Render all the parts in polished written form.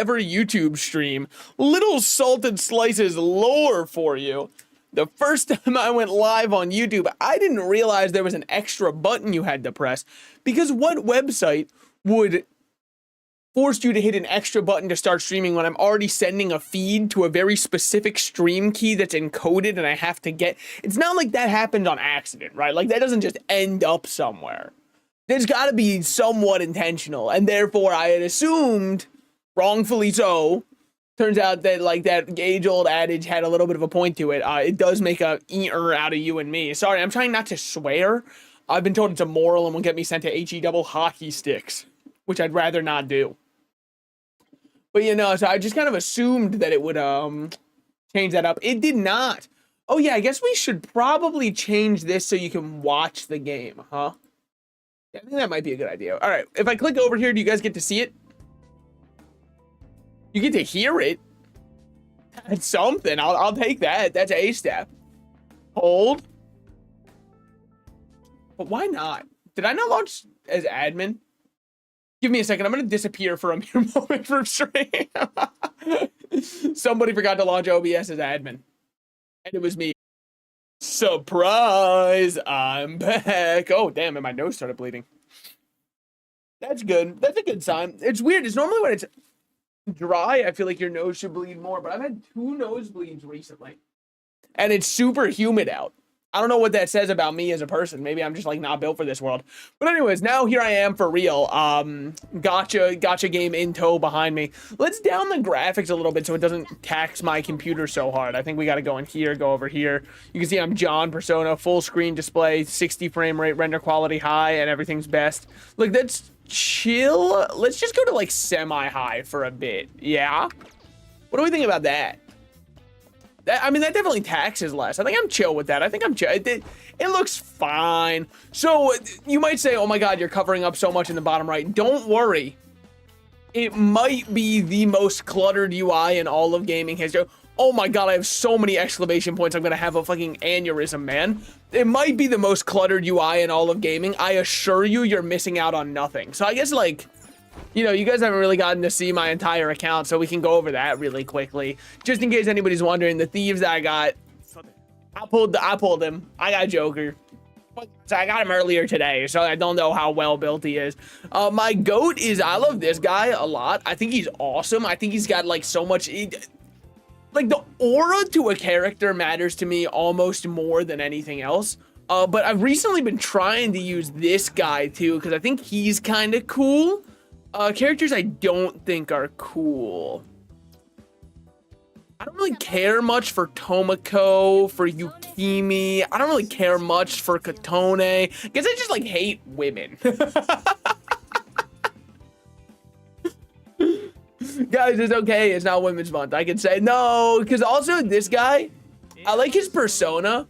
ever YouTube stream. Little Salted Slices lore for you. The first time I went live on YouTube, I didn't realize there was an extra button you had to press, because what website would force you to hit an extra button to start streaming when I'm already sending a feed to a very specific stream key that's encoded and I have to get? It's not like that happened on accident, right? Like that doesn't just end up somewhere. There's got to be somewhat intentional, and therefore I had assumed, wrongfully so. Turns out that like that age-old adage had a little bit of a point to it. It does make a eater out of you and me. Sorry, I'm trying not to swear. I've been told it's immoral and will get me sent to HE double hockey sticks, which I'd rather not do. But you know, so I just kind of assumed that it would change that up. It did not. Oh yeah, I guess we should probably change this so you can watch the game, huh? Yeah, I think that might be a good idea. All right, if I click over here, do you guys get to see it? You get to hear it. That's something. I'll take that. That's a step. Hold. But why not? Did I not launch as admin? Give me a second. I'm going to disappear for a mere moment from stream. Somebody forgot to launch OBS as admin. And it was me. Surprise! I'm back. Oh, damn. And my nose started bleeding. That's good. That's a good sign. It's weird. It's normally when it's dry, I feel like your nose should bleed more, but I've had 2 nosebleeds recently and it's super humid out. I don't know what that says about me as a person. Maybe I'm just like not built for this world. But anyways, now here I am for real. Gacha game in tow behind me. Let's down the graphics a little bit so it doesn't tax my computer so hard. I think we got to go in here, go over here. You can see I'm John Persona, full screen display, 60 frame rate, render quality high, and everything's best. Look, that's chill. Let's just go to like semi-high for a bit. Yeah. What do we think about that? I mean, that definitely taxes less. I think I'm chill with that. I think I'm chill. It looks fine. So you might say, oh my God, you're covering up so much in the bottom right. Don't worry. It might be the most cluttered UI in all of gaming history. Oh my God, I have so many exclamation points. I'm going to have a fucking aneurysm, man. It might be the most cluttered UI in all of gaming. I assure you, you're missing out on nothing. So I guess like, you know, you guys haven't really gotten to see my entire account, so we can go over that really quickly. Just in case anybody's wondering, the thieves that I got, I pulled him. I got Joker. So I got him earlier today, so I don't know how well built he is. My goat is, I love this guy a lot. I think he's awesome. I think he's got like so much, like the aura to a character matters to me almost more than anything else. But I've recently been trying to use this guy too, because I think he's kind of cool. Characters I don't think are cool. I don't really care much for Tomoko, for Yukimi. I don't really care much for Katone. I guess I just like hate women. Guys, it's okay. It's not Women's Month. I can say no, because also this guy, I like his persona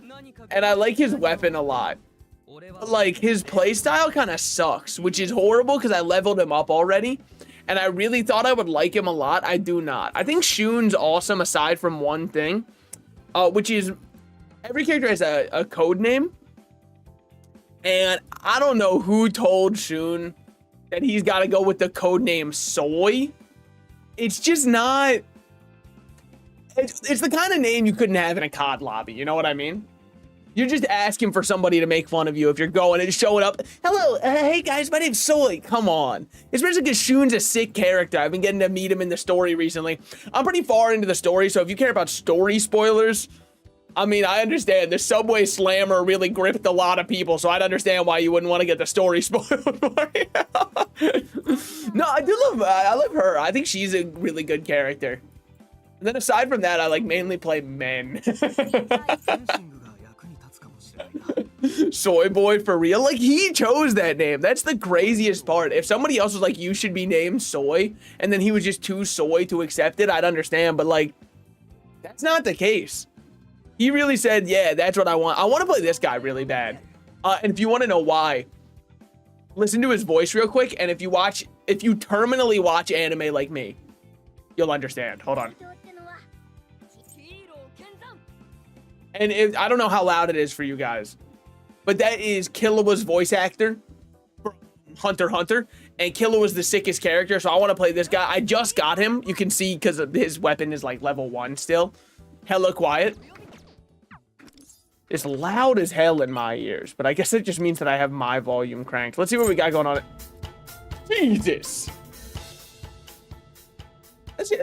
and I like his weapon a lot. Like his playstyle kind of sucks, which is horrible because I leveled him up already and I really thought I would like him a lot. I do not. I think Shun's awesome aside from one thing, which is every character has a code name, and I don't know who told Shun that he's got to go with the code name Soy. It's just not, it's the kind of name you couldn't have in a COD lobby, you know what I mean? You're just asking for somebody to make fun of you if you're going and showing up. Hello, hey guys, my name's Soy. Come on. Especially because Shun's a sick character. I've been getting to meet him in the story recently. I'm pretty far into the story, so if you care about story spoilers, I mean, I understand. The Subway Slammer really gripped a lot of people, so I'd understand why you wouldn't want to get the story spoiled for you. No, I love her. I think she's a really good character. And then aside from that, I like mainly play men. Soy boy for real, like he chose that name. That's the craziest part. If somebody else was like, you should be named Soy, and then he was just too soy to accept it, I'd understand, but like that's not the case. He really said, yeah, that's what I want. I want to play this guy really bad. And if you want to know why, listen to his voice real quick, and if you terminally watch anime like me, you'll understand. Hold on. And I don't know how loud it is for you guys, but that is Killua's voice actor from Hunter x Hunter, and Killer was the sickest character, so I want to play this guy. I just got him. You can see because his weapon is like level 1 still. Hella quiet. It's loud as hell in my ears, but I guess it just means that I have my volume cranked. Let's see what we got going on. Jesus.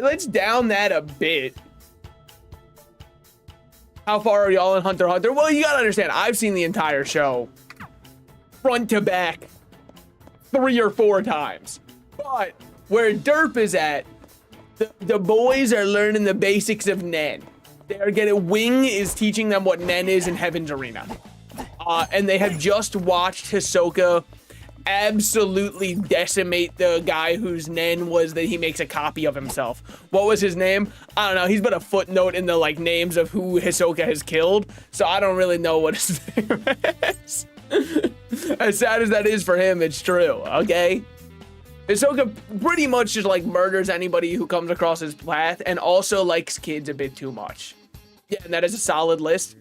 Let's down that a bit. How far are y'all in Hunter x Hunter? Well, you gotta understand, I've seen the entire show front to back 3 or 4 times. But where Derp is at, the boys are learning the basics of Nen. They're getting, Wing is teaching them what Nen is in Heaven's Arena. And they have just watched Hisoka absolutely decimate the guy whose Nen was that he makes a copy of himself. What was his name? I don't know. He's been a footnote in the like names of who Hisoka has killed, so I don't really know what his name is. As sad as that is for him, it's true, okay? Hisoka pretty much just like murders anybody who comes across his path and also likes kids a bit too much. Yeah, and that is a solid list.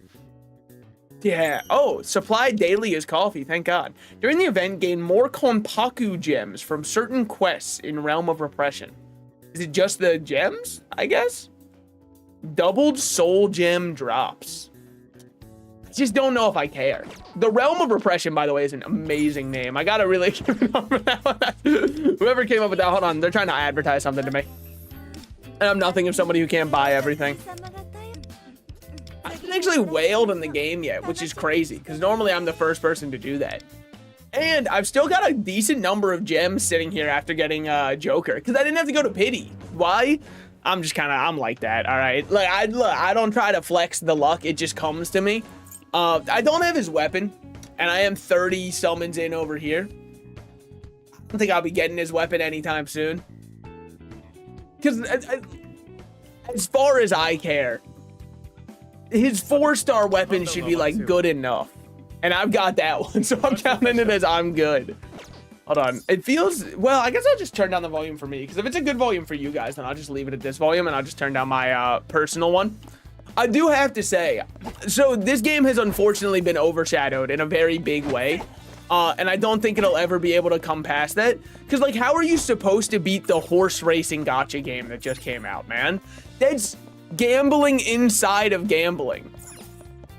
Yeah. Oh, supplied daily is coffee. Thank God. During the event, gain more Konpaku gems from certain quests in Realm of Repression. Is it just the gems? I guess. Doubled soul gem drops. I just don't know if I care. The Realm of Repression, by the way, is an amazing name. I gotta really give it up for that one. Whoever came up with that, hold on. They're trying to advertise something to me. And I'm nothing of somebody who can't buy everything. I haven't actually wailed in the game yet, which is crazy, because normally I'm the first person to do that. And I've still got a decent number of gems sitting here after getting Joker, because I didn't have to go to pity. Why? I'm just kind of, I'm like that, all right? Like, I don't try to flex the luck. It just comes to me. I don't have his weapon, and I am 30 summons in over here. I don't think I'll be getting his weapon anytime soon. Because as far as I care, his 4-star weapon should be like good enough, and I've got that one, so I'm counting it as I'm good. Hold on, it feels, well, I guess I'll just turn down the volume for me, because if it's a good volume for you guys, then I'll just leave it at this volume, and I'll just turn down my personal one. I do have to say, so this game has unfortunately been overshadowed in a very big way, and I don't think it'll ever be able to come past that, because like, how are you supposed to beat the horse racing gacha game that just came out, man? That's gambling inside of gambling.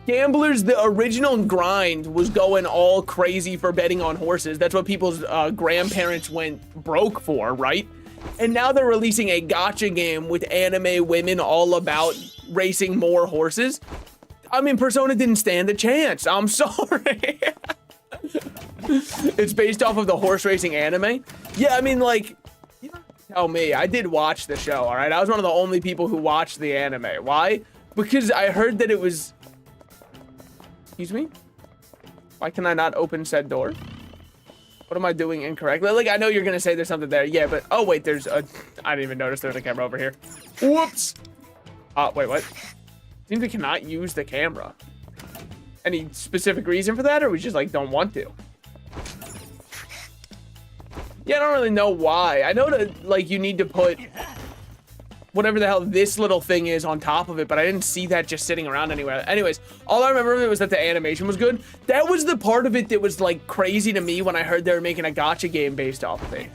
Gamblers, the original grind was going all crazy for betting on horses. That's what people's grandparents went broke for, right? And now they're releasing a gacha game with anime women all about racing more horses. I mean, Persona didn't stand a chance. I'm sorry. It's based off of the horse racing anime. Yeah, I mean, like, you don't tell me. I did watch the show, all right? I was one of the only people who watched the anime. Why? Because I heard that it was... Excuse me? Why can I not open said door? What am I doing incorrectly? Like, I know you're gonna say there's something there. Yeah, but... Oh, wait, there's a... I didn't even notice there's a camera over here. Whoops! Wait, what? Seems we cannot use the camera. Any specific reason for that, or we just, like, don't want to? Yeah, I don't really know why. I know that, like, you need to put whatever the hell this little thing is on top of it, but I didn't see that just sitting around anywhere. Anyways, all I remember of it was that the animation was good. That was the part of it that was, like, crazy to me when I heard they were making a gacha game based off of it.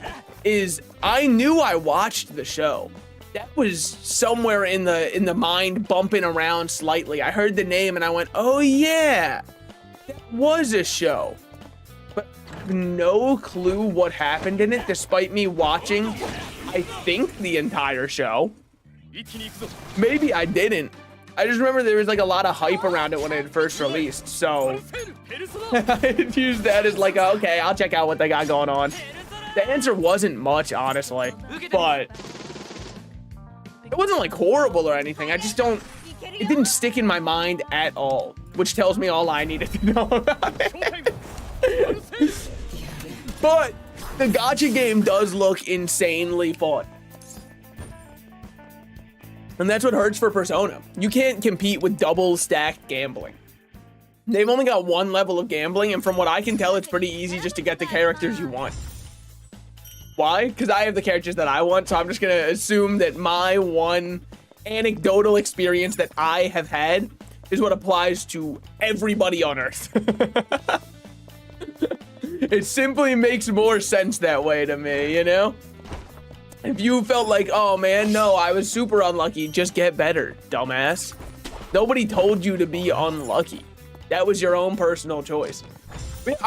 Is I knew I watched the show. That was somewhere in the mind bumping around slightly. I heard the name and I went, oh yeah, that was a show. But no clue what happened in it, despite me watching, I think, the entire show. Maybe I didn't. I just remember there was like a lot of hype around it when it had first released, so I used that as like, okay, I'll check out what they got going on. The answer wasn't much, honestly, but it wasn't like horrible or anything. I just don't, it didn't stick in my mind at all, which tells me all I needed to know about it. But the gacha game does look insanely fun. And that's what hurts for Persona. You can't compete with double stacked gambling. They've only got one level of gambling, and from what I can tell, it's pretty easy just to get the characters you want. Why? Because I have the characters that I want, so I'm just gonna assume that my one anecdotal experience that I have had is what applies to everybody on Earth. It simply makes more sense that way to me, you know? If you felt like, oh man, no, I was super unlucky, just get better, dumbass. Nobody told you to be unlucky. That was your own personal choice.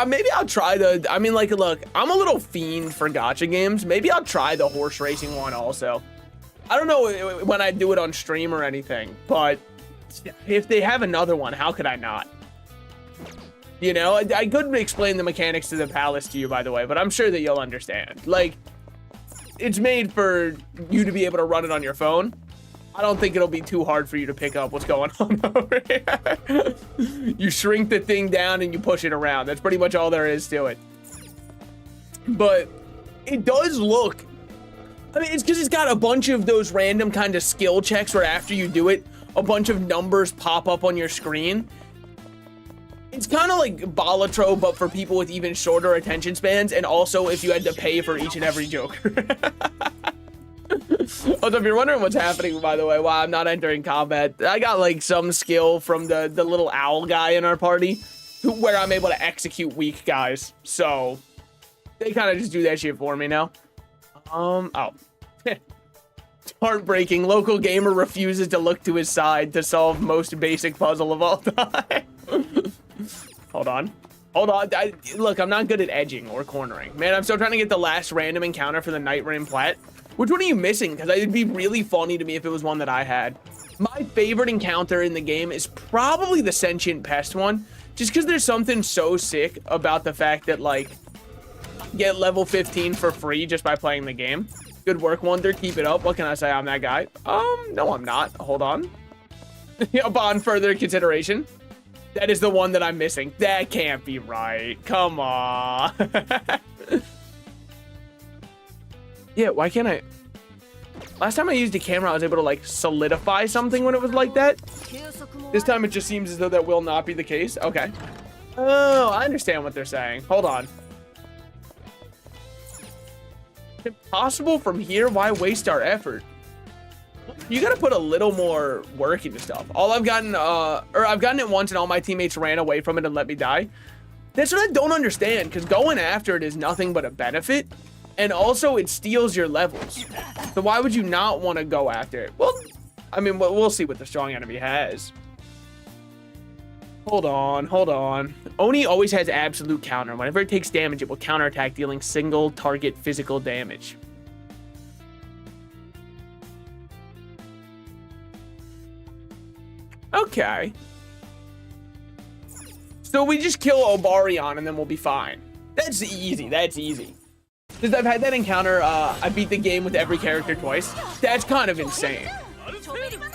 Maybe I'll try the, I mean, like, look, I'm a little fiend for gacha games. Maybe I'll try the horse racing one also. I don't know when I do it on stream or anything, but if they have another one, how could I not? You know, I couldn't explain the mechanics to the palace to you, by the way, but I'm sure that you'll understand. Like, it's made for you to be able to run it on your phone. I don't think it'll be too hard for you to pick up what's going on over here. You shrink the thing down and you push it around. That's pretty much all there is to it. But it does look, I mean, it's because it's got a bunch of those random kind of skill checks where after you do it, a bunch of numbers pop up on your screen. It's kind of like Balatro, but for people with even shorter attention spans, and also if you had to pay for each and every Joker. Also, if you're wondering what's happening, by the way, why I'm not entering combat, I got like some skill from the little owl guy in our party, where I'm able to execute weak guys. So they kind of just do that shit for me now. Oh. Heartbreaking. Local gamer refuses to look to his side to solve most basic puzzle of all time. Hold on. Look, I'm not good at edging or cornering. Man, I'm still trying to get the last random encounter for the Night Rim Plat. Which one are you missing? Because it'd be really funny to me if it was one that I had. My favorite encounter in the game is probably the sentient pest one. Just because there's something so sick about the fact that, like, get level 15 for free just by playing the game. Good work, Wonder. Keep it up. What can I say? I'm that guy. No, I'm not. Hold on. Upon further consideration, that is the one that I'm missing. That can't be right. Come on. Yeah, why can't I? Last time I used a camera, I was able to, like, solidify something when it was like that. This time it just seems as though that will not be the case. Okay. Oh, I understand what they're saying. Hold on. Impossible from here? Why waste our effort? You gotta put a little more work into stuff. All I've gotten, I've gotten it once and all my teammates ran away from it and let me die. That's what I don't understand, because going after it is nothing but a benefit. And also, it steals your levels. So why would you not want to go after it? Well, I mean, we'll see what the strong enemy has. Hold on. Oni always has absolute counter. Whenever it takes damage, it will counterattack, dealing single target physical damage. Okay. So we just kill Obarion and then we'll be fine. That's easy. Since I've had that encounter, I beat the game with every character twice. That's kind of insane.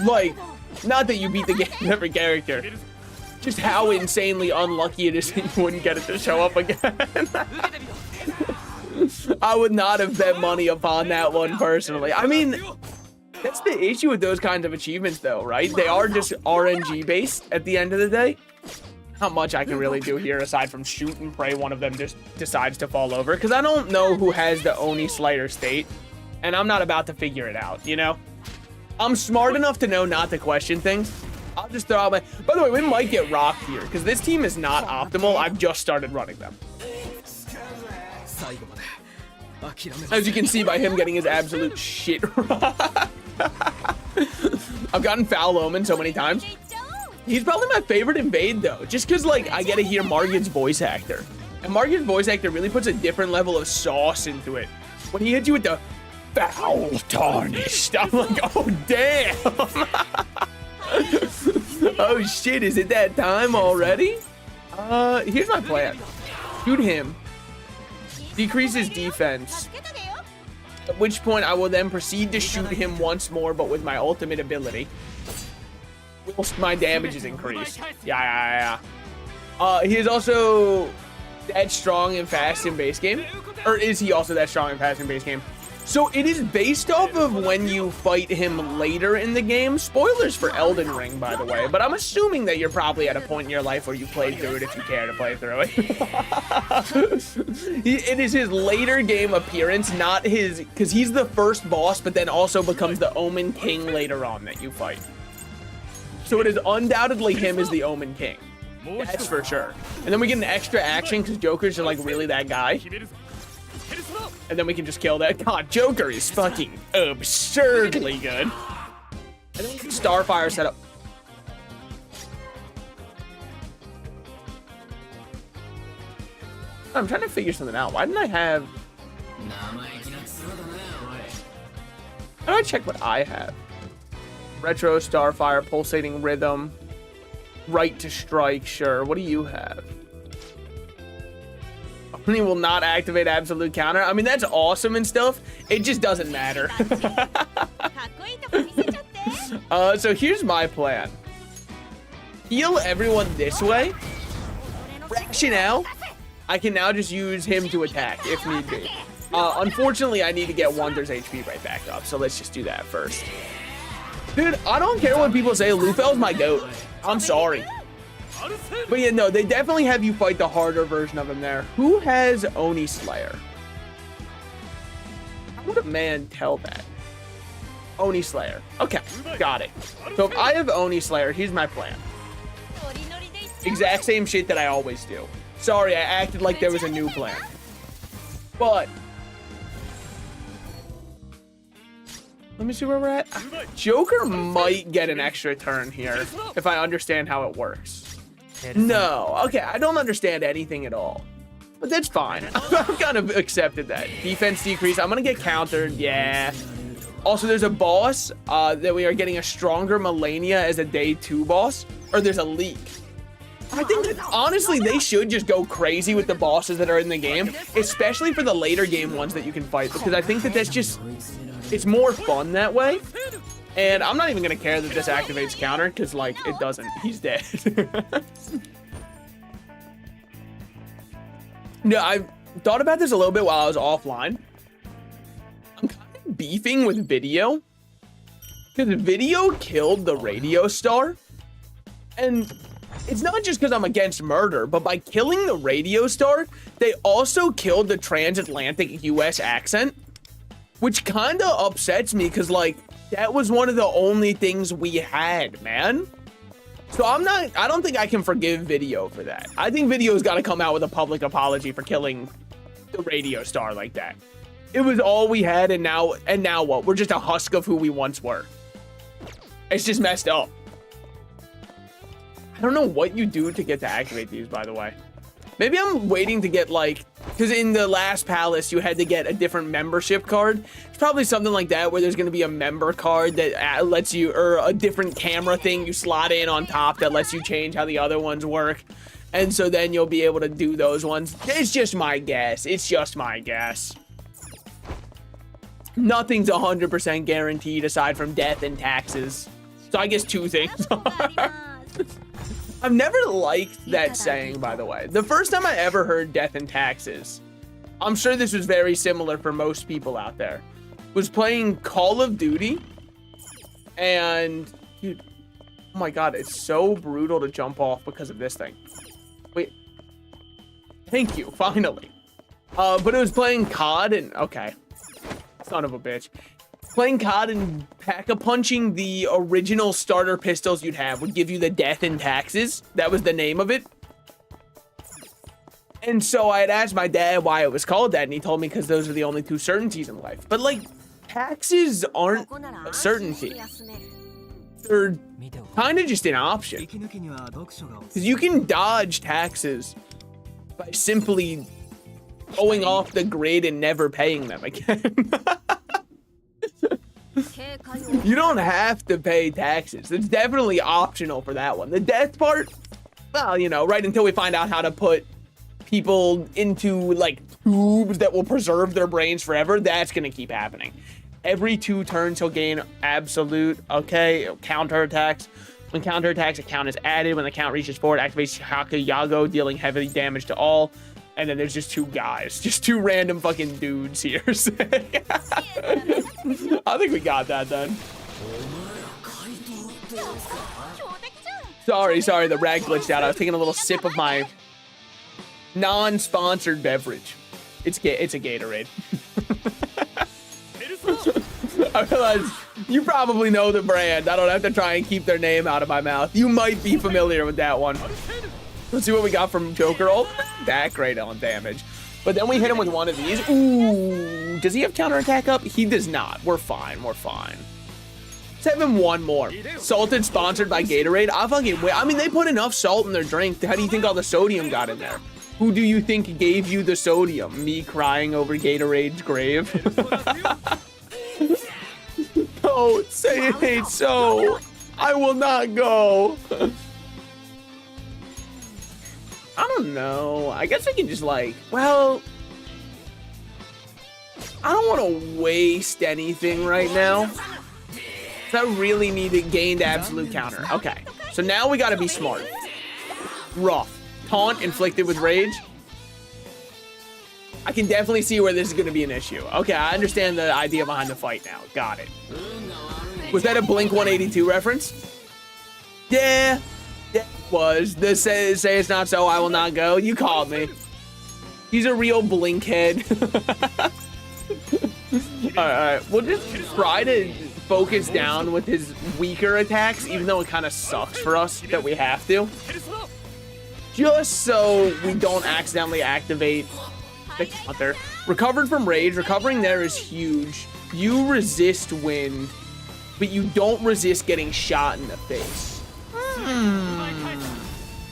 Like, not that you beat the game with every character. Just how insanely unlucky it is that you wouldn't get it to show up again. I would not have bet money upon that one personally. I mean, that's the issue with those kinds of achievements though, right? They are just RNG based at the end of the day. Not much I can really do here aside from shoot and pray one of them just decides to fall over, because I don't know who has the Oni Slider state, and I'm not about to figure it out, you know? I'm smart enough to know not to question things. I'll just throw out my... By the way, we might get rocked here, because this team is not optimal. I've just started running them. As you can see by him getting his absolute shit rocked. I've gotten Foul Omen so many times. He's probably my favorite invade though, just because like I get to hear Margit's voice actor, and Margit's voice actor really puts a different level of sauce into it. When he hits you with the foul tarnished, I'm like, oh damn. Oh shit, is it that time already? Here's my plan. Shoot him, decrease his defense, at which point I will then proceed to shoot him once more, but with my ultimate ability. Whilst my damage is increased. Yeah. He is also that strong and fast in base game. Or is he also that strong and fast in base game? So it is based off of when you fight him later in the game. Spoilers for Elden Ring, by the way. But I'm assuming that you're probably at a point in your life where you played through it if you care to play through it. It is his later game appearance, not his... Because he's the first boss, but then also becomes the Omen King later on that you fight. So it is undoubtedly him as the Omen King. That's for sure. And then we get an extra action because Joker's just like really that guy. And then we can just kill that. God, Joker is fucking absurdly good. And then we get Starfire set up. I'm trying to figure something out. Why didn't I have... How do I check what I have? Retro, Starfire, Pulsating Rhythm, Right to Strike, sure. What do you have? Only will not activate Absolute Counter. I mean, that's awesome and stuff. It just doesn't matter. So here's my plan. Heal everyone this way. Rationale. I can now just use him to attack if need be. Unfortunately, I need to get Wonder's HP right back up, so let's just do that first. Dude, I don't care what people say. Lufel's my goat. I'm sorry. But yeah, no, they definitely have you fight the harder version of him there. Who has Oni Slayer? How would a man tell that? Oni Slayer. Okay, got it. So if I have Oni Slayer, here's my plan. Exact same shit that I always do. Sorry, I acted like there was a new plan. But let me see where we're at. Joker might get an extra turn here if I understand how it works. No, okay, I don't understand anything at all. But that's fine. I've kind of accepted that. Defense decrease. I'm gonna get countered. Yeah. Also, there's a boss that we are getting a stronger Melania as a day 2 boss. Or there's a leak. I think that, honestly, they should just go crazy with the bosses that are in the game, especially for the later game ones that you can fight, because I think that that's just, it's more fun that way. And I'm not even going to care that this activates counter, because, like, it doesn't. He's dead. No, I thought about this a little bit while I was offline. I'm kind of beefing with Video, because Video killed the Radio Star, and it's not just because I'm against murder, but by killing the Radio Star, they also killed the transatlantic US accent, which kind of upsets me because, like, that was one of the only things we had, man. So I don't think I can forgive Video for that. I think Video's got to come out with a public apology for killing the Radio Star like that. It was all we had, and now what? We're just a husk of who we once were. It's just messed up. I don't know what you do to get to activate these, by the way. Maybe I'm waiting to get, like, because in the last palace, you had to get a different membership card. It's probably something like that, where there's going to be a member card that lets you, or a different camera thing you slot in on top that lets you change how the other ones work. And so then you'll be able to do those ones. It's just my guess. It's just my guess. Nothing's 100% guaranteed aside from death and taxes. So I guess 2 things are. I've never liked that saying, by the way. The first time I ever heard death and taxes, I'm sure this was very similar for most people out there, was playing Call of Duty. And, dude, oh my God, it's so brutal to jump off because of this thing. Wait. Thank you, finally. But it was playing COD and, okay. Son of a bitch. Playing COD and pack-a-punching the original starter pistols you'd have would give you the death and taxes. That was the name of it. And so I had asked my dad why it was called that, and he told me because those are the only 2 certainties in life. But, like, taxes aren't a certainty. They're kind of just an option. Because you can dodge taxes by simply going off the grid and never paying them again. You don't have to pay taxes. It's definitely optional for that one. The death part, well, you know, right until we find out how to put people into, like, tubes that will preserve their brains forever, that's going to keep happening. Every 2 turns, he'll gain absolute, okay, counterattacks. When counterattacks, a count is added. When the count reaches 4, it activates Hakayago, dealing heavy damage to all. And then there's just 2 guys. Just 2 random fucking dudes here. I think we got that then. Sorry, the rag glitched out. I was taking a little sip of my non-sponsored beverage. It's a Gatorade. I realize you probably know the brand. I don't have to try and keep their name out of my mouth. You might be familiar with that one. Let's see what we got from Joker. Oh, that great on damage. But then we hit him with one of these. Ooh, does he have counterattack up? He does not. We're fine. We're fine. Let's have him one more. Salted, sponsored by Gatorade. I fucking wait. I mean, they put enough salt in their drink. How do you think all the sodium got in there? Who do you think gave you the sodium? Me crying over Gatorade's grave? Oh, say it ain't so. I will not go. I don't know. I guess we can just like, well, I don't want to waste anything right now. I really need to gain absolute counter. Okay, so now we got to be smart. Rough. Taunt inflicted with rage. I can definitely see where this is going to be an issue. Okay, I understand the idea behind the fight now. Got it. Was that a Blink 182 reference? Yeah, that was. The say it's not so, I will not go. You called me. He's a real Blink head. All right, we'll just try to focus down with his weaker attacks, even though it kind of sucks for us that we have to. Just so we don't accidentally activate the counter. Recovered from rage. Recovering there is huge. You resist wind, but you don't resist getting shot in the face.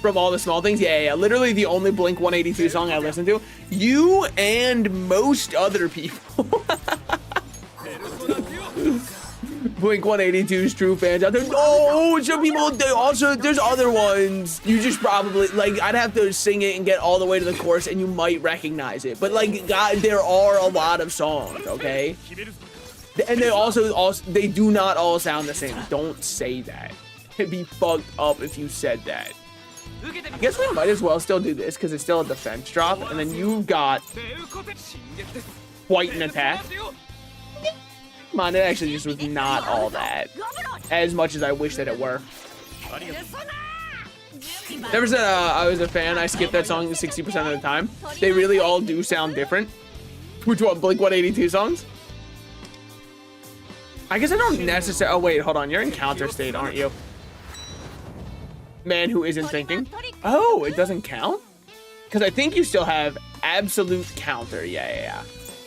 From all the small things. Yeah. Literally the only Blink 182 song I listen to. You and most other people. Blink 182's true fans out there. No, some people, there's other ones. You just probably, like, I'd have to sing it and get all the way to the chorus and you might recognize it. But, like, God, there are a lot of songs, okay? And they do not all sound the same. Don't say that. It'd be fucked up if you said that. I guess we might as well still do this because it's still a defense drop. And then you've got quite an attack. Come on, it actually just was not all that. As much as I wish that it were. Never said I was a fan. I skipped that song 60% of the time. They really all do sound different. Which one? Blink 182 songs? I guess I don't necessarily... Oh, wait, hold on. You're in counter state, aren't you? Man who isn't thinking. Oh, it doesn't count? Because I think you still have absolute counter. Yeah.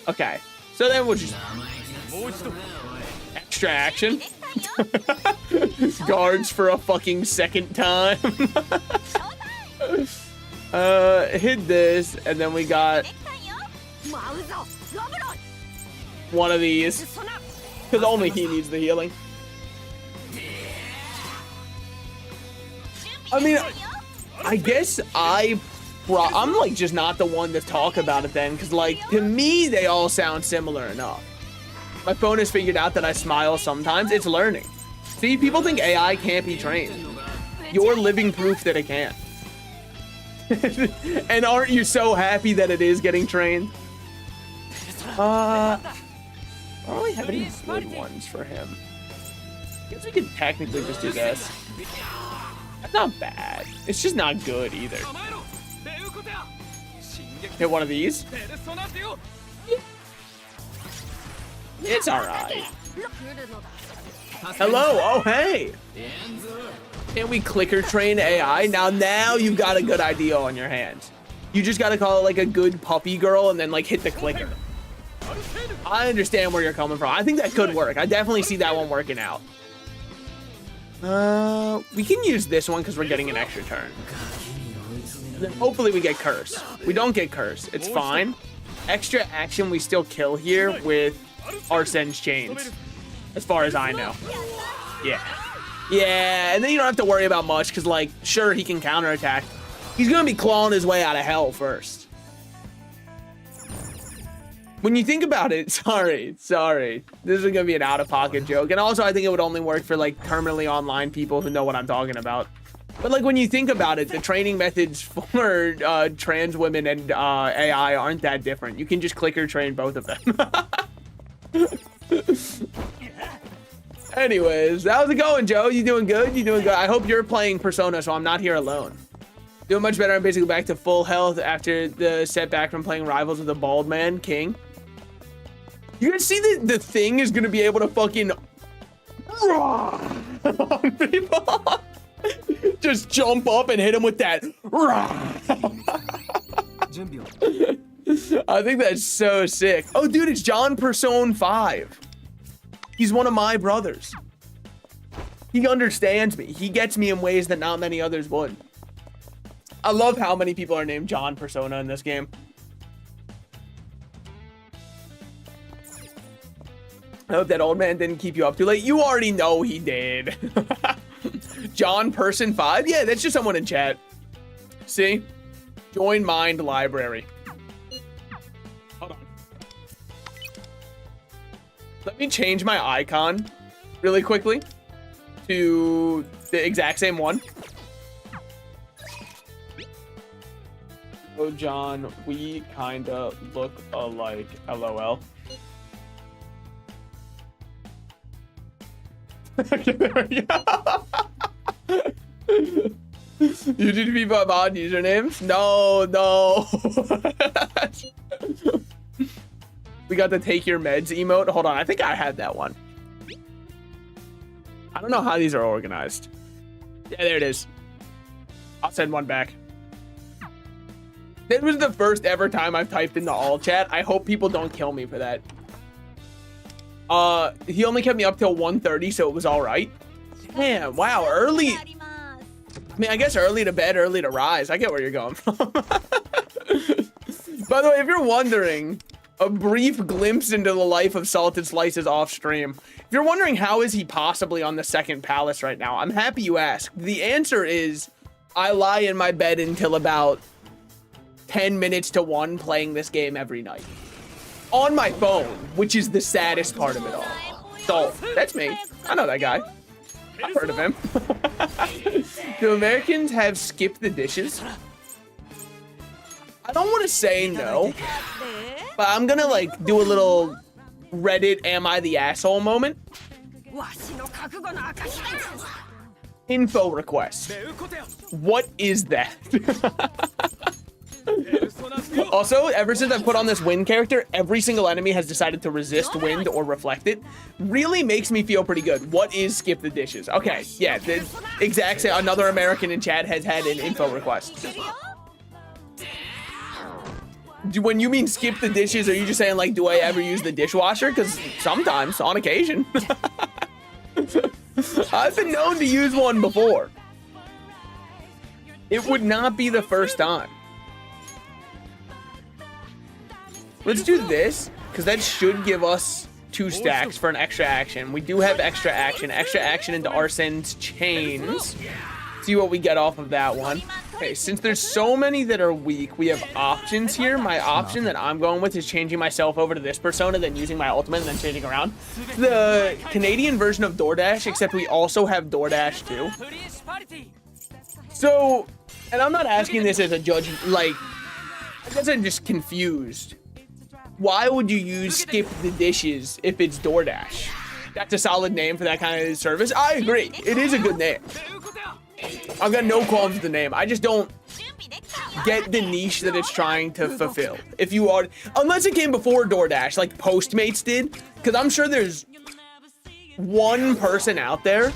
Okay. So then we'll just... Extra action. Guards for a fucking second time. Hit this, and then we got one of these. Because only he needs the healing. I mean, I guess I'm like just not the one to talk about it then, because like to me they all sound similar enough. My phone has figured out that I smile sometimes. It's learning. See, people think AI can't be trained. You're living proof that it can. And aren't you so happy that it is getting trained? I don't really have any good ones for him. I guess we could technically just do this. That's not bad. It's just not good either. Hit one of these. It's alright. Hello, oh hey! Can we clicker train AI? Now you've got a good idea on your hands. You just gotta call it like a good puppy girl and then like hit the clicker. I understand where you're coming from. I think that could work. I definitely see that one working out. We can use this one because we're getting an extra turn. Then hopefully we get curse. We don't get curse. It's fine. Extra action we still kill here with Arsene's chains. As far as I know. Yeah, and then you don't have to worry about much because like, sure, he can counterattack. He's gonna be clawing his way out of hell first. When you think about it, sorry. This is gonna be an out-of-pocket joke. And also I think it would only work for like terminally online people who know what I'm talking about. But like when you think about it, the training methods for trans women and AI aren't that different. You can just clicker train both of them. Anyways, how's it going, Joe? You doing good? You doing good? I hope you're playing Persona, so I'm not here alone. Doing much better. I'm basically back to full health after the setback from playing Rivals with the bald man, King. You guys see the thing is gonna be able to fucking on people. Just jump up and hit him with that I think that's so sick. Oh, dude, it's John Persone 5. He's one of my brothers. He understands me. He gets me in ways that not many others would. I love how many people are named John Persona in this game. I hope that old man didn't keep you up too late. You already know he did. John Person 5? Yeah, that's just someone in chat. See? Join Mind Library. Hold on. Let me change my icon really quickly to the exact same one. Oh, John, we kinda look alike. LOL. Okay, there we go. You did be mod usernames? No, no. We got the take your meds emote. Hold on, I think I had that one. I don't know how these are organized. Yeah, there it is. I'll send one back. This was the first ever time I've typed in the all chat. I hope people don't kill me for that. He only kept me up till 1:30, so it was all right. Damn, wow, early. I mean, I guess early to bed, early to rise. I get where you're going from. By the way, if you're wondering, a brief glimpse into the life of Salted Slices off stream. If you're wondering how is he possibly on the second palace right now, I'm happy you asked. The answer is I lie in my bed until about 10 minutes to 1 playing this game every night. On my phone, which is the saddest part of it all. So, that's me. I know that guy. I've heard of him. Do Americans have skipped the dishes? I don't want to say no, but I'm gonna like do a little Reddit am I the asshole moment. Info request. What is that? Also, ever since I put on this wind character, every single enemy has decided to resist wind or reflect it. Really makes me feel pretty good. What is skip the dishes? Okay, yeah, the exact same. Another American in chat has had an info request. When you mean skip the dishes, are you just saying like, do I ever use the dishwasher? Because sometimes, on occasion. I've been known to use one before. It would not be the first time. Let's do this, because that should give us 2 stacks for an extra action. We do have extra action into Arsene's chains. See what we get off of that one. Okay, since there's so many that are weak, we have options here. My option that I'm going with is changing myself over to this persona, then using my ultimate, and then changing around. The Canadian version of DoorDash, except we also have DoorDash too. So, and I'm not asking this as a judge, like, I guess I'm just confused. Why would you use skip the dishes if it's DoorDash? That's a solid name for that kind of service. I agree. It is a good name. I've got no qualms with the name. I just don't get the niche that it's trying to fulfill. If you are, unless it came before DoorDash, like Postmates did, because I'm sure there's one person out there,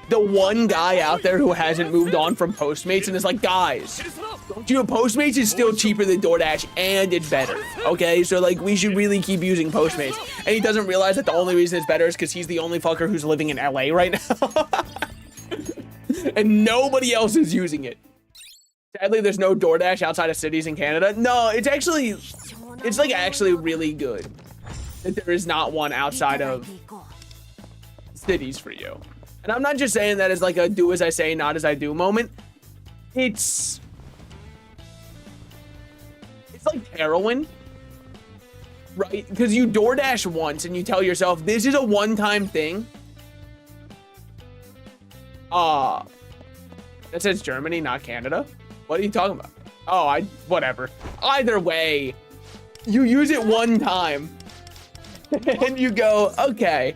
the one guy out there who hasn't moved on from Postmates and is like, guys, don't you know Postmates is still cheaper than DoorDash and it's better, okay? So like we should really keep using Postmates. And he doesn't realize that the only reason it's better is because he's the only fucker who's living in LA right now. And nobody else is using it. Sadly, there's no DoorDash outside of cities in Canada. No, it's like actually really good that there is not one outside of cities for you. And I'm not just saying that as like a do as I say, not as I do moment. It's like heroin, right? Because you DoorDash once and you tell yourself, this is a one-time thing. That says Germany, not Canada. What are you talking about? Oh, whatever. Either way, you use it one time and you go, okay,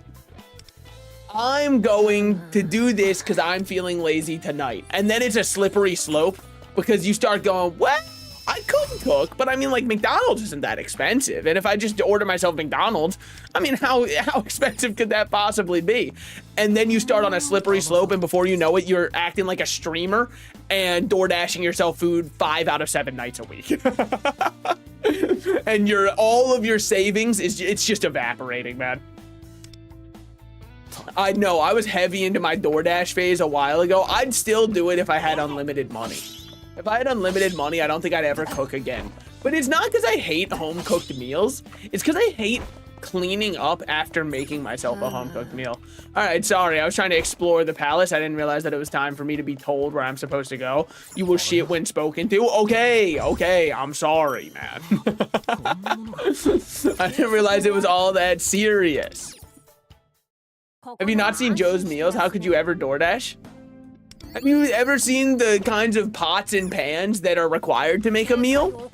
I'm going to do this because I'm feeling lazy tonight. And then it's a slippery slope because you start going, well, I I could cook, but I mean, like, McDonald's isn't that expensive. And if I just order myself McDonald's, I mean, how expensive could that possibly be? And then you start on a slippery slope, and before you know it, you're acting like a streamer and door dashing yourself food 5 out of 7 nights a week. And all of your savings it's just evaporating, man. I know, I was heavy into my DoorDash phase a while ago. I'd still do it if I had unlimited money. If I had unlimited money, I don't think I'd ever cook again. But it's not because I hate home-cooked meals. It's because I hate cleaning up after making myself a home-cooked meal. All right, sorry. I was trying to explore the palace. I didn't realize that it was time for me to be told where I'm supposed to go. You will shit when spoken to. Okay. I'm sorry, man. I didn't realize it was all that serious. Have you not seen Joe's Meals? How could you ever DoorDash? Have you ever seen the kinds of pots and pans that are required to make a meal?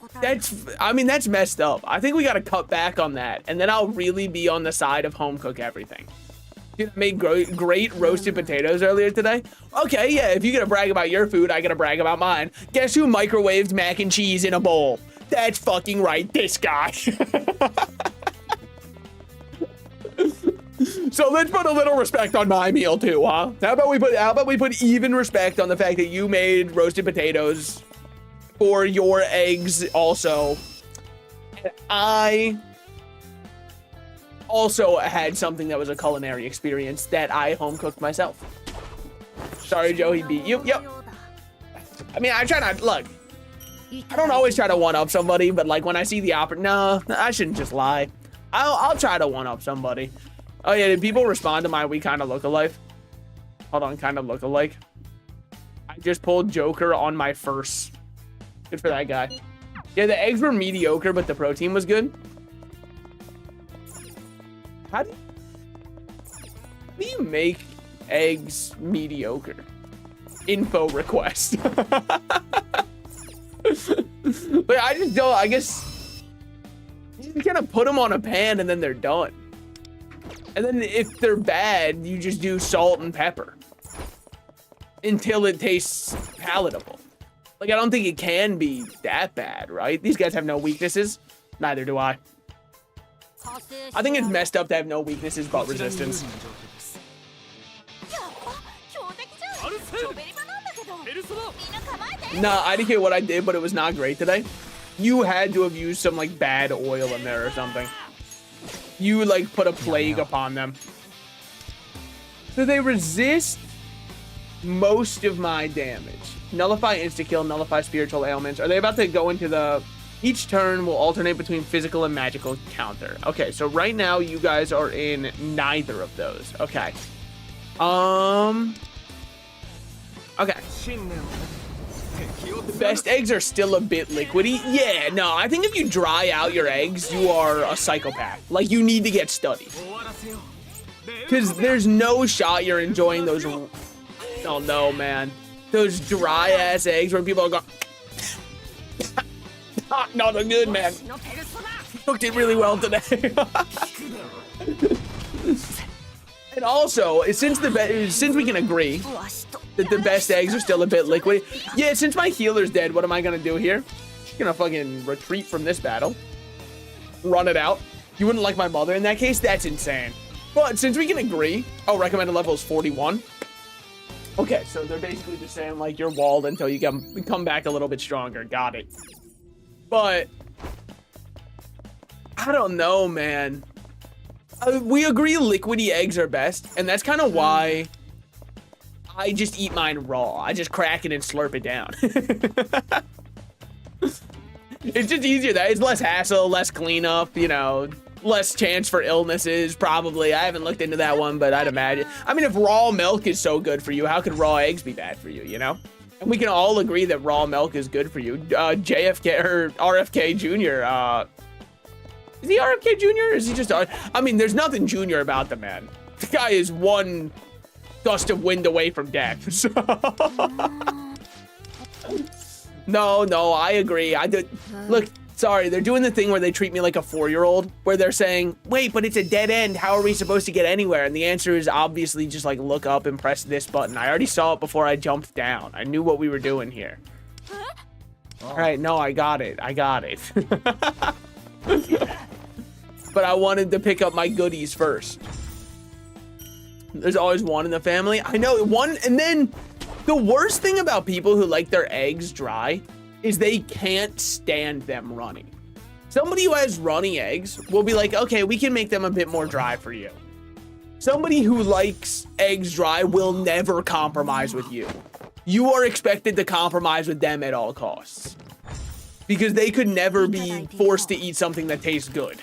I mean, that's messed up. I think we gotta cut back on that, and then I'll really be on the side of home cook everything. Dude, I made great roasted potatoes earlier today. Okay, yeah, if you gotta brag about your food, I gotta brag about mine. Guess who microwaved mac and cheese in a bowl? That's fucking right, this guy. So let's put a little respect on my meal too, huh? How about we put even respect on the fact that you made roasted potatoes for your eggs also. And I also had something that was a culinary experience that I home cooked myself. Sorry, Joe, he beat you. Yep. I mean, I try not, look, I don't always try to one-up somebody, but like when I see the no, I shouldn't just lie. I'll try to one-up somebody. Oh yeah, did people respond to my we kind of look alike? Hold on, kind of look alike. I just pulled Joker on my first. Good for that guy. Yeah, the eggs were mediocre, but the protein was good. How do you make eggs mediocre? Info request. But I just don't, I guess you just kind of put them on a pan and then they're done. And then if they're bad, you just do salt and pepper until it tastes palatable. Like, I don't think it can be that bad, right? These guys have no weaknesses. Neither do I. I think it's messed up to have no weaknesses but resistance. Nah, I didn't care what I did, but it was not great today. You had to have used some, like, bad oil in there or something. You, like, put a plague upon them. So they resist most of my damage. Nullify insta-kill, nullify spiritual ailments. Are they about to go into the... Each turn will alternate between physical and magical counter. Okay, so right now you guys are in neither of those. Okay. Okay. The best eggs are still a bit liquidy. Yeah, no, I think if you dry out your eggs, you are a psychopath. Like, you need to get studied. Because there's no shot you're enjoying those... Oh, no, man. Those dry-ass eggs where people are going... No, they're good, man. You cooked it really well today. And also, since we can agree that the best eggs are still a bit liquid. Yeah, since my healer's dead, what am I gonna do here? I'm gonna fucking retreat from this battle. Run it out. You wouldn't like my mother in that case? That's insane. But since we can agree... Oh, recommended level is 41. Okay, so they're basically just saying, like, you're walled until you come back a little bit stronger. Got it. But... I don't know, man. We agree liquidy eggs are best, and that's kind of why I just eat mine raw. I just crack it and slurp it down. It's just easier that it's less hassle, less cleanup, you know, less chance for illnesses, probably. I haven't looked into that one, but I'd imagine. I mean, if raw milk is so good for you, how could raw eggs be bad for you, you know? And we can all agree that raw milk is good for you. JFK or RFK Jr., is he RFK Jr. or is he just... I mean, there's nothing junior about the man. The guy is one gust of wind away from death. So... No, I agree. Look, sorry, they're doing the thing where they treat me like a 4-year-old, where they're saying, wait, but it's a dead end. How are we supposed to get anywhere? And the answer is obviously just like look up and press this button. I already saw it before I jumped down. I knew what we were doing here. All right, no, I got it. I got it. But I wanted to pick up my goodies first. There's always one in the family. I know, one, and then the worst thing about people who like their eggs dry is they can't stand them runny. Somebody who has runny eggs will be like, okay, we can make them a bit more dry for you. Somebody who likes eggs dry will never compromise with you. You are expected to compromise with them at all costs. Because they could never be forced to eat something that tastes good.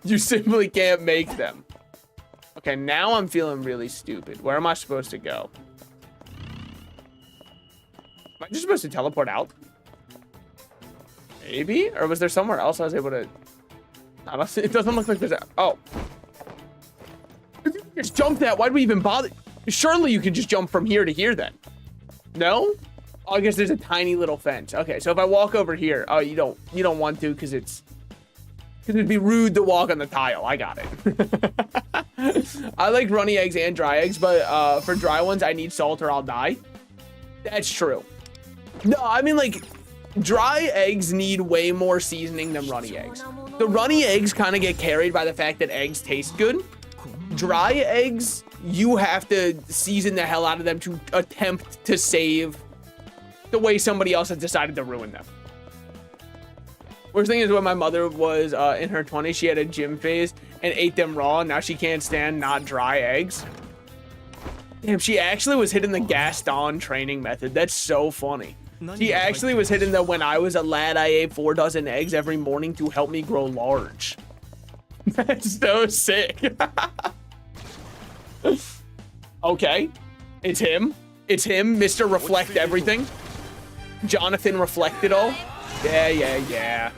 You simply can't make them. Okay, now I'm feeling really stupid. Where am I supposed to go? Am I just supposed to teleport out? Maybe? Or was there somewhere else I was able to... Honestly, it doesn't look like there's a... Oh. If you just jump that, why do we even bother? Surely you could just jump from here to here then. No? Oh, I guess there's a tiny little fence. Okay, so if I walk over here... Oh, you don't want to because it's... Because it'd be rude to walk on the tile. I got it. I like runny eggs and dry eggs, but for dry ones, I need salt or I'll die. That's true. No, I mean, like, dry eggs need way more seasoning than runny eggs. The runny eggs kind of get carried by the fact that eggs taste good. Dry eggs, you have to season the hell out of them to attempt to save the way somebody else has decided to ruin them. Worst thing is when my mother was in her 20s, she had a gym phase and ate them raw. And now she can't stand not dry eggs. Damn, she actually was hitting the Gaston training method. That's so funny. She actually was hitting the when I was a lad, I ate 4 dozen eggs every morning to help me grow large. That's so sick. Okay. It's him. It's him, Mr. Reflect Everything. Jonathan Reflect It All. Yeah.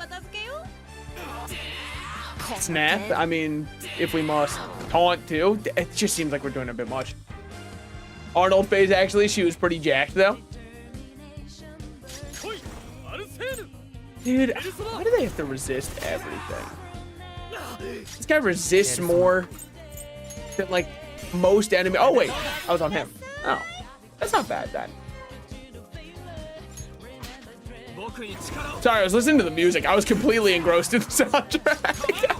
Snap. I mean, if we must taunt too. It just seems like we're doing a bit much. Arnold phase, actually, she was pretty jacked though. Dude, why do they have to resist everything? This guy resists more than like most enemy. Oh wait, I was on him. Oh, that's not bad then. Sorry, I was listening to the music. I was completely engrossed in the soundtrack.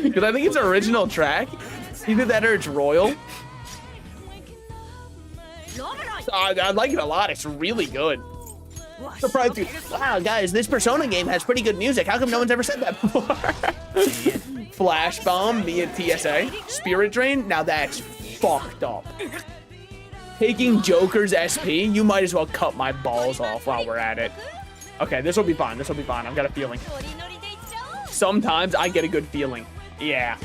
Because I think it's an original track. Either that or it's royal. I like it a lot. It's really good. Surprised you. Wow, guys, this Persona game has pretty good music. How come no one's ever said that before? Flash Bomb via TSA. Spirit Drain. Now that's fucked up. Taking Joker's SP. You might as well cut my balls off while we're at it. Okay, this will be fine. This will be fine. I've got a feeling. Sometimes I get a good feeling. Yeah.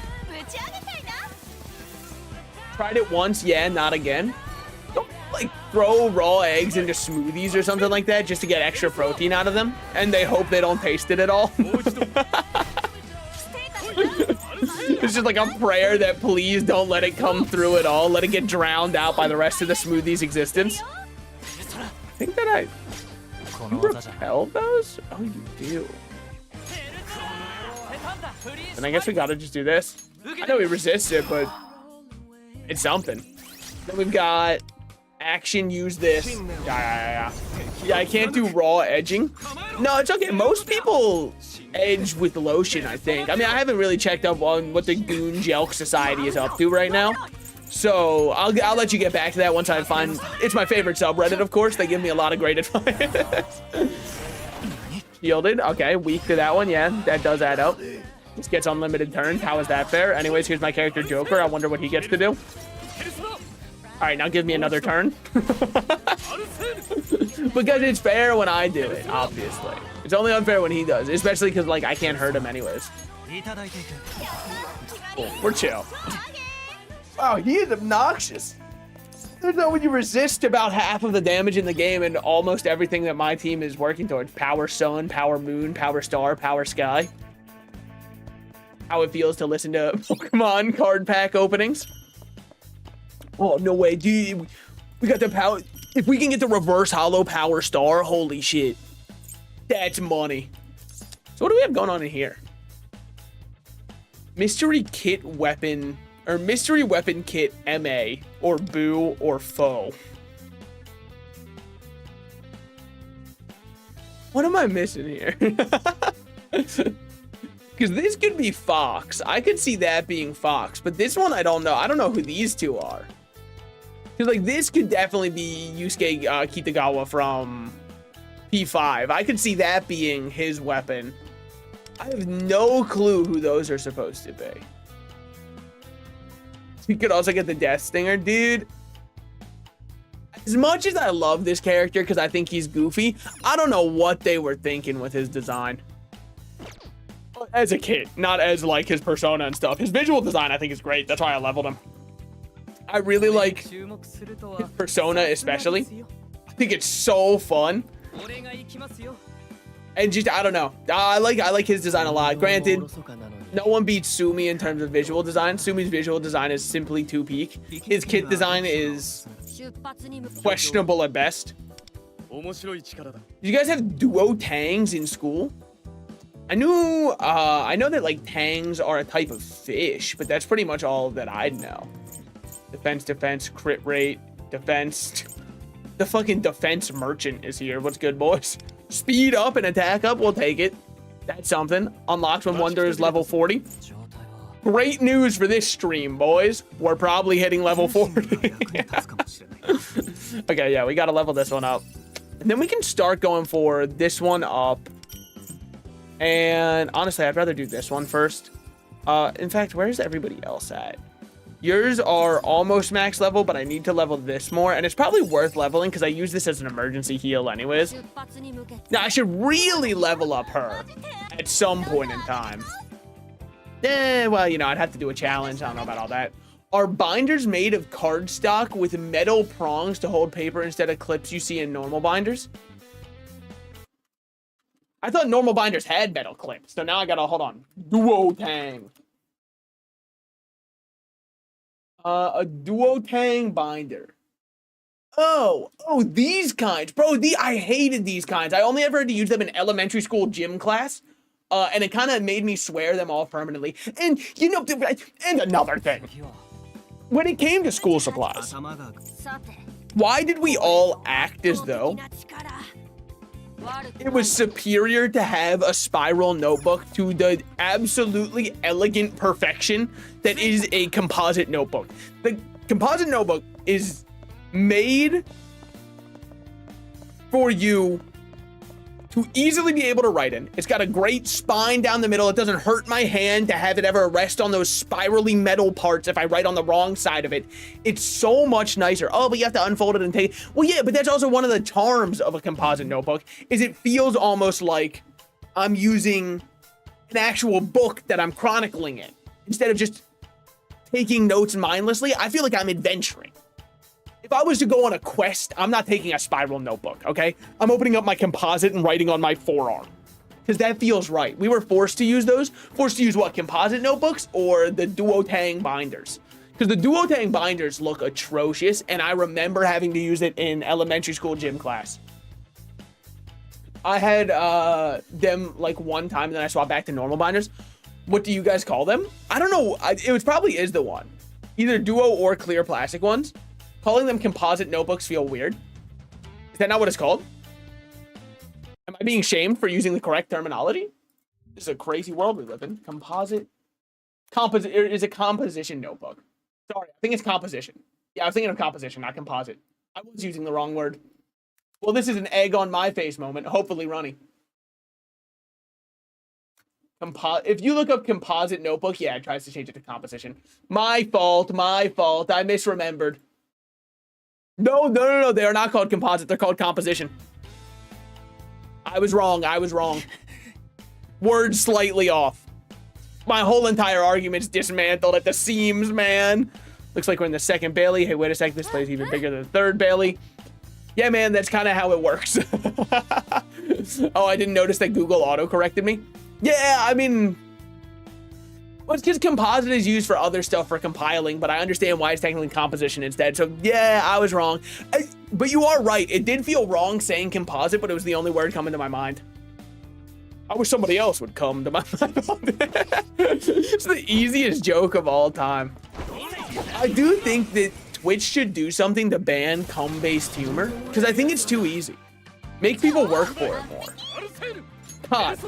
Tried it once. Yeah, not again. Don't like throw raw eggs into smoothies or something like that just to get extra protein out of them, and they hope they don't taste it at all. It's just like a prayer that please don't let it come through at all. Let it get drowned out by the rest of the smoothie's existence. I think that you repel those? Oh, you do. And I guess we gotta just do this. I know we resist it, but it's something. Then we've got action, use this. Yeah, I can't do raw edging. No, it's okay. Most people edge with lotion, I think. I mean, I haven't really checked up on what the Goon Jelk Society is up to right now. So I'll let you get back to that once I find... It's my favorite subreddit, of course. They give me a lot of great advice. Yielded. Okay, weak to that one. Yeah, that does add up. This gets unlimited turns. How is that fair? Anyways, here's my character Joker. I wonder what he gets to do. All right, now give me another turn. Because it's fair when I do it, obviously. It's only unfair when he does, especially because, like, I can't hurt him anyways. Cool. We're chill. Wow, he is obnoxious. There's no when you resist about half of the damage in the game and almost everything that my team is working towards. Power sun, power moon, power star, power sky. How it feels to listen to Pokemon card pack openings. Oh, no way, dude. We got the power. If we can get the reverse hollow power star, holy shit. That's money. So what do we have going on in here? Mystery kit weapon, or mystery weapon kit MA, or boo, or foe. What am I missing here? Because this could be Fox. I could see that being Fox, but this one I don't know. I don't know who these two are. Because like this could definitely be Yusuke Kitagawa from P5. I could see that being his weapon. I have no clue who those are supposed to be. You could also get the Death Stinger, dude. As much as I love this character because I think he's goofy, I don't know what they were thinking with his design. As a kid, not as like his persona and stuff. His visual design I think is great. That's why I leveled him. I really like his persona especially. I think it's so fun. And just, I don't know. I like his design a lot. Granted, no one beats Sumi in terms of visual design. Sumi's visual design is simply too peak. His kit design is questionable at best. Did you guys have duo tangs in school? I know that like tangs are a type of fish, but that's pretty much all that I know. Defense, crit rate, defense. The fucking defense merchant is here. What's good, boys? Speed up and attack up, we'll take it. That's something. Unlocks when Wonder is level 40. Great news for this stream, boys. We're probably hitting level 40. Okay, yeah, we gotta level this one up. And then we can start going for this one up. And honestly, I'd rather do this one first. In fact, where's everybody else at? Yours are almost max level, but I need to level this more. And it's probably worth leveling because I use this as an emergency heal anyways. Now, I should really level up her at some point in time. Well, you know, I'd have to do a challenge. I don't know about all that. Are binders made of cardstock with metal prongs to hold paper instead of clips you see in normal binders? I thought normal binders had metal clips. So now I gotta, hold on. Duotang. A Duotang binder. Oh, these kinds. Bro, I hated these kinds. I only ever had to use them in elementary school gym class. And it kind of made me swear them off permanently. And, you know, and another thing. When it came to school supplies, why did we all act as though it was superior to have a spiral notebook to the absolutely elegant perfection that is a composite notebook? The composite notebook is made for you to easily be able to write in. It's got a great spine down the middle. It doesn't hurt my hand to have it ever rest on those spirally metal parts if I write on the wrong side of it. It's so much nicer. Oh, but you have to unfold it and take... Well, yeah, but that's also one of the charms of a composite notebook, is it feels almost like I'm using an actual book that I'm chronicling in. Instead of just taking notes mindlessly, I feel like I'm adventuring. If I was to go on a quest, I'm not taking a spiral notebook, okay? I'm opening up my composite and writing on my forearm. Because that feels right. We were forced to use those. Forced to use what? Composite notebooks or the Duotang binders? Because the Duotang binders look atrocious, and I remember having to use it in elementary school gym class. I had them like one time, and then I swapped back to normal binders. What do you guys call them? I don't know. It probably is the one. Either duo or clear plastic ones. Calling them composite notebooks feel weird. Is that not what it's called? Am I being shamed for using the correct terminology? This is a crazy world we live in. Is a composition notebook. Sorry, I think it's composition. Yeah, I was thinking of composition, not composite. I was using the wrong word. Well, this is an egg on my face moment. Hopefully, runny. If you look up composite notebook, yeah, it tries to change it to composition. My fault. I misremembered. No. They are not called composite. They're called composition. I was wrong. Word slightly off. My whole entire argument's dismantled at the seams, man. Looks like we're in the second Bailey. Hey, wait a sec. This play's even bigger than the third Bailey. Yeah, man, that's kind of how it works. Oh, I didn't notice that Google auto-corrected me. Yeah, I mean... Well, it's because composite is used for other stuff for compiling, but I understand why it's technically composition instead. So, yeah, I was wrong. But you are right. It did feel wrong saying composite, but it was the only word coming to my mind. I wish somebody else would come to my mind. It's the easiest joke of all time. I do think that Twitch should do something to ban cum-based humor, because I think it's too easy. Make people work for it more. God.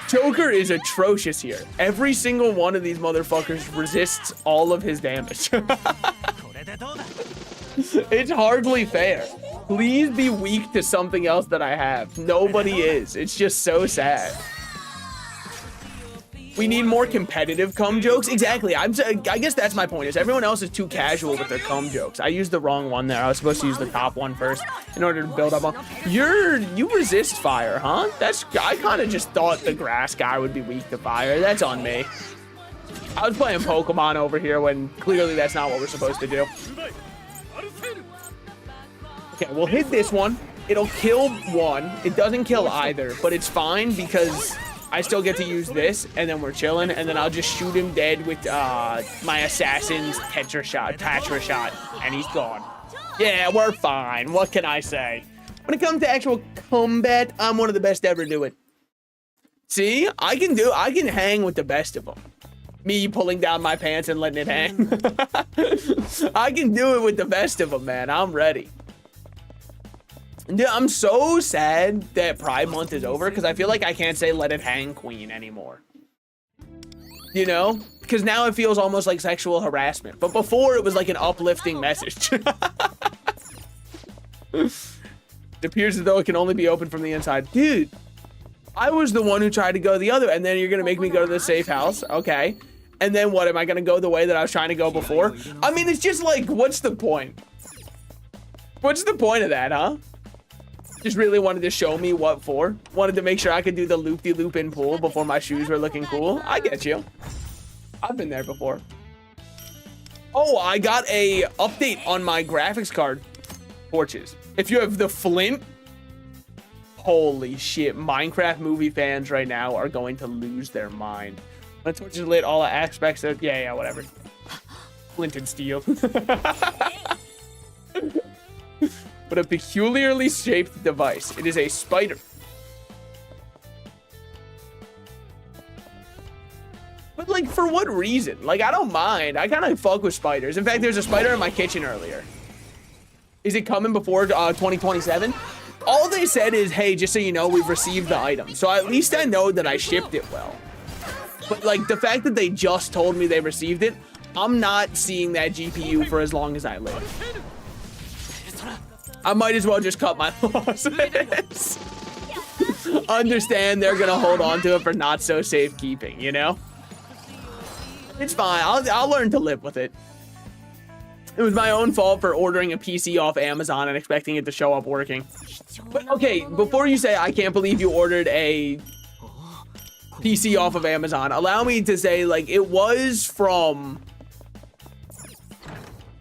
Joker is atrocious here. Every single one of these motherfuckers resists all of his damage. It's hardly fair. Please be weak to something else that I have. Nobody is. It's just so sad. We need more competitive cum jokes. Exactly. I guess that's my point. Is everyone else is too casual with their cum jokes. I used the wrong one there. I was supposed to use the top one first in order to build up on. You resist fire, huh? I kind of just thought the grass guy would be weak to fire. That's on me. I was playing Pokemon over here when clearly that's not what we're supposed to do. Okay, we'll hit this one. It'll kill one. It doesn't kill either, but it's fine because I still get to use this, and then we're chilling, and then I'll just shoot him dead with my assassin's Tetra shot, and he's gone. Yeah, we're fine. What can I say? When it comes to actual combat, I'm one of the best to ever do it. See, I can hang with the best of them. Me pulling down my pants and letting it hang. I can do it with the best of them, man. I'm ready. Dude, I'm so sad that Pride Month is over because I feel like I can't say let it hang queen anymore. You know? Because now it feels almost like sexual harassment. But before it was like an uplifting message. It appears as though it can only be opened from the inside. Dude, I was the one who tried to go the other, and then you're going to make me go to the safe house. Okay. And then what? Am I going to go the way that I was trying to go before? I mean, it's just like, what's the point? What's the point of that, huh? Just really wanted to show me what for. Wanted to make sure I could do the loop-de-loop in pool before my shoes were looking cool. I get you. I've been there before. Oh, I got a update on my graphics card torches. If you have the flint, holy shit. Minecraft movie fans right now are going to lose their mind. When the torch is lit, all aspects of, yeah, whatever. Flint and steel. But a peculiarly shaped device. It is a spider. But like, for what reason? Like, I don't mind. I kind of fuck with spiders. In fact, there's a spider in my kitchen earlier. Is it coming before 2027? All they said is, hey, just so you know, we've received the item. So at least I know that I shipped it well. But like, the fact that they just told me they received it, I'm not seeing that GPU for as long as I live. I might as well just cut my losses. Understand they're gonna hold on to it for not so safekeeping, you know? It's fine. I'll learn to live with it. It was my own fault for ordering a PC off Amazon and expecting it to show up working. But okay, before you say I can't believe you ordered a PC off of Amazon, allow me to say, like, it was from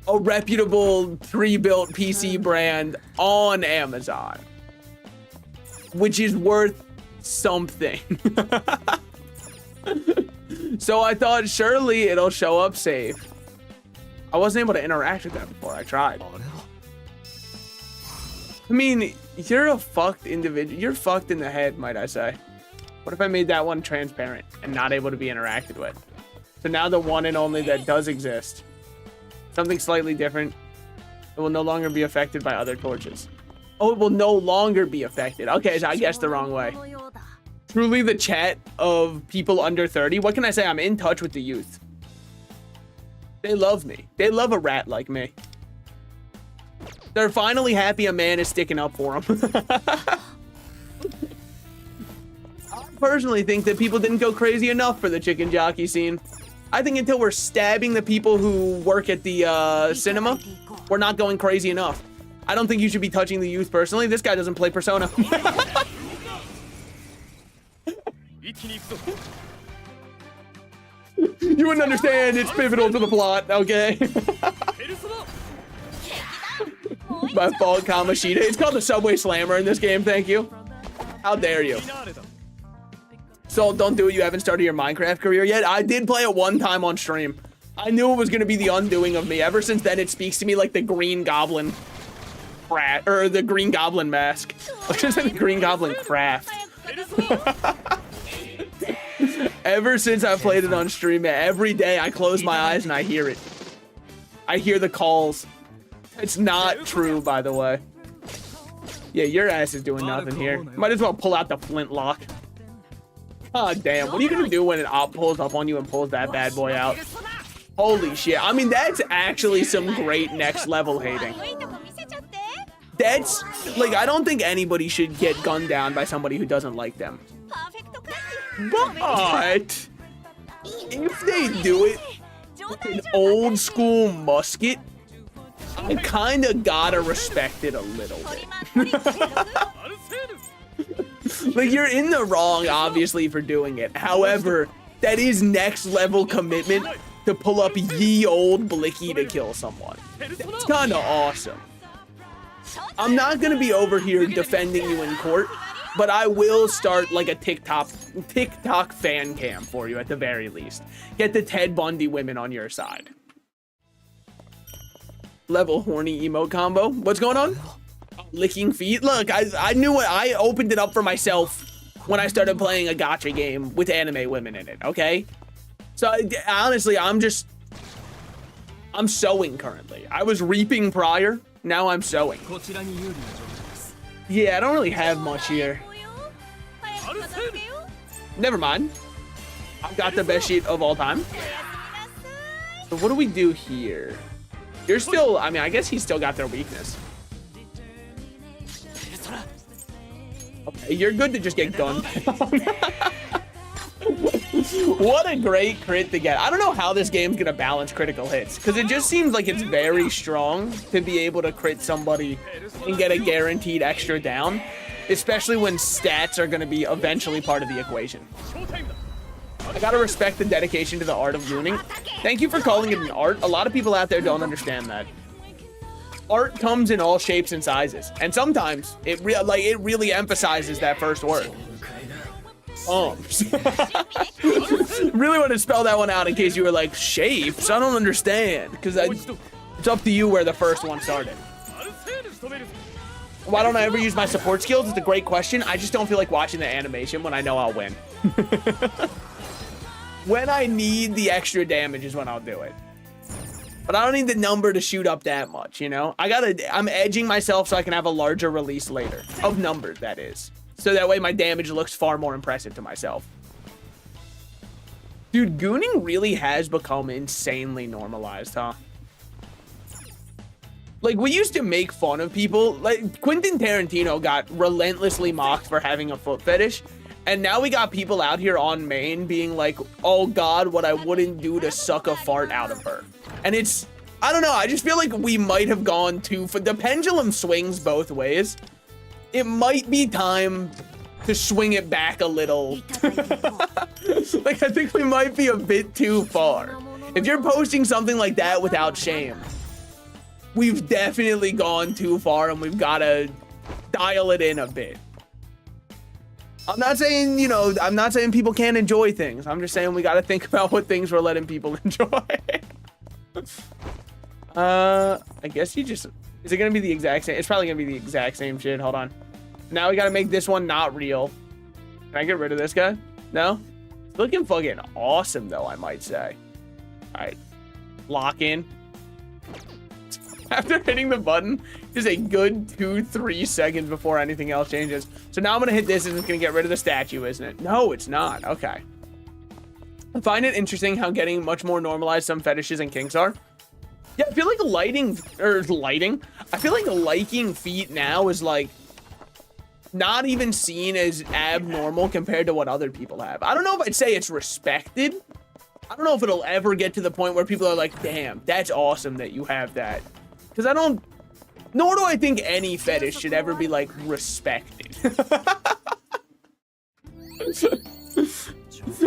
a reputable pre-built PC brand on Amazon, which is worth something. So I thought surely it'll show up safe. I wasn't able to interact with that before I tried. I mean, you're a fucked individual. You're fucked in the head, might I say. What if I made that one transparent and not able to be interacted with? So now the one and only that does exist, something slightly different, it will no longer be affected by other torches. Oh, it will no longer be affected. Okay, so I guessed the wrong way. Truly the chat of people under 30. What can I say? I'm in touch with the youth. They love me. They love a rat like me. They're finally happy a man is sticking up for them. I personally think that people didn't go crazy enough for the chicken jockey scene. I think until we're stabbing the people who work at the cinema, we're not going crazy enough. I don't think you should be touching the youth personally. This guy doesn't play Persona. You wouldn't understand. It's pivotal to the plot, okay? My fault, Kamoshida. It's called the Subway Slammer in this game, thank you. How dare you? So don't do it. You haven't started your Minecraft career yet. I did play it one time on stream. I knew it was going to be the undoing of me. Ever since then, it speaks to me like the Green Goblin rat, or the Green Goblin mask. I was just saying the Green Goblin craft. Ever since I played it on stream, every day I close my eyes and I hear it. I hear the calls. It's not true, by the way. Yeah, your ass is doing nothing here. Might as well pull out the flintlock. God damn, what are you gonna do when an op pulls up on you and pulls that bad boy out? Holy shit. I mean, that's actually some great next level hating. That's, like, I don't think anybody should get gunned down by somebody who doesn't like them. But if they do it with an old school musket, I kinda gotta respect it a little bit. Like, you're in the wrong, obviously, for doing it. However, that is next level commitment to pull up ye old blicky to kill someone. That's kinda awesome. I'm not gonna be over here defending you in court, but I will start like a TikTok fan cam for you at the very least. Get the Ted Bundy women on your side. Level horny emote combo. What's going on? Licking feet. Look, I knew it. I opened it up for myself when I started playing a gacha game with anime women in it, okay? So honestly, I'm sowing currently. I was reaping prior, now I'm sowing. Yeah, I don't really have much here. Never mind. I've got the best sheet of all time. So what do we do here? You're still, I mean, I guess he's still got their weakness. Okay, you're good to just get gunned down. What a great crit to get. I don't know how this game's gonna balance critical hits, because it just seems like it's very strong to be able to crit somebody and get a guaranteed extra down, especially when stats are gonna be eventually part of the equation. I gotta respect the dedication to the art of gooning. Thank you for calling it an art. A lot of people out there don't understand that. Art comes in all shapes and sizes, and sometimes it really emphasizes that first word. Really want to spell that one out in case you were like, shapes? I don't understand, because it's up to you where the first one started. Why don't I ever use my support skills? It's a great question. I just don't feel like watching the animation when I know I'll win. When I need the extra damage is when I'll do it. But I don't need the number to shoot up that much, you know? I'm edging myself so I can have a larger release later. Of numbers, that is. So that way my damage looks far more impressive to myself. Dude, gooning really has become insanely normalized, huh? Like, we used to make fun of people. Like, Quentin Tarantino got relentlessly mocked for having a foot fetish. And now we got people out here on main being like, oh God, what I wouldn't do to suck a fart out of her. And it's, I don't know, I just feel like we might have gone too far. The pendulum swings both ways. It might be time to swing it back a little. Like, I think we might be a bit too far. If you're posting something like that without shame, we've definitely gone too far and we've got to dial it in a bit. I'm not saying, you know, I'm not saying people can't enjoy things. I'm just saying we got to think about what things we're letting people enjoy. I guess you just, is it going to be the exact same? It's probably going to be the exact same shit. Hold on. Now we got to make this one not real. Can I get rid of this guy? No? It's looking fucking awesome, though, I might say. All right. Lock in. After hitting the button, just a good 2-3 seconds before anything else changes. So now I'm going to hit this and it's going to get rid of the statue, isn't it? No, it's not. Okay. I find it interesting how getting much more normalized some fetishes and kinks are. Yeah, I feel like I feel like liking feet now is like not even seen as abnormal compared to what other people have. I don't know if I'd say it's respected. I don't know if it'll ever get to the point where people are like, damn, that's awesome that you have that. Because nor do I think any fetish should ever be like respected.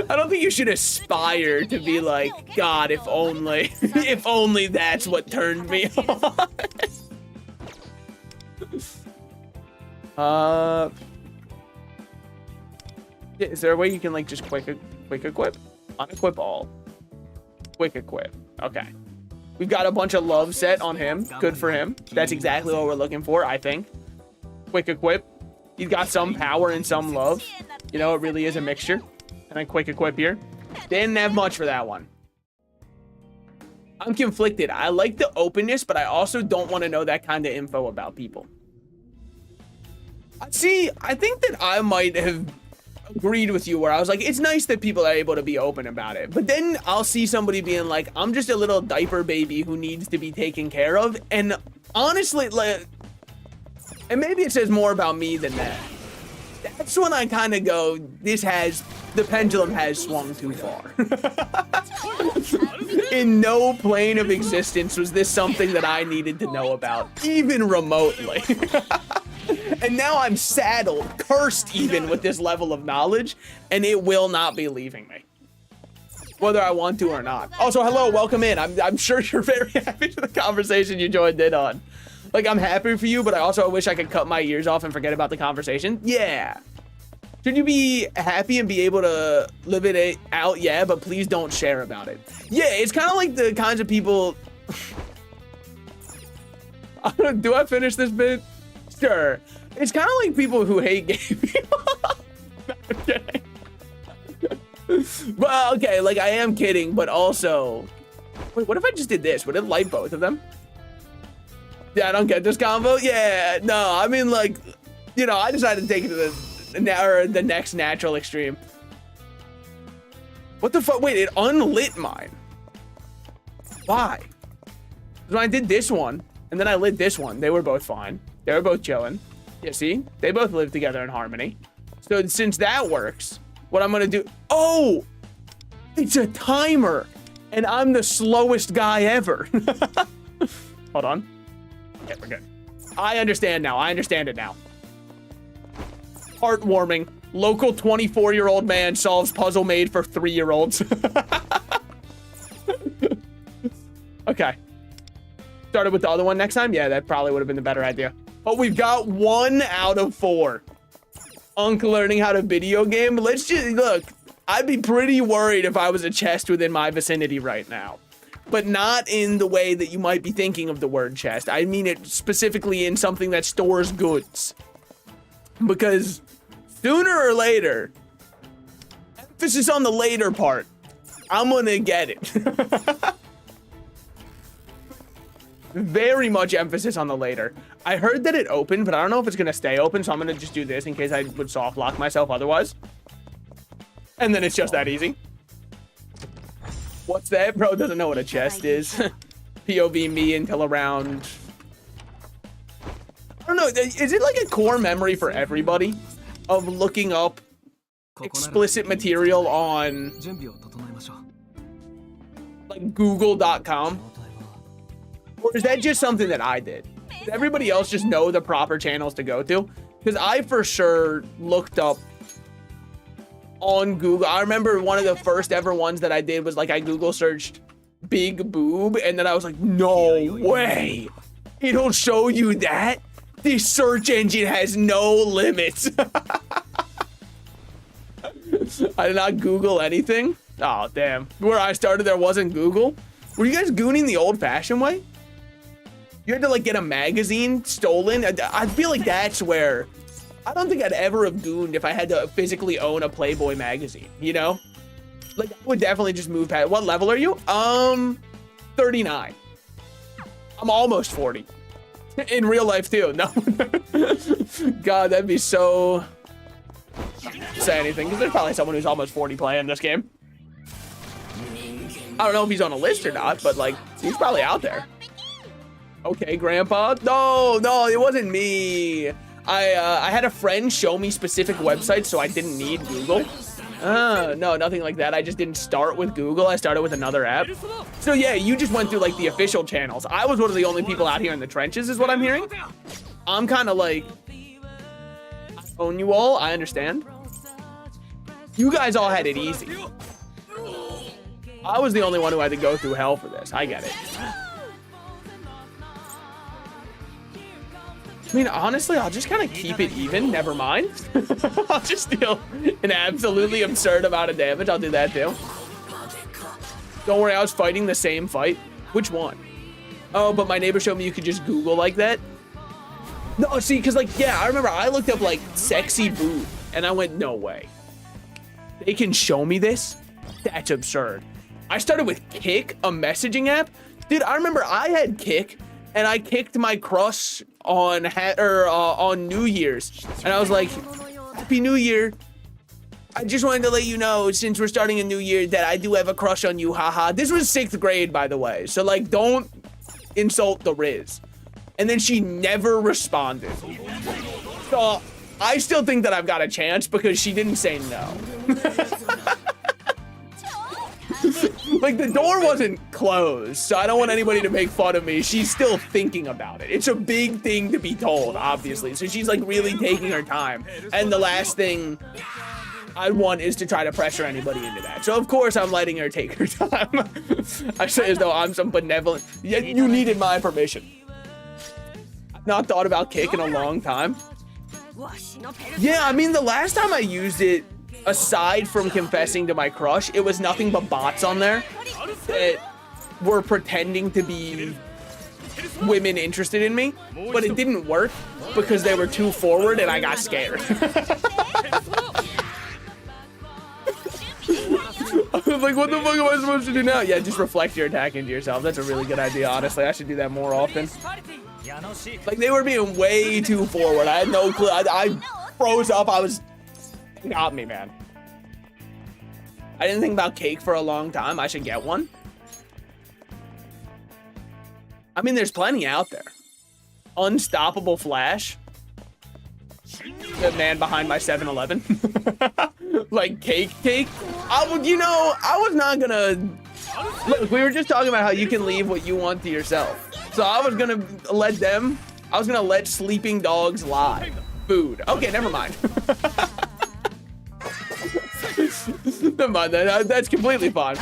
I don't think you should aspire to be like, God, if only, if only that's what turned me on. Is there a way you can like just quick equip? Unequip all. Quick equip. Okay. We've got a bunch of love set on him. Good for him. That's exactly what we're looking for, I think. Quick equip. He's got some power and some love. You know, it really is a mixture. And then quick equip here. Didn't have much for that one. I'm conflicted. I like the openness, but I also don't want to know that kind of info about people. See, I think that I might have agreed with you where I was like, it's nice that people are able to be open about it. But then I'll see somebody being like, I'm just a little diaper baby who needs to be taken care of. And honestly, like, and maybe it says more about me than that. That's when I kind of go, the pendulum has swung too far. In no plane of existence was this something that I needed to know about, even remotely. And now I'm saddled, cursed even with this level of knowledge, and it will not be leaving me, whether I want to or not. Also, hello, welcome in. I'm sure you're very happy for the conversation you joined in on. Like, I'm happy for you, but I also wish I could cut my ears off and forget about the conversation. Yeah. Should you be happy and be able to live it out? Yeah, but please don't share about it. Yeah, it's kind of like the kinds of people... Do I finish this bit? Sure. It's kind of like people who hate gay people. Okay. Well, okay, like, I am kidding, but also... Wait, what if I just did this? Would it light both of them? Yeah, I don't get this combo. Yeah, no, I mean, like, you know, I decided to take it to the next natural extreme. What the fuck? Wait, it unlit mine. Why? Because when I did this one, and then I lit this one, they were both fine. They were both chilling. Yeah, see? They both live together in harmony. So since that works, what I'm gonna do... Oh! It's a timer! And I'm the slowest guy ever. Hold on. Okay, we're good. I understand now. I understand it now. Heartwarming. Local 24-year-old man solves puzzle made for 3-year-olds. Okay. Started with the other one next time? Yeah, that probably would have been the better idea. Oh, we've got 1 out of 4. Unk learning how to video game. Let's just, look, I'd be pretty worried if I was a chest within my vicinity right now. But not in the way that you might be thinking of the word chest. I mean it specifically in something that stores goods. Because sooner or later, emphasis on the later part, I'm gonna get it. Very much emphasis on the later. I heard that it opened, but I don't know if it's gonna stay open, so I'm gonna just do this in case I would soft lock myself otherwise. And then it's just that easy. What's that? Bro doesn't know what a chest is. POV me until around... I don't know, is it like a core memory for everybody of looking up explicit material on like google.com? Or is that just something that I did? Does everybody else just know the proper channels to go to? Because I for sure looked up on Google. I remember one of the first ever ones that I did was like I Google searched big boob and then I was like, no way. It'll show you that? This search engine has no limits. I did not Google anything. Oh, damn. Where I started, there wasn't Google. Were you guys gooning the old-fashioned way? You had to, like, get a magazine stolen? I feel like that's where... I don't think I'd ever have gooned if I had to physically own a Playboy magazine, you know? Like, I would definitely just move past... What level are you? 39. I'm almost 40. In real life, too. No. God, that'd be so... say anything, because there's probably someone who's almost 40 playing this game. I don't know if he's on a list or not, but, like, he's probably out there. Okay, Grandpa. No, it wasn't me. I had a friend show me specific websites, so I didn't need Google. No, nothing like that. I just didn't start with Google. I started with another app. So yeah, you just went through like the official channels. I was one of the only people out here in the trenches is what I'm hearing. I'm kind of like, I own you all. I understand. You guys all had it easy. I was the only one who had to go through hell for this. I get it. I mean, honestly, I'll just kind of keep it even. Never mind. I'll just deal an absolutely absurd amount of damage. I'll do that too. Don't worry, I was fighting the same fight. Which one? Oh, but my neighbor showed me you could just Google like that. No, see, because like, yeah, I remember I looked up like sexy boob and I went, no way. They can show me this? That's absurd. I started with Kik, a messaging app. Dude, I remember I had Kik and I kicked my crush on on New Year's, and I was like, Happy New Year. I just wanted to let you know, since we're starting a new year, that I do have a crush on you, haha. This was 6th grade, by the way, so like, don't insult the Riz. And then she never responded. So I still think that I've got a chance because she didn't say no. Like, the door wasn't closed, so I don't want anybody to make fun of me. She's still thinking about it. It's a big thing to be told, obviously. So she's like really taking her time. And the last thing I want is to try to pressure anybody into that. So of course I'm letting her take her time. I say as though I'm some benevolent, yet you needed my permission. I've not thought about kick in a long time. Yeah, I mean, the last time I used it, aside from confessing to my crush, it was nothing but bots on there that were pretending to be women interested in me, but it didn't work because they were too forward and I got scared. I was like, what the fuck am I supposed to do now? Yeah, just reflect your attack into yourself. That's a really good idea, honestly. I should do that more often. Like, they were being way too forward. I had no clue. I froze up. Got me, man. I didn't think about cake for a long time. I should get one. I mean, there's plenty out there. Unstoppable Flash. The man behind my 7-Eleven. Like, cake. I was not gonna... Look, we were just talking about how you can leave what you want to yourself. So I was gonna let sleeping dogs lie. Food. Okay, never mind. Never mind, that's completely fine.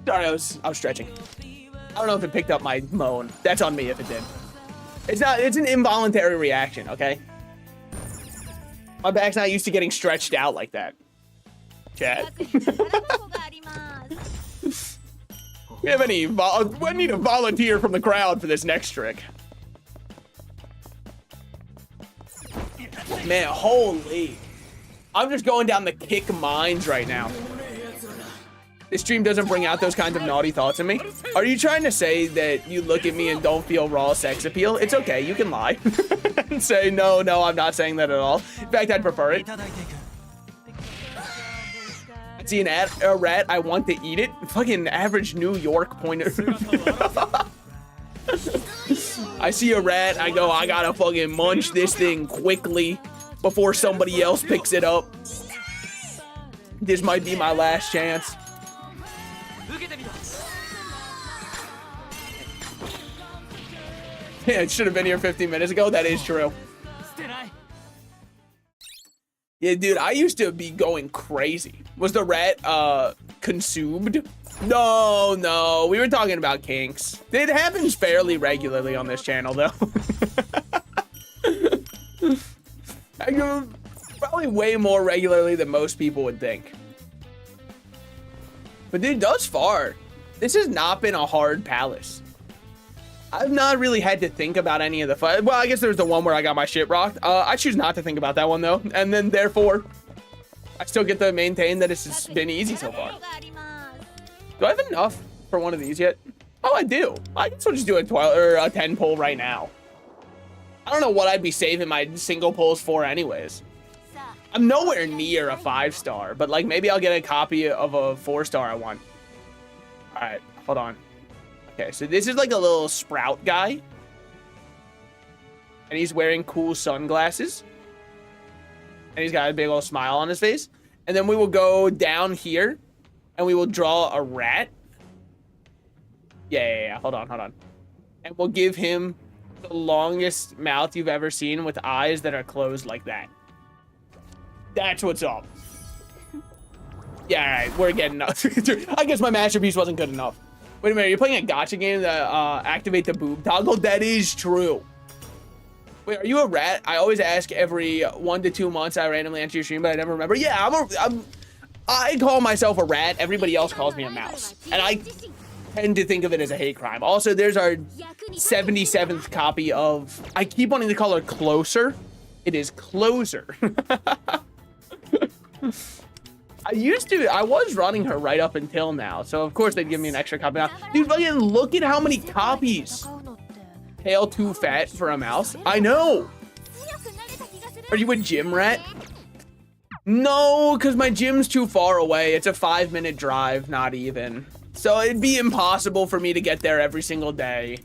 Sorry, I was stretching. I don't know if it picked up my moan. That's on me if it did. It's an involuntary reaction, okay? My back's not used to getting stretched out like that. Chat. We have any we need a volunteer from the crowd for this next trick. Man, holy. I'm just going down the kick mines right now. This stream doesn't bring out those kinds of naughty thoughts in me. Are you trying to say that you look at me and don't feel raw sex appeal? It's okay, you can lie. And say, no, I'm not saying that at all. In fact, I'd prefer it. I see a rat, I want to eat it. Fucking average New York pointer. I see a rat, I go, I gotta fucking munch this thing quickly before somebody else picks it up. This might be my last chance. Yeah, it should have been here 15 minutes ago. That is true. Yeah, dude, I used to be going crazy. Was the rat consumed? No, we were talking about kinks. It happens fairly regularly on this channel, though. Probably way more regularly than most people would think. But dude, thus far, this has not been a hard palace. I've not really had to think about any of the fight. Well, I guess there's the one where I got my shit rocked. I choose not to think about that one, though. And then, therefore, I still get to maintain that it's just been easy so far. Do I have enough for one of these yet? Oh, I do. I guess we'll just do a 12 or a 10 pull right now. I don't know what I'd be saving my single pulls for anyways. I'm nowhere near a 5-star, but like maybe I'll get a copy of a 4-star I want. All right, hold on. Okay, so this is like a little sprout guy. And he's wearing cool sunglasses. And he's got a big old smile on his face. And then we will go down here and we will draw a rat. Yeah. Hold on. And we'll give him the longest mouth you've ever seen with eyes that are closed like that. That's what's up. Yeah, all right, we're getting up. I guess my masterpiece wasn't good enough. Wait a minute, you're playing a gacha game to activate the boob toggle? That is true. Wait, are you a rat? I always ask every 1 to 2 months. I randomly enter your stream, but I never remember. Yeah, I call myself a rat. Everybody else calls me a mouse. And I tend to think of it as a hate crime. Also, there's our 77th copy of... I keep wanting to call her Closer. It is Closer. I was running her right up until now, so of course they'd give me an extra copy now. Dude, fucking look at how many copies. Tail too fat for a mouse. I know. Are you a gym rat? No, because my gym's too far away. It's a 5-minute drive, not even. So it'd be impossible for me to get there every single day.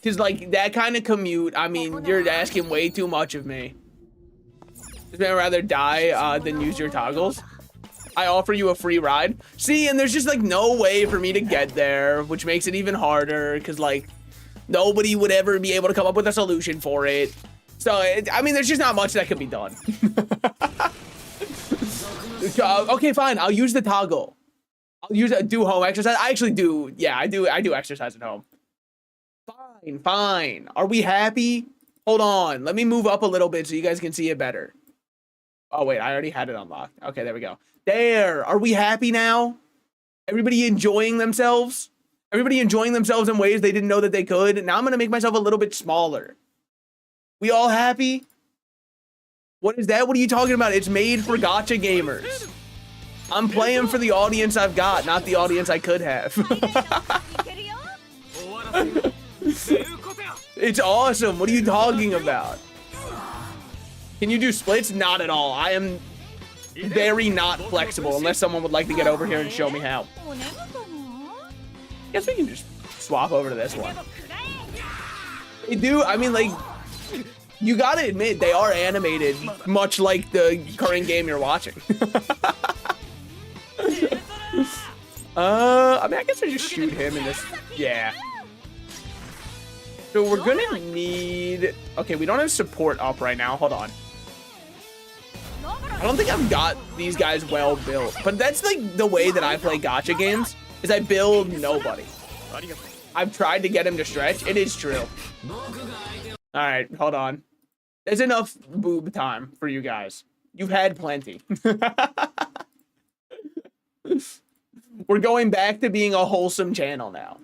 Because, like, that kind of commute, I mean, you're asking way too much of me. I'd rather die than use your toggles. I offer you a free ride. See, and there's just, like, no way for me to get there, which makes it even harder. Because, like, nobody would ever be able to come up with a solution for it. So, I mean, there's just not much that could be done. Okay, fine. I'll use the toggle. I'll do home exercise. I actually do. Yeah, I do exercise at home. Fine. Are we happy? Hold on. Let me move up a little bit so you guys can see it better. Oh, wait. I already had it unlocked. Okay, there we go. There. Are we happy now? Everybody enjoying themselves? Everybody enjoying themselves in ways they didn't know that they could? Now I'm going to make myself a little bit smaller. We all happy? What is that? What are you talking about? It's made for gacha gamers. I'm playing for the audience I've got, not the audience I could have. It's awesome. What are you talking about? Can you do splits? Not at all. I am very not flexible unless someone would like to get over here and show me how. Guess we can just swap over to this one. They do. I mean, like, you gotta admit, they are animated much like the current game you're watching. I mean, I guess I just shoot him in this. Yeah. So we're gonna need... Okay, we don't have support up right now. Hold on. I don't think I've got these guys well built, but that's like the way that I play gacha games, is I build nobody. I've tried to get him to stretch. It is true. All right, hold on. There's enough boob time for you guys. You've had plenty. We're going back to being a wholesome channel now.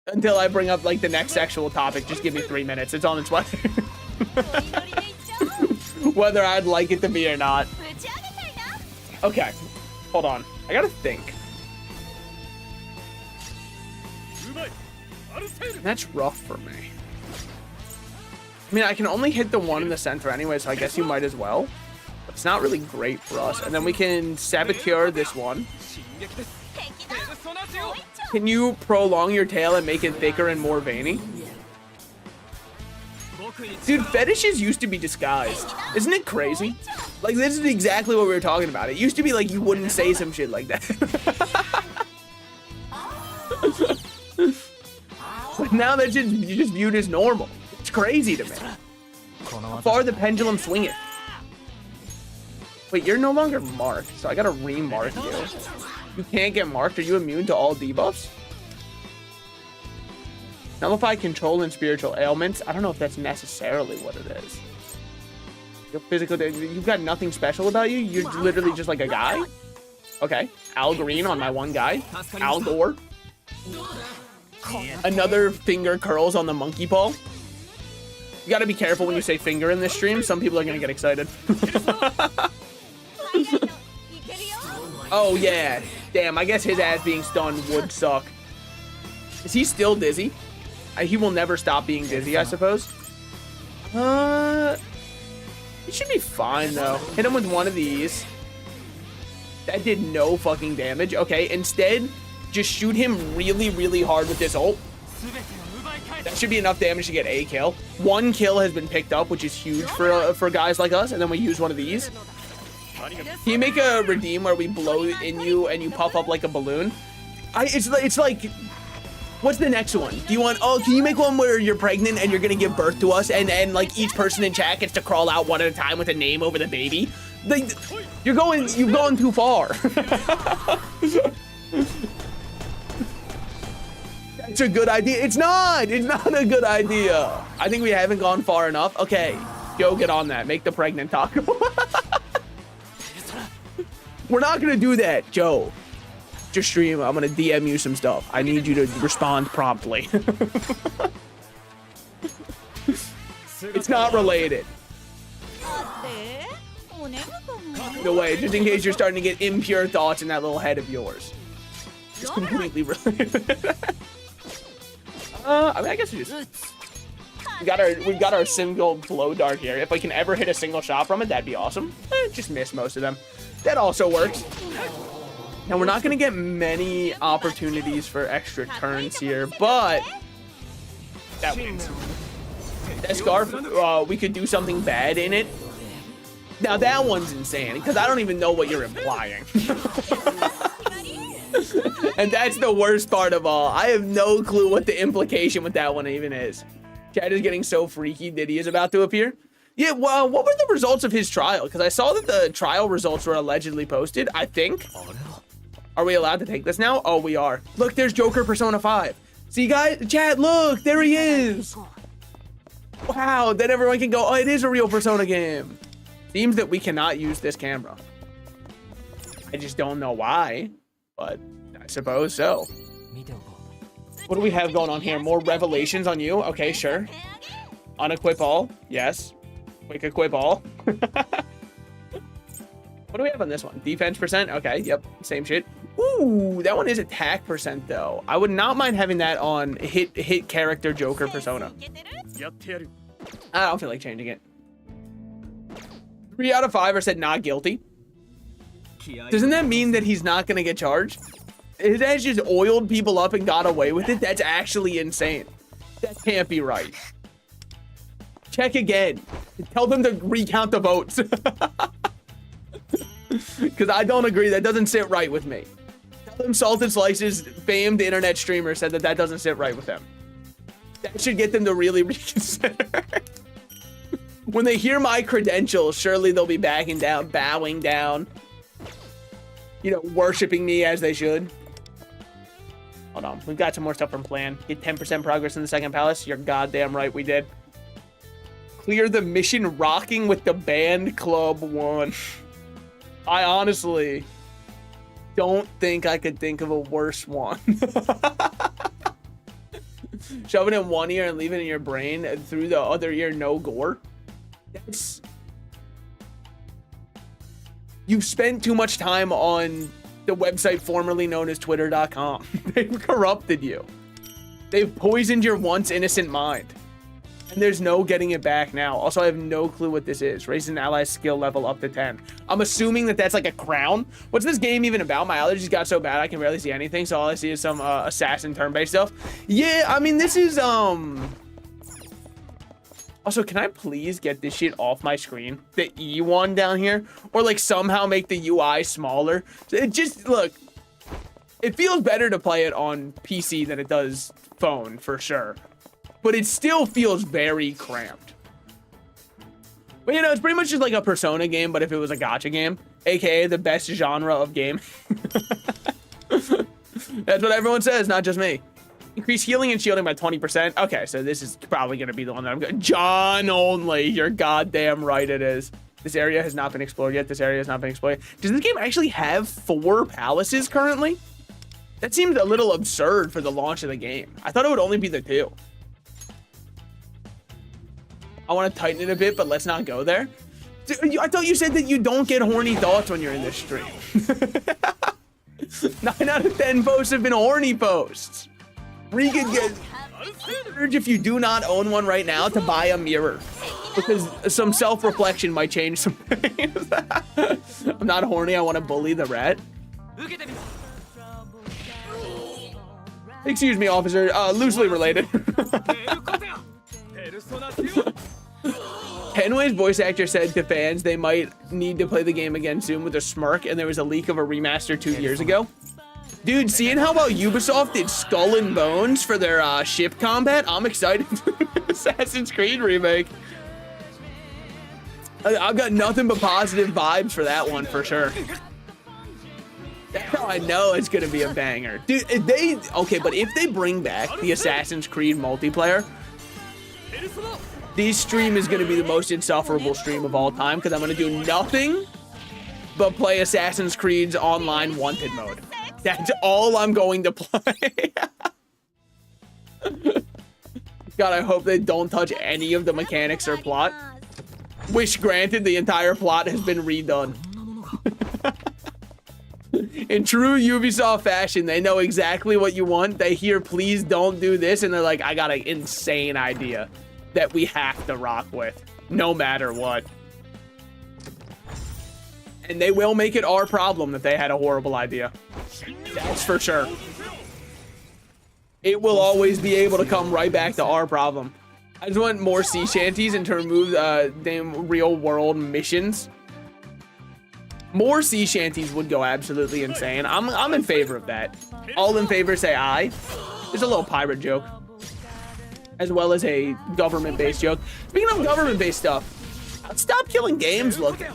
Until I bring up, like, the next sexual topic. Just give me 3 minutes. It's on its way. Whether I'd like it to be or not. Okay. Hold on. I gotta think. That's rough for me. I mean, I can only hit the one in the center anyway, so I guess you might as well. But it's not really great for us. And then we can saboteur this one. Can you prolong your tail and make it thicker and more veiny? Dude, fetishes used to be disguised. Isn't it crazy? Like, this is exactly what we were talking about. It used to be like you wouldn't say some shit like that. But now that you just viewed as normal. It's crazy to me. How far the pendulum swingeth. Wait, you're no longer marked, so I gotta remark you. You can't get marked. Are you immune to all debuffs? Nullify control and spiritual ailments. I don't know if that's necessarily what it is. Your physical, you've got nothing special about you. You're literally just like a guy. Okay, Al Green on my one guy. Al Gore. Another finger curls on the monkey paw. You gotta be careful when you say finger in this stream. Some people are gonna get excited. Oh yeah, damn, I guess his ass being stunned would suck. Is he still dizzy? He will never stop being dizzy, I suppose. He should be fine though. Hit him with one of these. That did no fucking damage. Okay, instead, just shoot him really, really hard with this ult. That should be enough damage to get a kill. One kill has been picked up, which is huge for guys like us. And then we use one of these. Can you make a redeem where we blow in you and you puff up like a balloon? It's like, what's the next one? Do you want, oh, can you make one where you're pregnant and you're gonna give birth to us and like each person in chat gets to crawl out one at a time with a name over the baby? Like, you've gone too far. It's a good idea. It's not a good idea. I think we haven't gone far enough. Okay, Joe, get on that. Make the pregnant taco. We're not gonna do that, Joe. Just stream. I'm gonna DM you some stuff. I need you to respond promptly. It's not related. the way, just in case you're starting to get impure thoughts in that little head of yours. Just completely related. I mean, I guess we just... We've got our single blow dart here. If I can ever hit a single shot from it, that'd be awesome. Just miss most of them. That also works. Now, we're not going to get many opportunities for extra turns here, but that wins. That scarf, we could do something bad in it. Now, that one's insane, because I don't even know what you're implying. And that's the worst part of all. I have no clue what the implication with that one even is. Chad is getting so freaky. Diddy is about to appear. Yeah, well, what were the results of his trial? Because I saw that the trial results were allegedly posted, I think. Are we allowed to take this now? Oh, we are. Look, there's Joker Persona 5. See, guys? Chad, look, there he is. Wow, then everyone can go, oh, it is a real Persona game. Seems that we cannot use this camera. I just don't know why, but I suppose so. What do we have going on here? More revelations on you? Okay, sure. Unequip all. Yes. Quick equip all. What do we have on this one? Defense percent? Okay, yep. Same shit. Ooh, that one is attack percent, though. I would not mind having that on hit character Joker Persona. I don't feel like changing it. 3 out of 5 are said not guilty. Doesn't that mean that he's not going to get charged? His ass just oiled people up and got away with it? That's actually insane. That can't be right. Check again. Tell them to recount the votes. Because I don't agree. That doesn't sit right with me. Tell them Salted Slice's famed internet streamer said that that doesn't sit right with them. That should get them to really reconsider. When they hear my credentials, surely they'll be backing down, bowing down. You know, worshiping me as they should. Hold on. We've got some more stuff from plan. Get 10% progress in the second palace. You're goddamn right we did. Clear the mission rocking with the band club 1. I honestly don't think I could think of a worse one. Shove it in one ear and leave it in your brain. And through the other ear, no gore. That's... You've spent too much time on the website formerly known as Twitter.com. They've corrupted you. They've poisoned your once innocent mind. And there's no getting it back now. Also, I have no clue what this is. Raise an ally's skill level up to 10. I'm assuming that that's like a crown. What's this game even about? My allergies got so bad I can barely see anything. So all I see is some assassin turn-based stuff. Yeah, I mean, this is... Also, can I please get this shit off my screen? The E one down here? Or, like, somehow make the UI smaller? It just, look, it feels better to play it on PC than it does phone, for sure. But it still feels very cramped. But, you know, it's pretty much just like a Persona game, but if it was a gacha game. AKA the best genre of game. That's what everyone says, not just me. Increase healing and shielding by 20%. Okay, so this is probably going to be the one that I'm going to... John only. You're goddamn right it is. This area has not been explored yet. This area has not been explored. Does this game actually have 4 palaces currently? That seems a little absurd for the launch of the game. I thought it would only be the 2. I want to tighten it a bit, but let's not go there. I thought you said that you don't get horny thoughts when you're in this stream. 9 out of 10 posts have been horny posts. Regan gets urge if you do not own one right now to buy a mirror, because some self-reflection might change some things. I'm not horny. I want to bully the rat. Excuse me, officer. Loosely related. Henway's voice actor said to fans they might need to play the game again soon with a smirk, and there was a leak of a remaster 2 years ago. Dude, seeing how well Ubisoft did Skull and Bones for their ship combat, I'm excited for Assassin's Creed remake. I've got nothing but positive vibes for that one, for sure. That's how I know it's gonna be a banger. Dude, okay, but if they bring back the Assassin's Creed multiplayer, this stream is gonna be the most insufferable stream of all time, because I'm gonna do nothing but play Assassin's Creed's online wanted mode. That's all I'm going to play. God, I hope they don't touch any of the mechanics or plot. Wish granted, the entire plot has been redone. In true Ubisoft fashion, they know exactly what you want. They hear, please don't do this. And they're like, I got an insane idea that we have to rock with no matter what. And they will make it our problem if they had a horrible idea. That's for sure. It will always be able to come right back to our problem. I just want more sea shanties and to remove damn real world missions. More sea shanties would go absolutely insane. I'm in favor of that. All in favor say aye. There's a little pirate joke, as well as a government-based joke. Speaking of government-based stuff, stop killing games looking.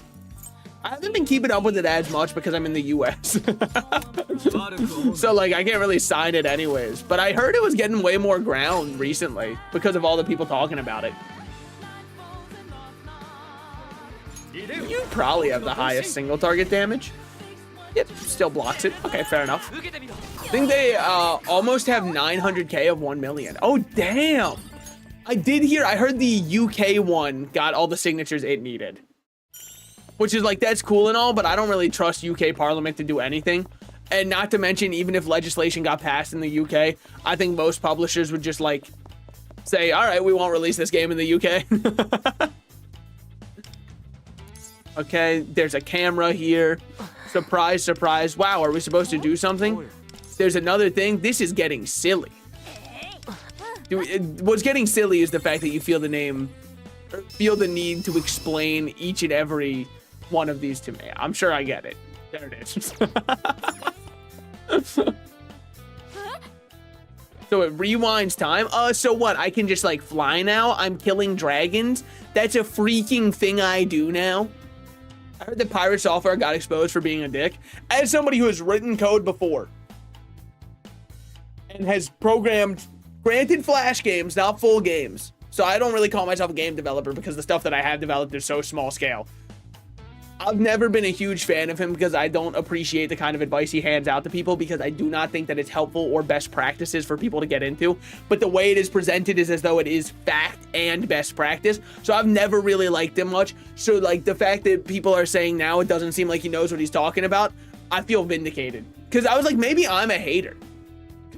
I haven't been keeping up with it as much because I'm in the US. So like I can't really sign it anyways. But I heard it was getting way more ground recently because of all the people talking about it. You probably have the highest single target damage. Yep, still blocks it. Okay, fair enough. I think they almost have 900k of 1 million. Oh, damn. I heard the UK one got all the signatures it needed. Which is like, that's cool and all, but I don't really trust UK Parliament to do anything. And not to mention, even if legislation got passed in the UK, I think most publishers would just like say, all right, we won't release this game in the UK. Okay, there's a camera here. Surprise, surprise. Wow, are we supposed to do something? There's another thing. This is getting silly. What's getting silly is the fact that you feel the need to explain each and every one of these to me. I'm sure I get it. There it is. So it rewinds time. So what? I can just like fly now? I'm killing dragons? That's a freaking thing I do now. I heard that pirate software got exposed for being a dick. As somebody who has written code before and has programmed, granted Flash games, not full games. So I don't really call myself a game developer because the stuff that I have developed is so small scale. I've never been a huge fan of him because I don't appreciate the kind of advice he hands out to people because I do not think that it's helpful or best practices for people to get into. But the way it is presented is as though it is fact and best practice. So I've never really liked him much. So like the fact that people are saying now it doesn't seem like he knows what he's talking about, I feel vindicated. Because I was like, maybe I'm a hater.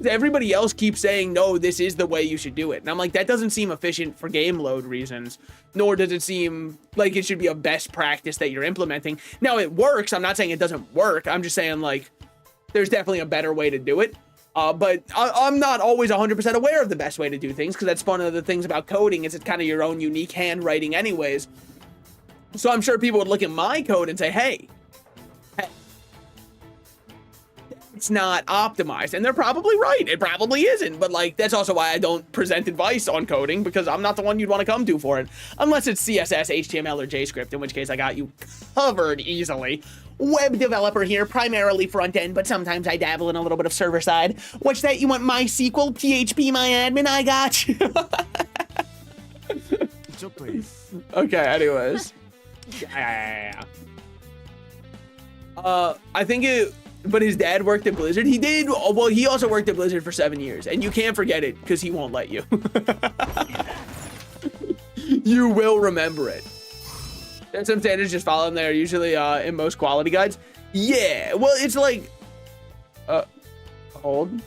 Everybody else keeps saying, no, this is the way you should do it. And I'm like, that doesn't seem efficient for game load reasons, nor does it seem like it should be a best practice that you're implementing. Now, it works. I'm not saying it doesn't work. I'm just saying, like, there's definitely a better way to do it. But I'm not always 100% aware of the best way to do things, because that's one of the things about coding is it's kind of your own unique handwriting anyways. So I'm sure people would look at my code and say, hey, it's not optimized, and they're probably right. It probably isn't, but like that's also why I don't present advice on coding, because I'm not the one you'd want to come to for it, unless it's CSS, HTML, or JavaScript, in which case I got you covered easily. Web developer here, primarily front end, but sometimes I dabble in a little bit of server side. What's that? You want MySQL, PHP, my admin? I got you. Okay, anyways. Yeah. I think it. But his dad worked at Blizzard. He did. Well, he also worked at Blizzard for 7 years, and you can't forget it because he won't let you. You will remember it. There's some standards, just follow them there. Usually in most quality guides. Yeah. Well, it's like hold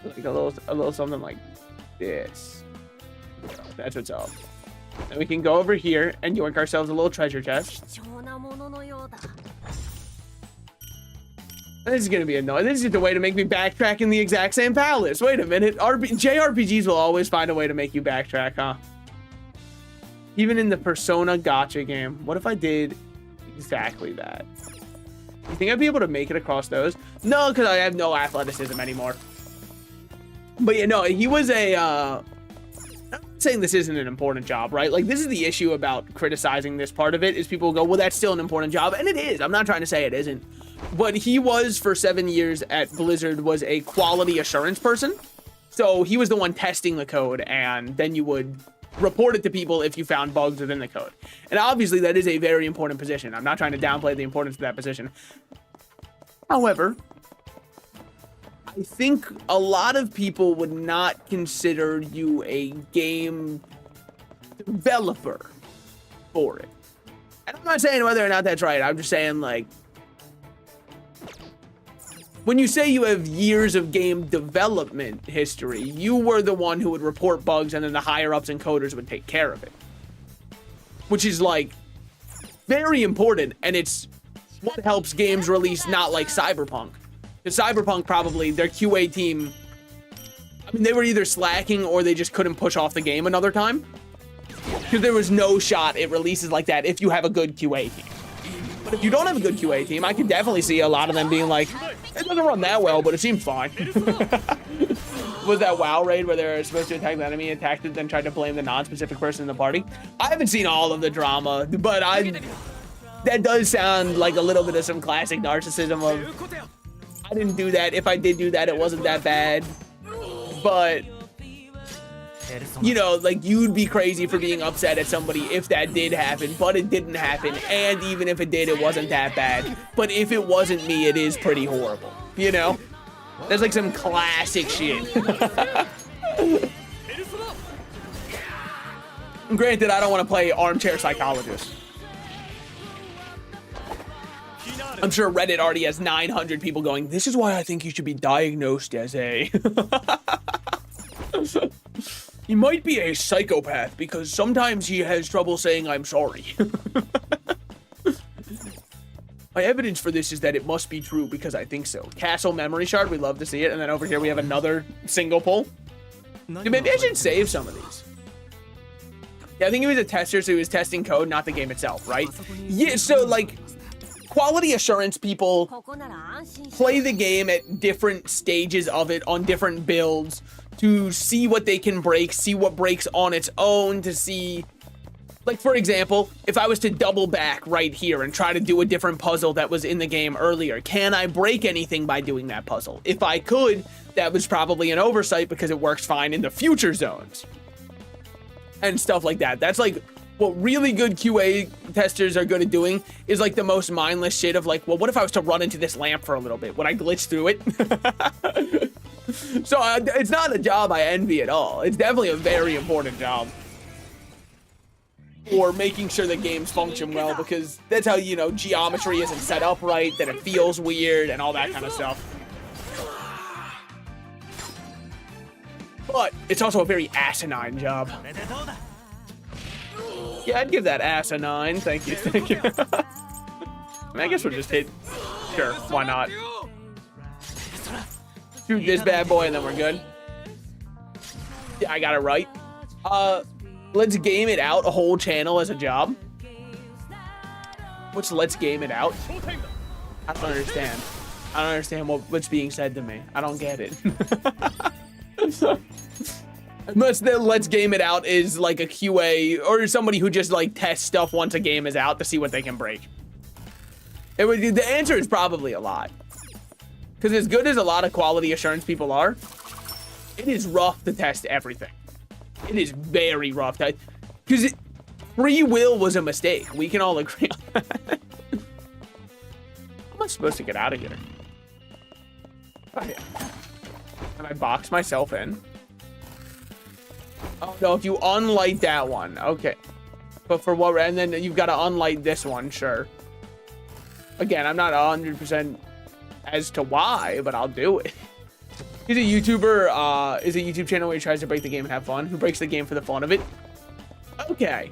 like a little something like this. That's what's up. And we can go over here and yoink ourselves a little treasure chest. This is gonna be annoying. This is just a way to make me backtrack in the exact same palace. Wait a minute. JRPGs will always find a way to make you backtrack, huh? Even in the Persona gacha game. What if I did exactly that? You think I'd be able to make it across those? No, because I have no athleticism anymore. But yeah, no, he was a... I'm not saying this isn't an important job, right? Like, this is the issue about criticizing this part of it, is people go, well, that's still an important job. And it is. I'm not trying to say it isn't. But he was, for 7 years at Blizzard, was a quality assurance person. So he was the one testing the code, and then you would report it to people if you found bugs within the code. And obviously, that is a very important position. I'm not trying to downplay the importance of that position. However, I think a lot of people would not consider you a game developer for it. And I'm not saying whether or not that's right. I'm just saying, like, when you say you have years of game development history, you were the one who would report bugs and then the higher ups and coders would take care of it. Which is like very important, and it's what helps games release, not like Cyberpunk. Because Cyberpunk probably, their QA team, I mean, they were either slacking or they just couldn't push off the game another time. Because there was no shot it releases like that if you have a good QA team. But if you don't have a good QA team, I can definitely see a lot of them being like, it doesn't run that well, but it seems fine. Was that WoW raid where they're supposed to attack the enemy, attacked it, then tried to blame the non-specific person in the party? I haven't seen all of the drama, but that does sound like a little bit of some classic narcissism of, I didn't do that. If I did do that, it wasn't that bad. But, you know, like, you'd be crazy for being upset at somebody if that did happen, but it didn't happen. And even if it did, it wasn't that bad. But if it wasn't me, it is pretty horrible, you know? That's like some classic shit. Granted, I don't want to play armchair psychologist. I'm sure Reddit already has 900 people going, this is why I think you should be diagnosed as a... He might be a psychopath because sometimes he has trouble saying I'm sorry. My evidence for this is that it must be true because I think so. Castle memory shard, we love to see it. And then over here we have another single pull. Dude, maybe I should save some of these. Yeah, I think he was a tester, so he was testing code, not the game itself, right? Yeah, so like... Quality assurance people play the game at different stages of it on different builds to see what they can break, see what breaks on its own, to see, like, for example, if I was to double back right here and try to do a different puzzle that was in the game earlier, can I break anything by doing that puzzle? If I could, that was probably an oversight because it works fine in the future zones and stuff like that. That's like what really good QA testers are good at doing is like the most mindless shit of like, well, what if I was to run into this lamp for a little bit? Would I glitch through it? So it's not a job I envy at all. It's definitely a very important job. Or making sure that games function well, because that's how, you know, geometry isn't set up right, that it feels weird and all that kind of stuff. But it's also a very asinine job. Yeah, I'd give that ass a 9. Thank you, thank you. I mean, I guess we'll just hit. Sure, why not? Shoot this bad boy and then we're good. Yeah, I got it right. Let's game it out, a whole channel as a job. What's let's game it out? I don't understand. I don't understand what's being said to me. I don't get it. Unless the let's game it out is like a QA or somebody who just like tests stuff once a game is out to see what they can break. The answer is probably a lot. Because as good as a lot of quality assurance people are, it is rough to test everything. It is very rough. Because free will was a mistake. We can all agree on that. How am I supposed to get out of here? Oh, yeah. Can I box myself in? Oh, no, if you unlight that one. Okay. But for what? And then you've got to unlight this one, sure. Again, I'm not 100% as to why, but I'll do it. He's a YouTuber, is a YouTube channel where he tries to break the game and have fun. Who breaks the game for the fun of it? Okay.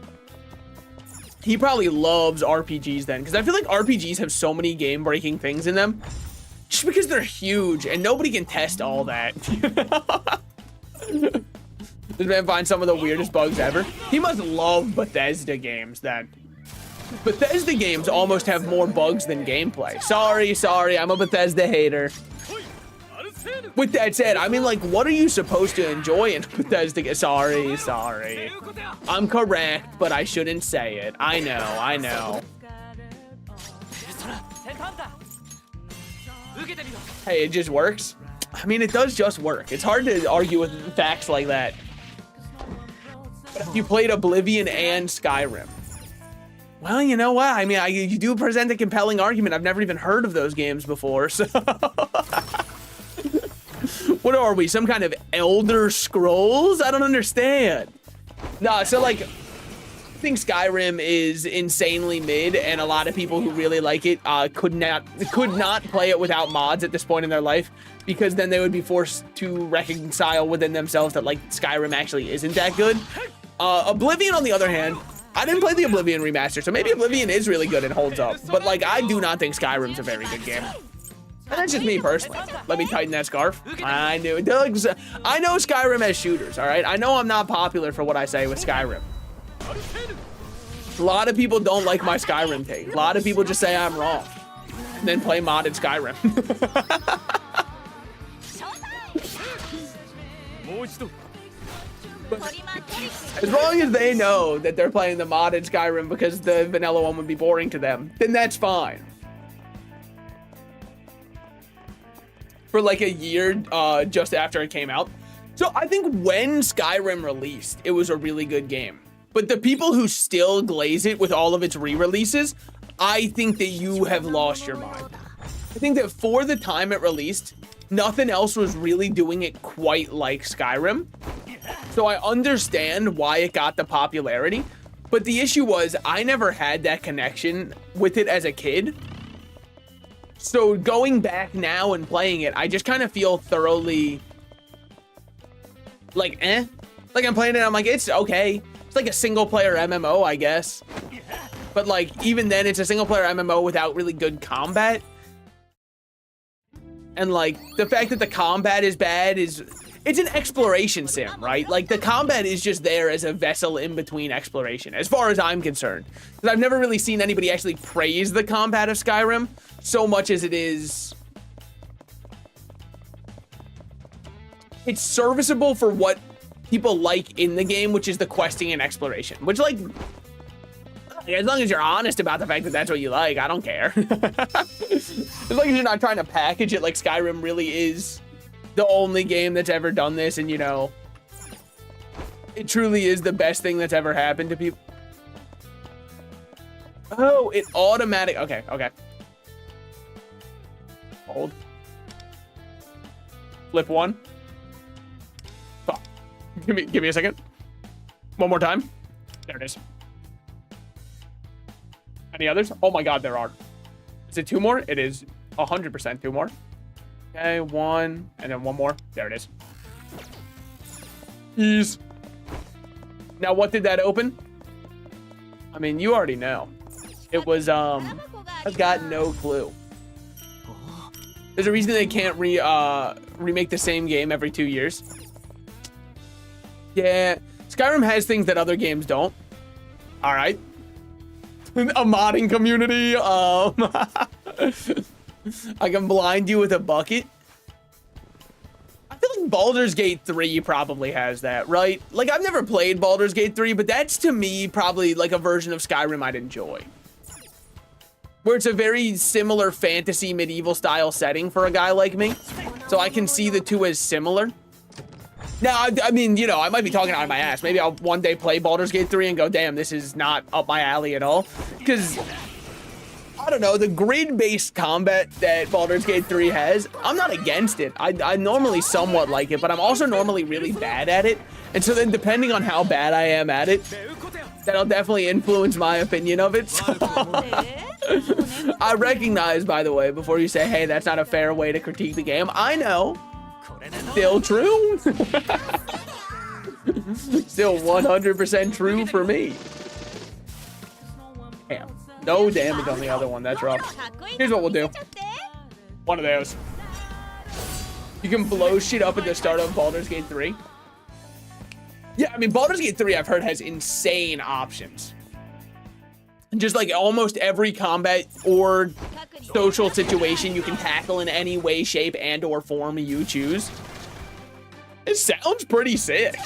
He probably loves RPGs then, because I feel like RPGs have so many game-breaking things in them. Just because they're huge, and nobody can test all that. This man finds some of the weirdest bugs ever. He must love Bethesda games then. Bethesda games almost have more bugs than gameplay. Sorry, I'm a Bethesda hater. With that said, I mean, like, what are you supposed to enjoy in Bethesda? Sorry. I'm correct, but I shouldn't say it. I know. Hey, it just works. I mean, it does just work. It's hard to argue with facts like that. But if you played Oblivion and Skyrim, well, you know what? I mean, you do present a compelling argument. I've never even heard of those games before, so... What are we? Some kind of Elder Scrolls? I don't understand. Nah, so like think Skyrim is insanely mid, and a lot of people who really like it could not play it without mods at this point in their life, because then they would be forced to reconcile within themselves that like Skyrim actually isn't that good. Oblivion, on the other hand, I didn't play the Oblivion remaster, so maybe Oblivion is really good and holds up, but like I do not think Skyrim's a very good game. And that's just me personally. Let me tighten that scarf. I knew it. I know Skyrim has shooters, all right? I know I'm not popular for what I say with Skyrim. A lot of people don't like my Skyrim take. A lot of people just say I'm wrong and then play modded Skyrim. As long as they know that they're playing the modded Skyrim because the vanilla one would be boring to them, then that's fine. For like a year just after it came out. So I think when Skyrim released, it was a really good game. But the people who still glaze it with all of its re-releases, I think that you have lost your mind. I think that for the time it released, nothing else was really doing it quite like Skyrim. So I understand why it got the popularity. But the issue was I never had that connection with it as a kid. So going back now and playing it, I just kind of feel thoroughly like, like I'm playing it, I'm like, it's okay. It's like a single player MMO, I guess. But like, even then it's a single player MMO without really good combat. And like the fact that the combat is bad it's an exploration sim, right? Like the combat is just there as a vessel in between exploration, as far as I'm concerned. Because I've never really seen anybody actually praise the combat of Skyrim so much as it is. It's serviceable for what people like in the game, which is the questing and exploration, which like, as long as you're honest about the fact that that's what you like, I don't care. As long as you're not trying to package it like Skyrim really is the only game that's ever done this, and you know, it truly is the best thing that's ever happened to people. Oh, it automatic. Okay. Hold. Flip one. Fuck. Give me a second. One more time. There it is. Any others? Oh my God, there are. Is it two more? It is 100% two more. Okay, one, and then one more. There it is. Ease. Now, what did that open? I mean, you already know. It was, I've got no clue. There's a reason they can't remake the same game every 2 years. Yeah, Skyrim has things that other games don't. All right. A modding community. I can blind you with a bucket. I feel like Baldur's Gate 3 probably has that, right? Like, I've never played Baldur's Gate 3, but that's, to me, probably like a version of Skyrim I'd enjoy. Where it's a very similar fantasy medieval style setting for a guy like me. So I can see the two as similar. Now, I mean, you know, I might be talking out of my ass. Maybe I'll one day play Baldur's Gate 3 and go, damn, this is not up my alley at all. Because, I don't know, the grid-based combat that Baldur's Gate 3 has, I'm not against it. I normally somewhat like it, but I'm also normally really bad at it. And so then depending on how bad I am at it, that'll definitely influence my opinion of it. So I recognize, by the way, before you say, hey, that's not a fair way to critique the game, I know. Still true. Still 100% true for me. Damn. No damage on the other one. That's rough. Here's what we'll do. One of those. You can blow shit up at the start of Baldur's Gate 3. Yeah, I mean, Baldur's Gate 3, I've heard, has insane options. Just like almost every combat or social situation you can tackle in any way, shape, and or form you choose. It sounds pretty sick.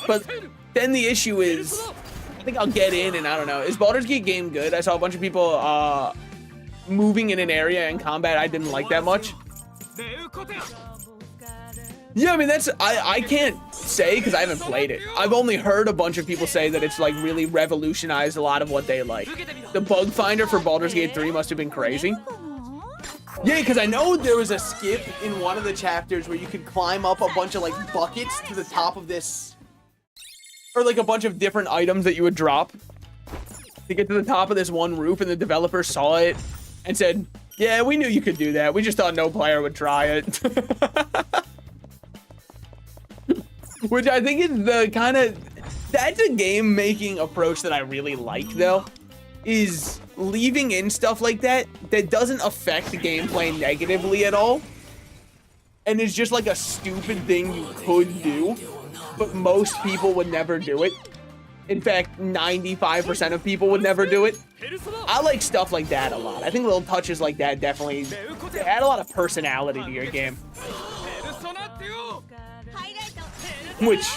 But then the issue is, I think I'll get in and I don't know. Is Baldur's Gate game good? I saw a bunch of people moving in an area in combat I didn't like that much. Yeah, I mean, that's, I can't say because I haven't played it. I've only heard a bunch of people say that it's like really revolutionized a lot of what they like. The bug finder for Baldur's Gate 3 must have been crazy. Yeah, because I know there was a skip in one of the chapters where you could climb up a bunch of like buckets to the top of this or like a bunch of different items that you would drop to get to the top of this one roof, and the developer saw it and said, yeah, we knew you could do that. We just thought no player would try it. Which I think is the kind of, that's a game making approach that I really like though, is leaving in stuff like that that doesn't affect the gameplay negatively at all. And it's just like a stupid thing you could do, but most people would never do it. In fact, 95% of people would never do it. I like stuff like that a lot. I think little touches like that definitely add a lot of personality to your game. Which,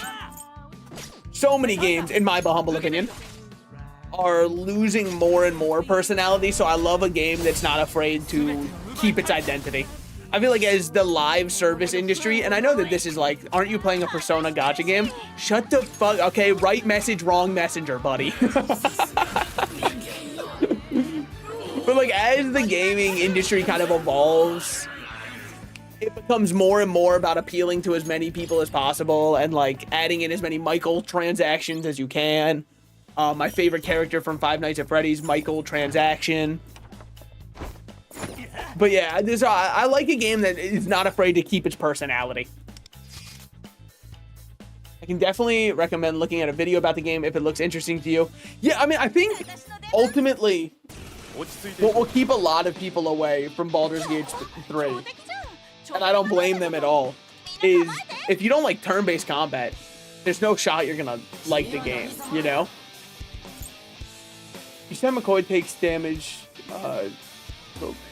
so many games, in my humble opinion, are losing more and more personality, so I love a game that's not afraid to keep its identity. I feel like as the live service industry, and I know that this is like, aren't you playing a Persona gacha game? Shut the fuck, okay, right message, wrong messenger, buddy. But like, as the gaming industry kind of evolves, it becomes more and more about appealing to as many people as possible and like adding in as many microtransactions as you can. My favorite character from Five Nights at Freddy's, microtransaction. But yeah, I like a game that is not afraid to keep its personality. I can definitely recommend looking at a video about the game if it looks interesting to you. Yeah, I mean, I think ultimately what will keep a lot of people away from Baldur's Gate 3, and I don't blame them at all, is if you don't like turn-based combat, there's no shot you're gonna like the game, you know? Each time McCoy takes damage,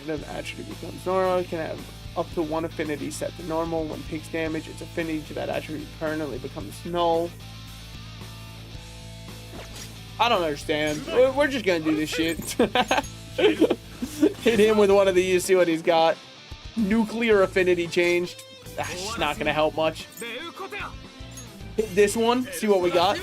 an attribute becomes normal. Can have up to one affinity set to normal. When it takes damage, its affinity to that attribute permanently becomes null. I don't understand. We're just gonna do this shit. Hit him with one of these, see what he's got. Nuclear affinity change. That's not gonna help much. Hit this one, see what we got.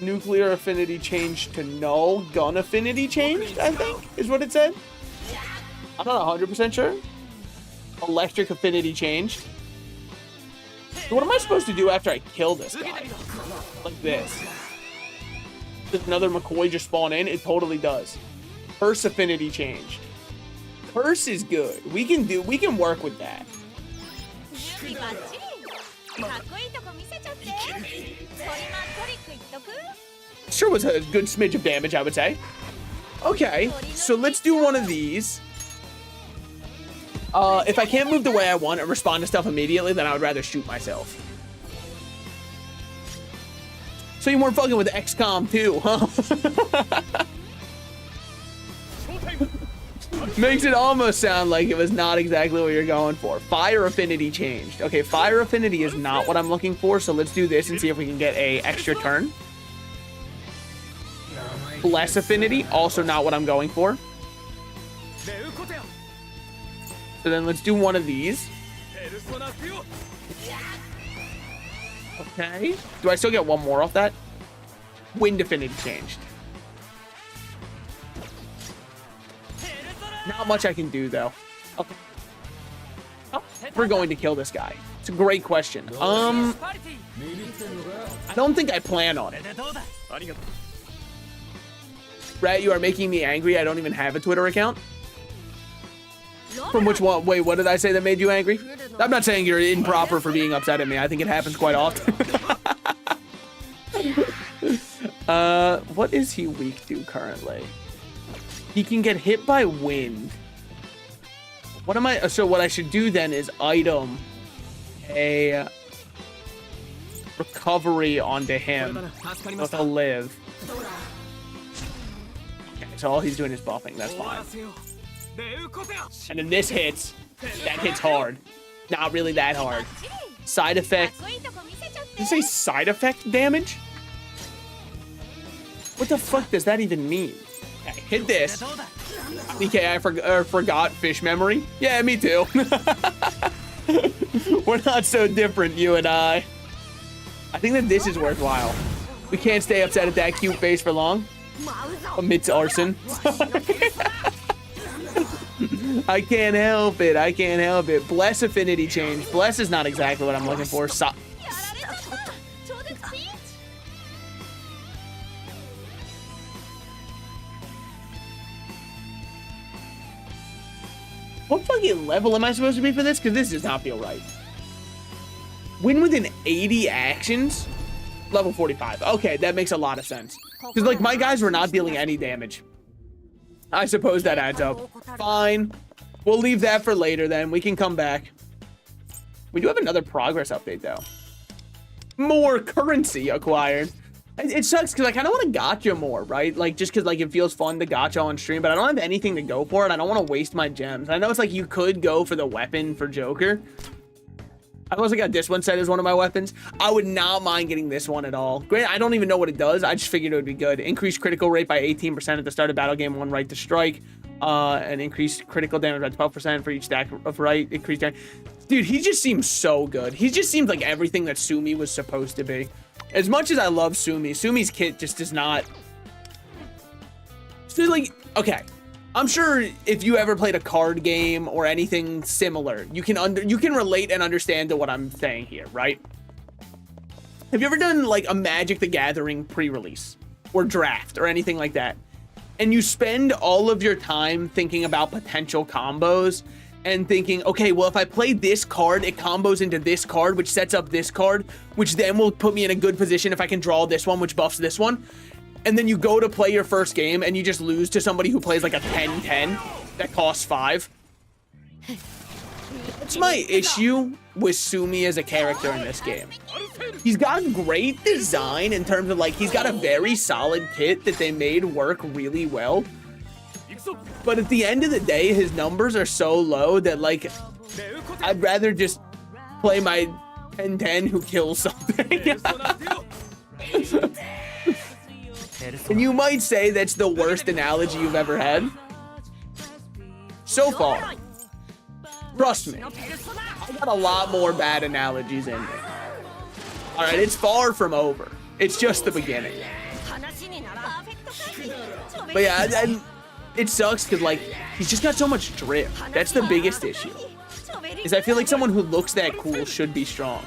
Nuclear affinity changed to null. Gun affinity changed, I think, is what it said. I'm not 100% sure. Electric affinity changed. So what am I supposed to do after I kill this guy? Like this. Does another McCoy just spawn in? It totally does. Curse affinity changed. Curse is good. We can work with that. Sure was a good smidge of damage, I would say. Okay, so let's do one of these. If I can't move the way I want and respond to stuff immediately, then I would rather shoot myself. So you weren't fucking with XCOM 2, huh? Makes it almost sound like it was not exactly what you're going for. Fire affinity changed. Okay, fire affinity is not what I'm looking for, so let's do this and see if we can get a extra turn. Bless affinity, also not what I'm going for. So then let's do one of these. Okay. Do I still get one more off that? Wind affinity changed. Not much I can do though. Okay. Oh, we're going to kill this guy. It's a great question. I don't think I plan on it. Rat, you are making me angry. I don't even have a Twitter account. From which one? Wait, what did I say that made you angry? I'm not saying you're improper for being upset at me. I think it happens quite often. What is he weak to currently? He can get hit by wind. What am I? So what I should do then is item a recovery onto him. So he'll live. Okay, so all he's doing is buffing. That's fine. And then this hits. That hits hard. Not really that hard. Side effect. Did you say side effect damage? What the fuck does that even mean? Okay, hit this. Okay, I forgot fish memory. Yeah, me too. We're not so different, you and I. I think that this is worthwhile. We can't stay upset at that cute face for long. Amidst arson. I can't help it. I can't help it. Bless affinity change. Bless is not exactly what I'm looking for. What fucking level am I supposed to be for this? Because this does not feel right. Win within 80 actions? Level 45. Okay, that makes a lot of sense. Because, like, my guys were not dealing any damage. I suppose that adds up. Fine. We'll leave that for later, then. We can come back. We do have another progress update, though. More currency acquired. It sucks, because I kind of want to gacha more, right? Like, just because, like, it feels fun to gacha on stream, but I don't have anything to go for it. I don't want to waste my gems. I know it's like you could go for the weapon for Joker. I've also got this one set as one of my weapons. I would not mind getting this one at all. Granted, I don't even know what it does. I just figured it would be good. Increased critical rate by 18% at the start of battle game 1 right to strike. And increased critical damage by 12% for each stack of right. Increased damage. Dude, he just seems so good. He just seems like everything that Sumi was supposed to be. As much as I love Sumi, Sumi's kit just does not... So, like, okay. I'm sure if you ever played a card game or anything similar, you can relate and understand to what I'm saying here, right? Have you ever done like a Magic the Gathering pre-release or draft or anything like that? And you spend all of your time thinking about potential combos and thinking, okay, well, if I play this card, it combos into this card, which sets up this card, which then will put me in a good position if I can draw this one, which buffs this one. And then you go to play your first game and you just lose to somebody who plays like a 10-10 that costs 5. That's my issue with Sumi as a character in this game. He's got great design in terms of like, he's got a very solid kit that they made work really well. But at the end of the day, his numbers are so low that like, I'd rather just play my 10-10 who kills something. And you might say that's the worst analogy you've ever had. So far. Trust me. I got a lot more bad analogies in me. Alright, it's far from over. It's just the beginning. But yeah, it sucks because, like, he's just got so much drip. That's the biggest issue. Is I feel like someone who looks that cool should be strong.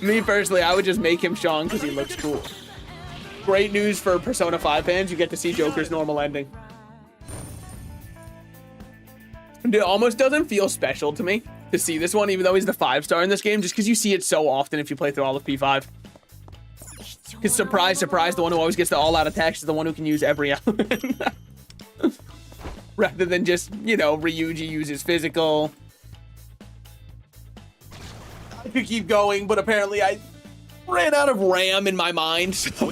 Me personally, I would just make him strong because he looks cool. Great news for Persona 5 fans, you get to see Joker's normal ending. It almost doesn't feel special to me to see this one, even though he's the 5-star in this game, just because you see it so often if you play through all of P5. Because surprise, surprise, the one who always gets the all-out attacks is the one who can use every element. Rather than just, you know, Ryuji uses physical. I could keep going, but apparently I ran out of RAM in my mind, so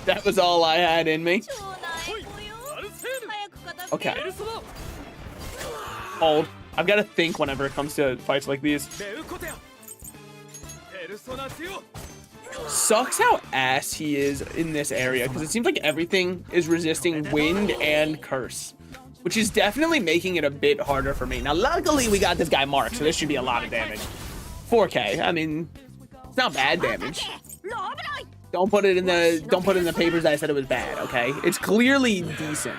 that was all I had in me. Okay. Hold. I've got to think whenever it comes to fights like these. Sucks how ass he is in this area, because it seems like everything is resisting wind and curse, which is definitely making it a bit harder for me. Now, luckily, we got this guy Mark, so this should be a lot of damage. 4K. I mean, it's not bad damage. Don't put it in the papers that I said it was bad, okay? It's clearly decent.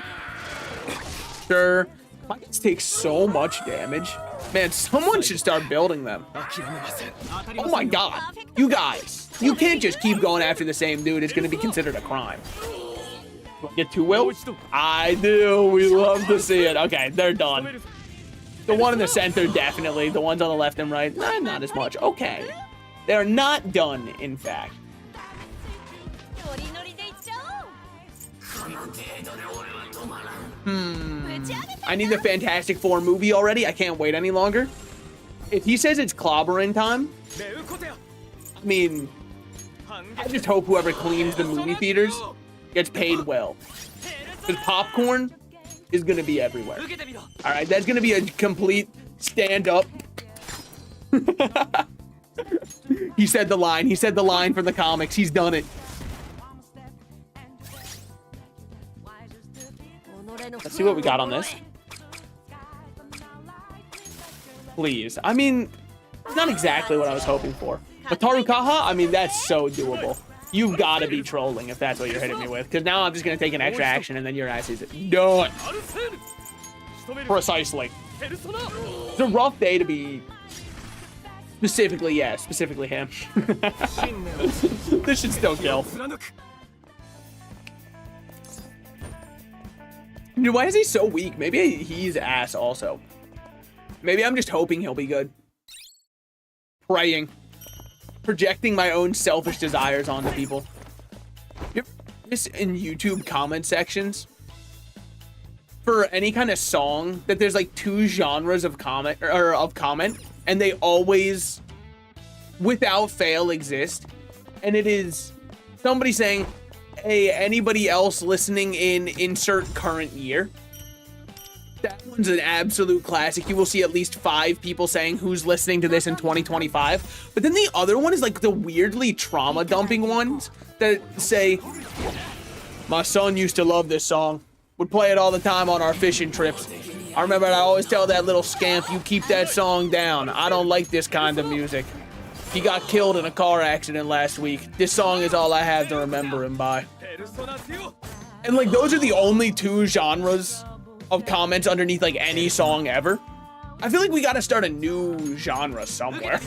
Sure. Pockets take so much damage. Man, someone should start building them. Oh my god. You guys. You can't just keep going after the same dude. It's going to be considered a crime. Get 2 will? I do. We love to see it. Okay, they're done. The one in the center, definitely. The ones on the left and right, not as much. Okay. They're not done, in fact. I need the Fantastic Four movie already. I can't wait any longer. If he says it's clobbering time, I mean, I just hope whoever cleans the movie theaters gets paid well. Because popcorn is going to be everywhere. All right, that's going to be a complete stand-up. He said the line. He said the line from the comics. He's done it. Let's see what we got on this. Please. I mean, it's not exactly what I was hoping for. But Tarukaha, I mean, that's so doable. You've got to be trolling if that's what you're hitting me with. Because now I'm just going to take an extra action and then your ass is done. Precisely. It's a rough day to be... Specifically him. This should still kill. Dude, why is he so weak? Maybe he's ass also. Maybe I'm just hoping he'll be good. Praying. Projecting my own selfish desires onto people. You ever this in YouTube comment sections? For any kind of song that there's like 2 genres of comment and they always without fail exist, and it is somebody saying, hey, anybody else listening in insert current year? That one's an absolute classic. You will see at least 5 people saying who's listening to this in 2025. But then the other one is like the weirdly trauma dumping ones that say, my son used to love this song. Would play it all the time on our fishing trips. I remember I always tell that little scamp, you keep that song down. I don't like this kind of music. He got killed in a car accident last week. This song is all I have to remember him by. And like those are the only 2 genres of comments underneath like any song ever. I feel like we gotta start a new genre somewhere.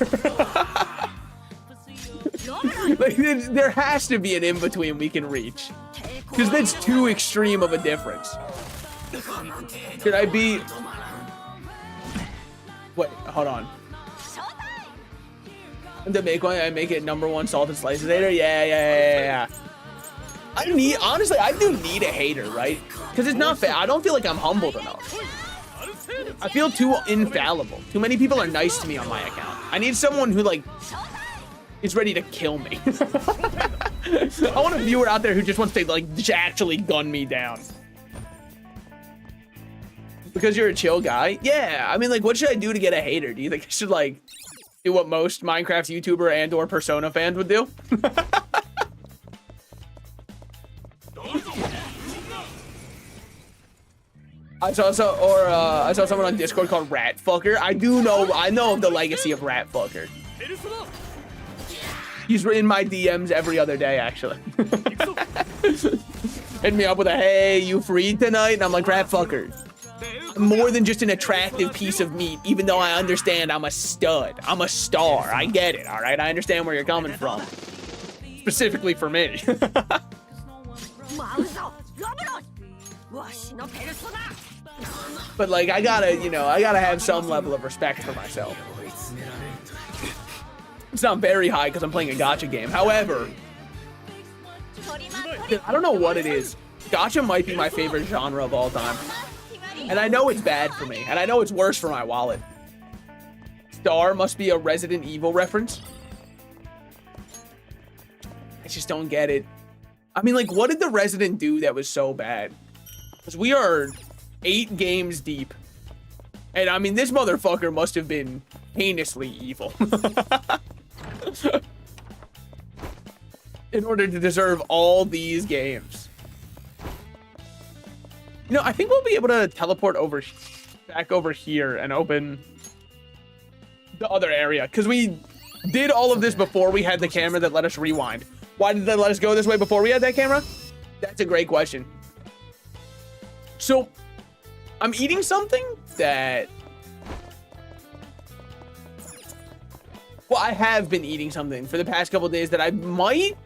Like there has to be an in-between we can reach. Because that's too extreme of a difference. Should I be... Wait, hold on. To make one, I make it #1 salted slices hater? Yeah. Honestly, I do need a hater, right? Because it's not fair. I don't feel like I'm humbled enough. I feel too infallible. Too many people are nice to me on my account. I need someone who, like, is ready to kill me. I want a viewer out there who just wants to, like, actually gun me down. Because you're a chill guy? Yeah, I mean, like, what should I do to get a hater? Do you think I should, like, do what most Minecraft YouTuber and or Persona fans would do? I saw someone on Discord called Ratfucker. I know of the legacy of Ratfucker. He's in my DMs every other day, actually. Hit me up with a, hey, you free tonight? And I'm like, Ratfucker. I'm more than just an attractive piece of meat, even though I understand I'm a stud. I'm a star. I get it, all right? I understand where you're coming from. Specifically for me. But, like, I gotta have some level of respect for myself. It's not very high because I'm playing a gacha game. However, I don't know what it is. Gacha might be my favorite genre of all time. And I know it's bad for me. And I know it's worse for my wallet. Star must be a Resident Evil reference. I just don't get it. I mean, like, what did the Resident do that was so bad? Because we are 8 games deep. And, I mean, this motherfucker must have been heinously evil. In order to deserve all these games. You know, I think we'll be able to teleport back over here and open the other area. Because we did all of this before we had the camera that let us rewind. Why did they let us go this way before we had that camera? That's a great question. So, I'm eating something that... Well, I have been eating something for the past couple of days that I might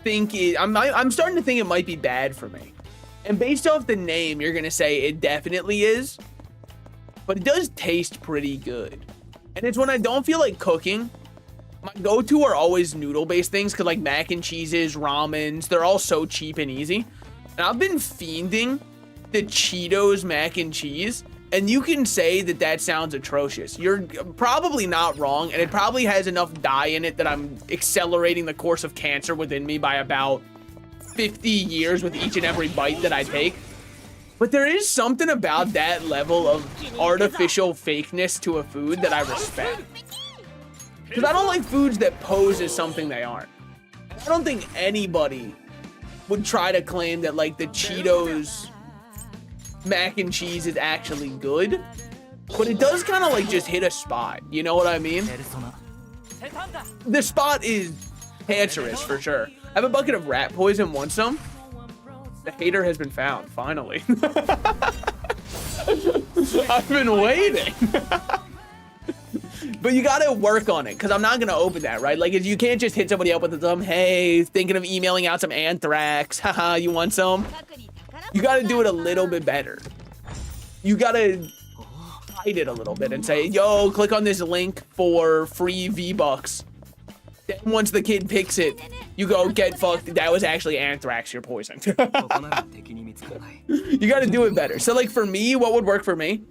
think I'm starting to think it might be bad for me. And based off the name, you're going to say it definitely is. But it does taste pretty good. And it's when I don't feel like cooking. My go-to are always noodle-based things. Because like mac and cheeses, ramens, they're all so cheap and easy. And I've been fiending the Cheetos mac and cheese. And you can say that that sounds atrocious. You're probably not wrong. And it probably has enough dye in it that I'm accelerating the course of cancer within me by about 50 years with each and every bite that I take. But there is something about that level of artificial fakeness to a food that I respect. Because I don't like foods that pose as something they aren't. I don't think anybody would try to claim that like the Cheetos mac and cheese is actually good. But it does kind of like just hit a spot. You know what I mean? The spot is cancerous for sure. I have a bucket of rat poison. Want some? The hater has been found, finally. I've been waiting. But you gotta work on it, because I'm not gonna open that, right? Like, you can't just hit somebody up with some, hey, thinking of emailing out some anthrax. Haha, you want some? You gotta do it a little bit better. You gotta hide it a little bit and say, yo, click on this link for free V-Bucks. Then once the kid picks it, you go, get fucked. That was actually anthrax, you're poisoned. You gotta do it better. So like for me, what would work for me?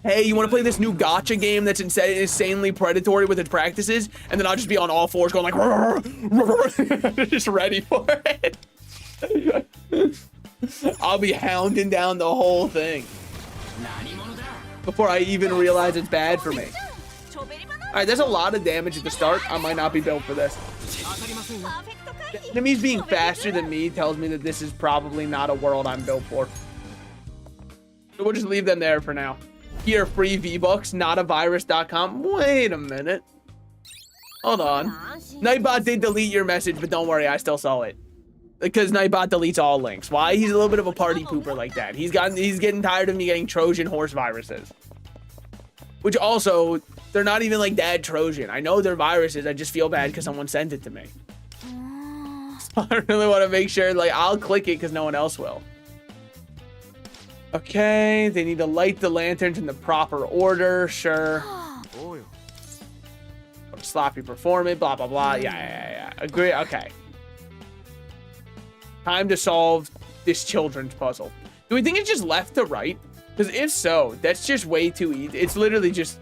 Hey, you wanna play this new gacha game that's insanely predatory with its practices? And then I'll just be on all fours going like, just ready for it. I'll be hounding down the whole thing before I even realize it's bad for me. Alright, there's a lot of damage at the start. I might not be built for this. The enemies being faster than me tells me that this is probably not a world I'm built for. So we'll just leave them there for now. Here, free V-Bucks, notavirus.com. Wait a minute. Hold on. Nightbot did delete your message, but don't worry, I still saw it. Because Nightbot deletes all links. Why? He's a little bit of a party pooper like that. He's getting tired of me getting Trojan horse viruses. Which also, they're not even like that Trojan. I know they're viruses. I just feel bad because someone sent it to me. So I really want to make sure, like, I'll click it because no one else will. Okay, they need to light the lanterns in the proper order. Sure. Sloppy perform it, blah, blah, blah. Yeah. Agree. Okay. Time to solve this children's puzzle. Do we think it's just left to right? Because if so, that's just way too easy. It's literally just...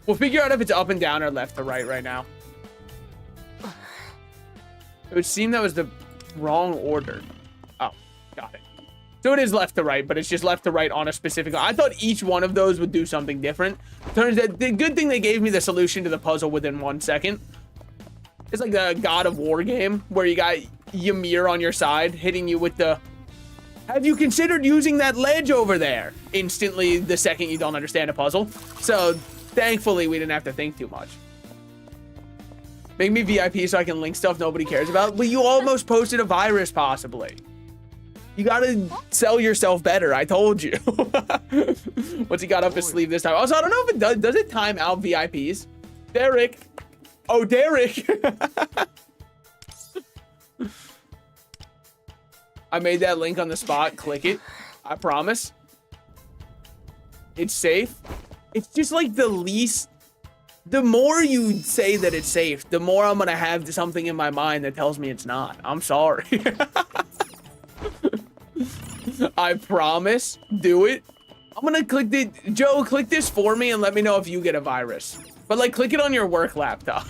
We'll figure out if it's up and down or left to right now. It would seem that was the wrong order. Oh, got it. So it is left to right, but it's just left to right on a specific... I thought each one of those would do something different. Turns out, the good thing they gave me the solution to the puzzle within 1 second. It's like the God of War game, where you got Ymir on your side, hitting you with the... Have you considered using that ledge over there? Instantly, the second you don't understand a puzzle. So, thankfully, we didn't have to think too much. Make me VIP so I can link stuff nobody cares about. But you almost posted a virus, possibly. You gotta sell yourself better, I told you. What's he got up his sleeve this time? Also, I don't know if it does. Does it time out VIPs? Derek. Oh, Derek. I made that link on the spot. Click it. I promise. It's safe. It's just like the least... The more you say that it's safe, the more I'm gonna have something in my mind that tells me it's not. I'm sorry. I promise. Do it. I'm gonna click the... Joe, click this for me and let me know if you get a virus. But, like, click it on your work laptop.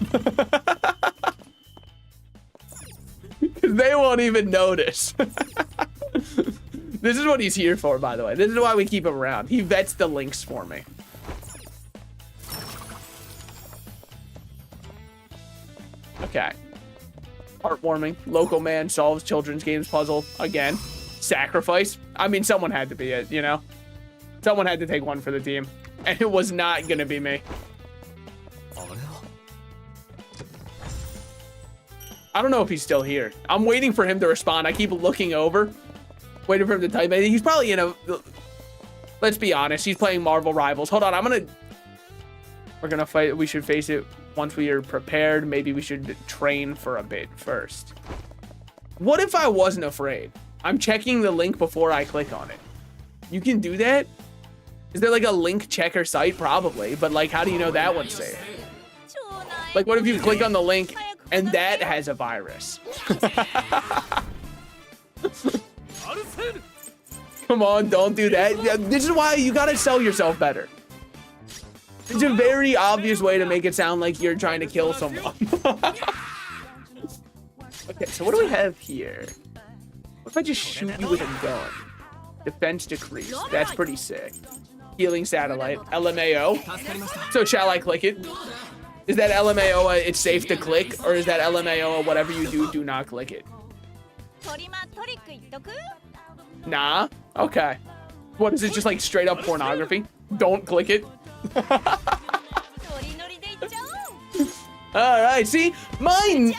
Because they won't even notice. This is what he's here for, by the way. This is why we keep him around. He vets the links for me. Okay. Heartwarming. Local man solves children's games puzzle again. Sacrifice. I mean, someone had to be it, you know? Someone had to take one for the team. And it was not gonna be me. I don't know if he's still here. I'm waiting for him to respond. I keep looking over, waiting for him to type. He's probably in a... Let's be honest. He's playing Marvel Rivals. Hold on. We're gonna fight. We should face it once we are prepared. Maybe we should train for a bit first. What if I wasn't afraid? I'm checking the link before I click on it. You can do that? Is there like a link checker site? Probably. But like, how do you know that one's safe? Like, what if you click on the link and that has a virus? Come on, don't do that. This is why you gotta sell yourself better. It's a very obvious way to make it sound like you're trying to kill someone. Okay, so what do we have here? What if I just shoot you with a gun? Defense decrease. That's pretty sick. Healing satellite. LMAO. So shall I click it? Is that LMAO it's safe to click? Or is that LMAO whatever you do, do not click it? Nah. Okay. What is it, just like straight up pornography? Don't click it. Alright, see? Mine!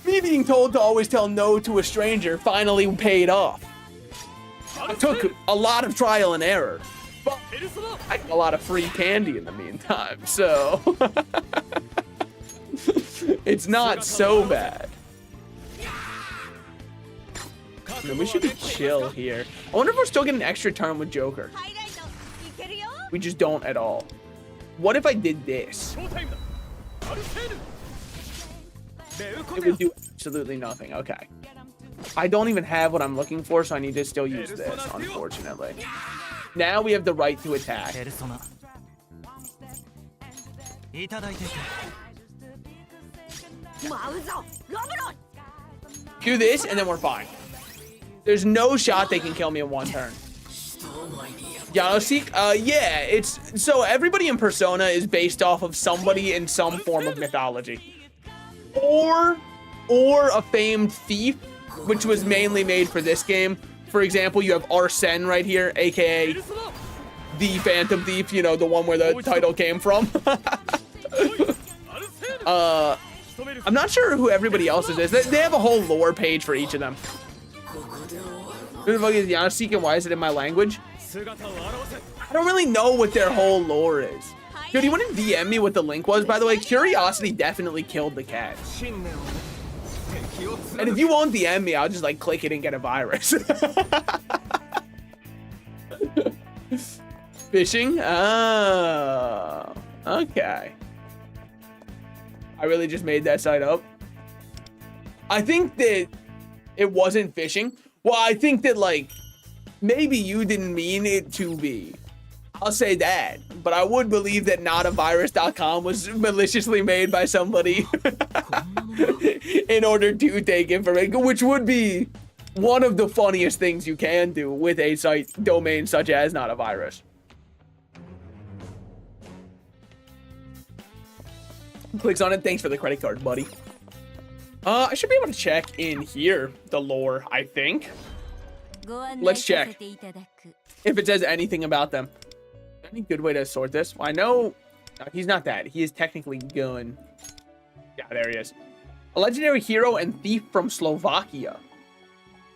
Me being told to always tell no to a stranger finally paid off. It took a lot of trial and error. But I got a lot of free candy in the meantime, so... It's not so bad. No, we should be chill here. I wonder if we're still getting an extra turn with Joker. We just don't at all. What if I did this? It would do absolutely nothing. Okay. I don't even have what I'm looking for, so I need to still use this, unfortunately. Now we have the right to attack. Do this, and then we're fine. There's no shot they can kill me in one turn. Yanoseek? Yeah, it's... So everybody in Persona is based off of somebody in some form of mythology. Or a famed thief, which was mainly made for this game. For example, you have Arsene right here, aka the Phantom Thief, you know, the one where the title came from. I'm not sure who everybody else's is. They have a whole lore page for each of them. Who the fuck is Yanoseek and why is it in my language? I don't really know what their whole lore is. Dude, you want to DM me what the link was, by the way? Curiosity definitely killed the cat. And if you won't DM me, I'll just like click it and get a virus. Fishing? Oh, okay. I really just made that site up. I think that it wasn't fishing. Well, I think that like, maybe you didn't mean it to be. I'll say that, but I would believe that notavirus.com was maliciously made by somebody in order to take information, which would be one of the funniest things you can do with a site domain such as notavirus. Clicks on it. Thanks for the credit card, buddy. I should be able to check in here the lore, I think. Let's check if it says anything about them. Any good way to sort this? Well, I know he's not that. He is technically Gun. Yeah, there he is. A legendary hero and thief from Slovakia.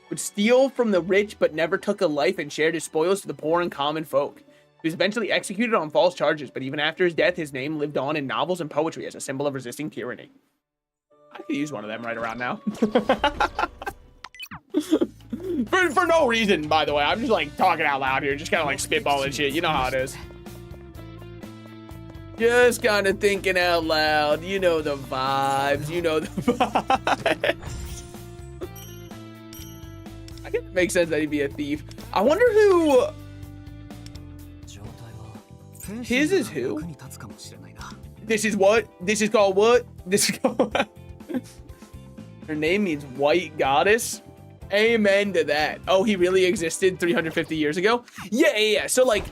Would steal from the rich but never took a life and shared his spoils to the poor and common folk. He was eventually executed on false charges, but even after his death, his name lived on in novels and poetry as a symbol of resisting tyranny. I could use one of them right around now. For no reason, by the way. I'm just like talking out loud here, just kind of like spitballing shit. You know how it is. Just kind of thinking out loud. You know the vibes. You know the vibes. I guess it makes sense that he'd be a thief. I wonder who... His is who? This is what? This is called what? This is called what? Her name means white goddess. Amen to that. Oh, he really existed 350 years ago? Yeah. So like,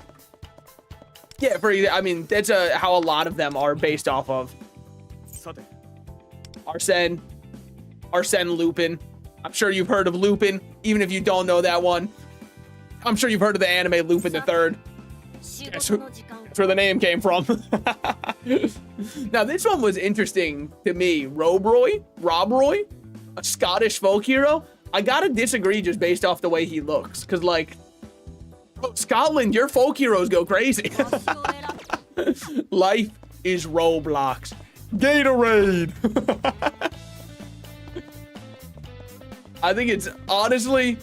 yeah, I mean, that's how a lot of them are based off of. Arsene Lupin. I'm sure you've heard of Lupin, even if you don't know that one. I'm sure you've heard of the anime Lupin the Third. That's where the name came from. Now, this one was interesting to me. Rob Roy, a Scottish folk hero. I gotta disagree just based off the way he looks. Because, like, Scotland, your folk heroes go crazy. Life is Roblox. Gatorade. I think it's, honestly,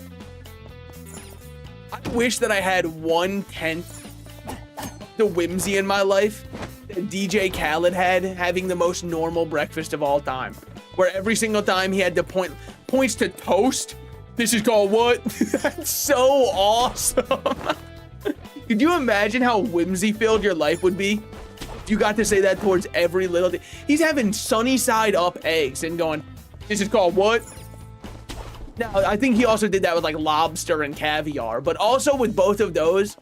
I wish that I had 1/10 the whimsy in my life that DJ Khaled had, having the most normal breakfast of all time. Where every single time he had to points to toast. This is called what? That's so awesome. Could you imagine how whimsy filled your life would be? You got to say that towards every little thing. He's having sunny side up eggs and going, this is called what? Now, I think he also did that with like lobster and caviar, but also with both of those,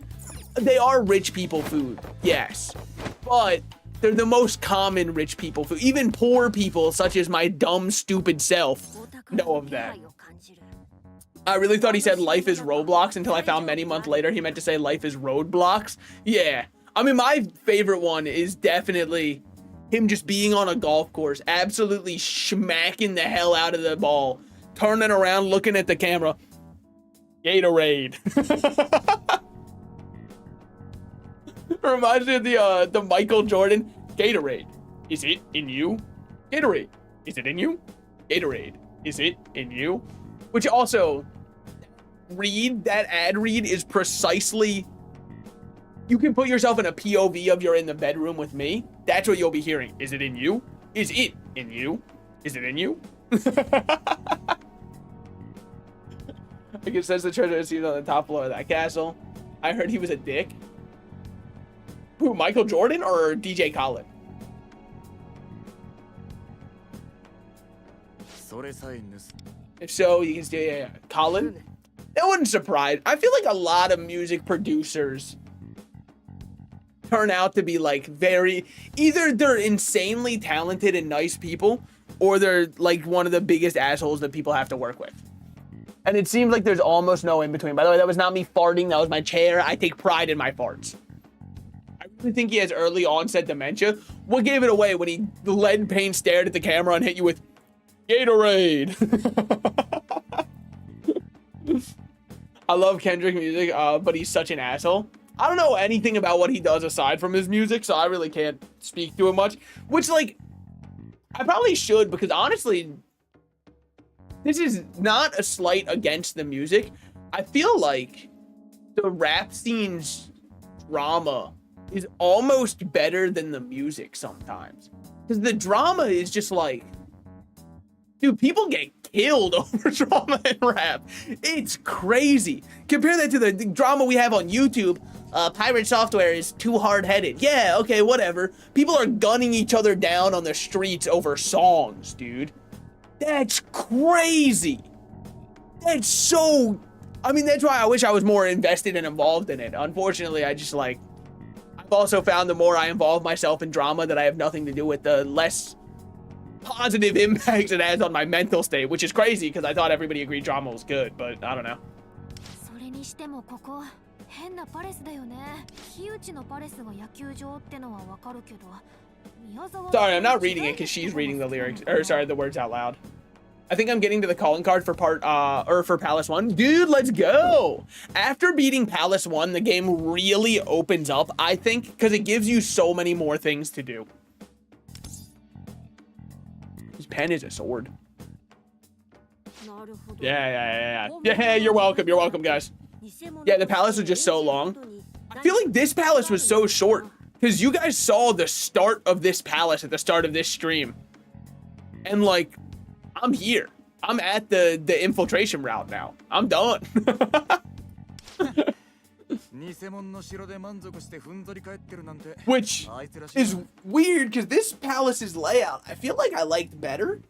they are rich people food, yes, but they're the most common rich people food. Even poor people, such as my dumb, stupid self, know of that. I really thought he said life is Roblox until I found many months later he meant to say life is roadblocks. Yeah, I mean, my favorite one is definitely him just being on a golf course, absolutely smacking the hell out of the ball, turning around, looking at the camera. Gatorade. Reminds me of the Michael Jordan. Gatorade. Is it in you? Gatorade. Is it in you? Gatorade. Is it in you? Which also, read, that ad read is precisely, you can put yourself in a POV of you're in the bedroom with me. That's what you'll be hearing. Is it in you? Is it in you? Is it in you? I guess that's the treasure is on the top floor of that castle. I heard he was a dick. Who, Michael Jordan or DJ Khaled? If so, you can say, yeah. Khaled? That wouldn't surprise. I feel like a lot of music producers turn out to be like either they're insanely talented and nice people, or they're like one of the biggest assholes that people have to work with. And it seems like there's almost no in between. By the way, that was not me farting. That was my chair. I take pride in my farts. I really think he has early onset dementia. What gave it away when he lead paint stared at the camera and hit you with Gatorade? I love Kendrick music, but he's such an asshole. I don't know anything about what he does aside from his music, so I really can't speak to him much. Which, like, I probably should, because honestly, this is not a slight against the music. I feel like the rap scene's drama is almost better than the music sometimes. Because the drama is just like, dude, people get killed over drama in rap. It's crazy. Compare that to the drama we have on YouTube. Pirate software is too hard-headed. Yeah, okay, whatever. People are gunning each other down on the streets over songs, dude. That's crazy. That's so... I mean, that's why I wish I was more invested and involved in it. Unfortunately, I just, like... I've also found the more I involve myself in drama that I have nothing to do with, the less positive impacts it has on my mental state, which is crazy because I thought everybody agreed drama was good, but I don't know. Sorry, I'm not reading it because she's reading the lyrics, or sorry, the words out loud. I think I'm getting to the calling card for for Palace 1. Dude, let's go! After beating Palace 1, the game really opens up, I think, because it gives you so many more things to do. His pen is a sword. Yeah, you're welcome, guys. Yeah, the palace was just so long. I feel like this palace was so short, because you guys saw the start of this palace at the start of this stream. And, like, I'm here. I'm at the infiltration route now. I'm done. Which is weird, because this palace's layout, I feel like I liked better.